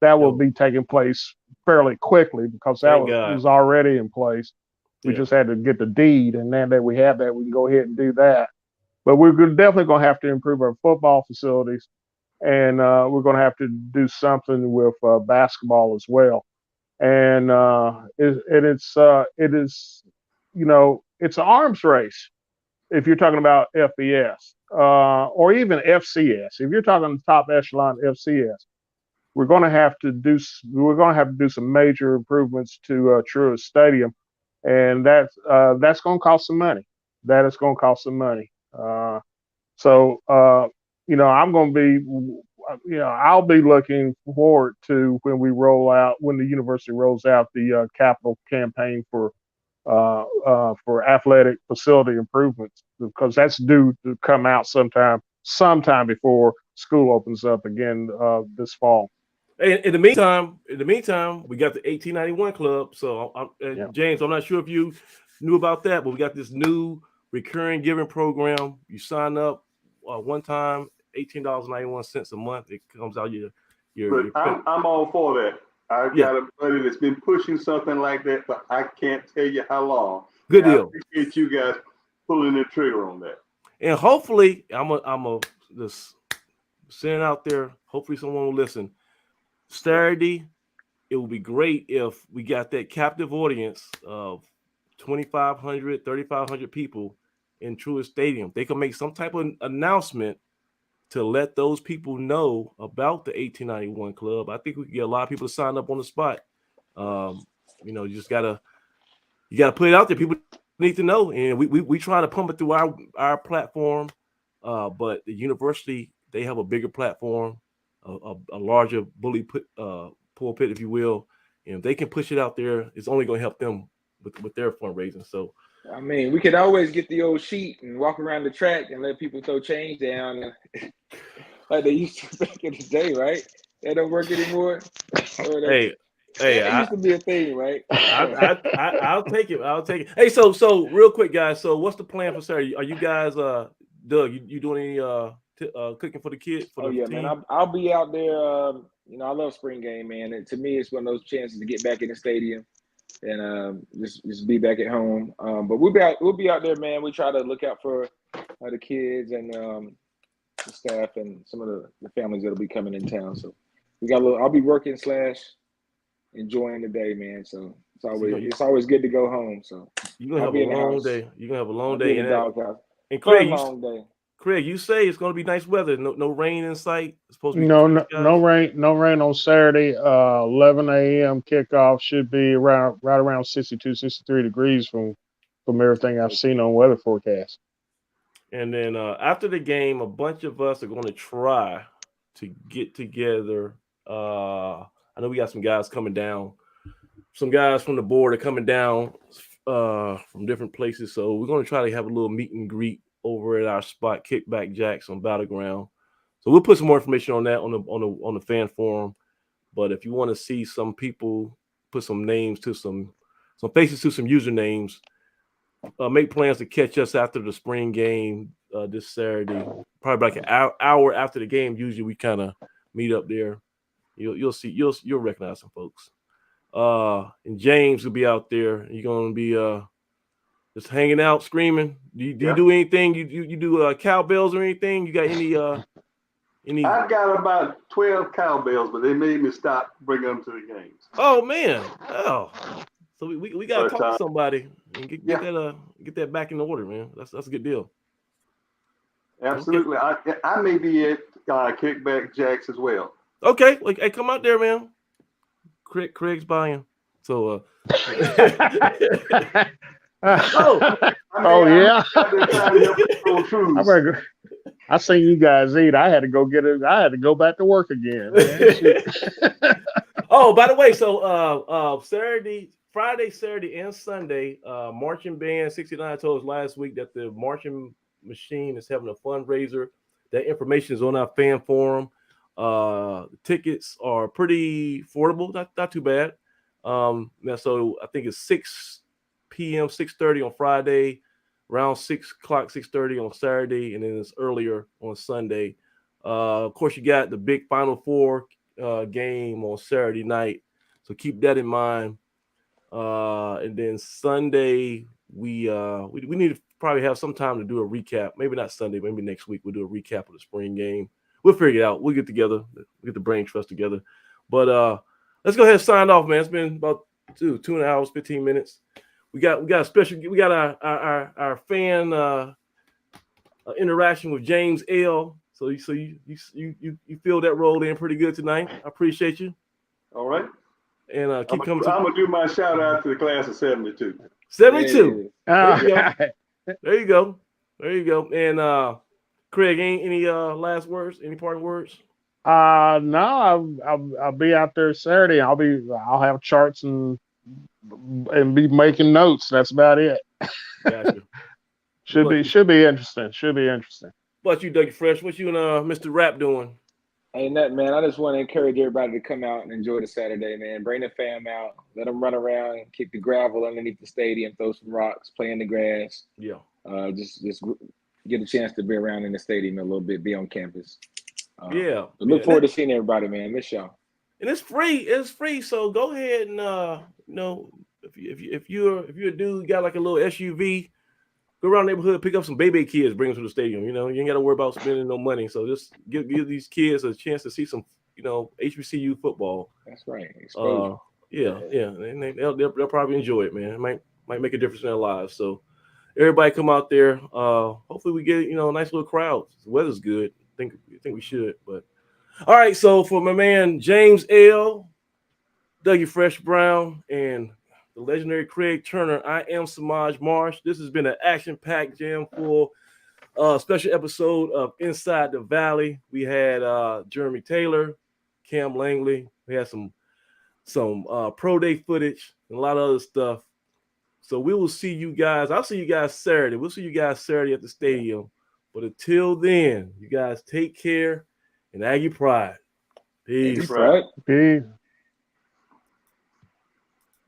that will be taking place fairly quickly because that was already in place. We just had to get the deed, and then that we have that, we can go ahead and do that. But we're definitely going to have to improve our football facilities, and we're going to have to do something with basketball as well. And it's an arms race if you're talking about FBS or even FCS. If you're talking top echelon FCS, we're going to have to do some major improvements to Truist Stadium, and that's going to cost some money. That is going to cost some money. I'm going to be, I'll be looking forward to when the university rolls out the capital campaign for athletic facility improvements, because that's due to come out sometime before school opens up again this fall. In the meantime, we got the 1891 club. So, James, I'm not sure if you knew about that, but we got this new recurring giving program. You sign up one time, $18.91 a month. It comes out I'm all for that. I've got a buddy that's been pushing something like that, but I can't tell you how long. Good deal. I appreciate you guys pulling the trigger on that. And hopefully, I'm just send out there. Hopefully, someone will listen. Saturday, it would be great if we got that captive audience of 2,500, 3,500 people in Truist Stadium. They can make some type of announcement to let those people know about the 1891 club. I think we can get a lot of people to sign up on the spot. You just gotta put it out there. People need to know, and we try to pump it through our platform, but the university, they have a bigger platform, a larger pulpit, if you will, and if they can push it out there, it's only going to help them with their fundraising. So, I mean, we could always get the old sheet and walk around the track and let people throw change down, like they used to back in the day, right? That don't work anymore. Hey, it used to be a thing, right? I'll take it. Hey, so real quick, guys. So, what's the plan for Saturday? Are you guys, Doug? You doing any cooking for the kids? Team? Man, I'll be out there. I love spring game, man. And to me, it's one of those chances to get back in the stadium and just be back at home. But we'll be out there, man. We try to look out for the kids and the staff and some of the families that'll be coming in town. So I'll be working / enjoying the day, man. So it's always good to go home. So you're gonna have a long day. You're gonna have a long day. And Craig, Craig, you say it's going to be nice weather. No rain in sight. It's supposed to be no rain on Saturday. 11 a.m. kickoff should be right around 62, 63 degrees from everything I've seen on weather forecast. And then after the game, a bunch of us are going to try to get together. I know we got some guys coming down some guys from the board are coming down from different places. So we're going to try to have a little meet and greet over at our spot, Kickback Jacks on Battleground. So we'll put some more information on that on the fan forum. But if you want to see some people put some names to some faces to some usernames, make plans to catch us after the spring game this Saturday. Probably like an hour after the game. Usually we kind of meet up there. You'll see you'll recognize some folks. And James will be out there. You're gonna be just hanging out, screaming. Do you do anything? You do cowbells or anything? You got any? I've got about 12 cowbells, but they made me stop bringing them to the games. Oh man! Oh, so we gotta talk to somebody and get that back in order, man. That's a good deal. Absolutely. Okay. I may be at Kickback Jacks as well. Okay, hey, come out there, man. Craig's buying. So yeah. I seen you guys eat. I had to go get it. I had to go back to work again. Oh, by the way, so Friday, Saturday, and Sunday, Marching Band 69 told us last week that the marching machine is having a fundraiser. That information is on our fan forum. The tickets are pretty affordable, not too bad. So I think it's 6 p.m., 6:30 on Friday, around 6 o'clock, 6:30 on Saturday, and then it's earlier on Sunday. Of course, you got the big Final Four game on Saturday night, so keep that in mind. And then Sunday, we need to probably have some time to do a recap. Maybe not Sunday, maybe next week we'll do a recap of the spring game. We'll figure it out. We'll get together. We'll get the brain trust together. But let's go ahead and sign off, man. It's been about 2 hours, 15 minutes. We got a special. We got our fan interaction with James L. So you filled that role in pretty good tonight. I appreciate you. All right. And keep coming. I'm gonna do my shout out to the class of 72. 72. There you go. And Craig, any last words? Any parting words? No, I'll be out there Saturday. I'll have charts and be making notes. That's about it. Gotcha. Should be interesting. What about you, Dougie Fresh? What you and Mr. Rap doing? Ain't nothing, man. I just want to encourage everybody to come out and enjoy the Saturday, man. Bring the fam out. Let them run around, kick the gravel underneath the stadium, throw some rocks, play in the grass. Yeah. Just get a chance to be around in the stadium a little bit, be on campus. Look forward to seeing everybody, man. Miss y'all. And it's free. It's free. So go ahead and if you're a dude got like a little SUV, go around the neighborhood, pick up some baby kids, bring them to the stadium. You ain't got to worry about spending no money. So just give these kids a chance to see some, HBCU football. That's right. Yeah. And they'll probably enjoy it, man. It might make a difference in their lives. So everybody come out there. Hopefully we get a nice little crowd. The weather's good. I think we should. But all right. So for my man James L, Dougie Fresh Brown, and the legendary Craig Turner, I am Samaj Marsh. This has been an action-packed, jam-full special episode of Inside the Valley. We had Jeremy Taylor, Kam Langley. We had some pro day footage and a lot of other stuff. So we will see you guys. I'll see you guys Saturday. We'll see you guys Saturday at the stadium. But until then, you guys take care and Aggie Pride. Peace. Peace.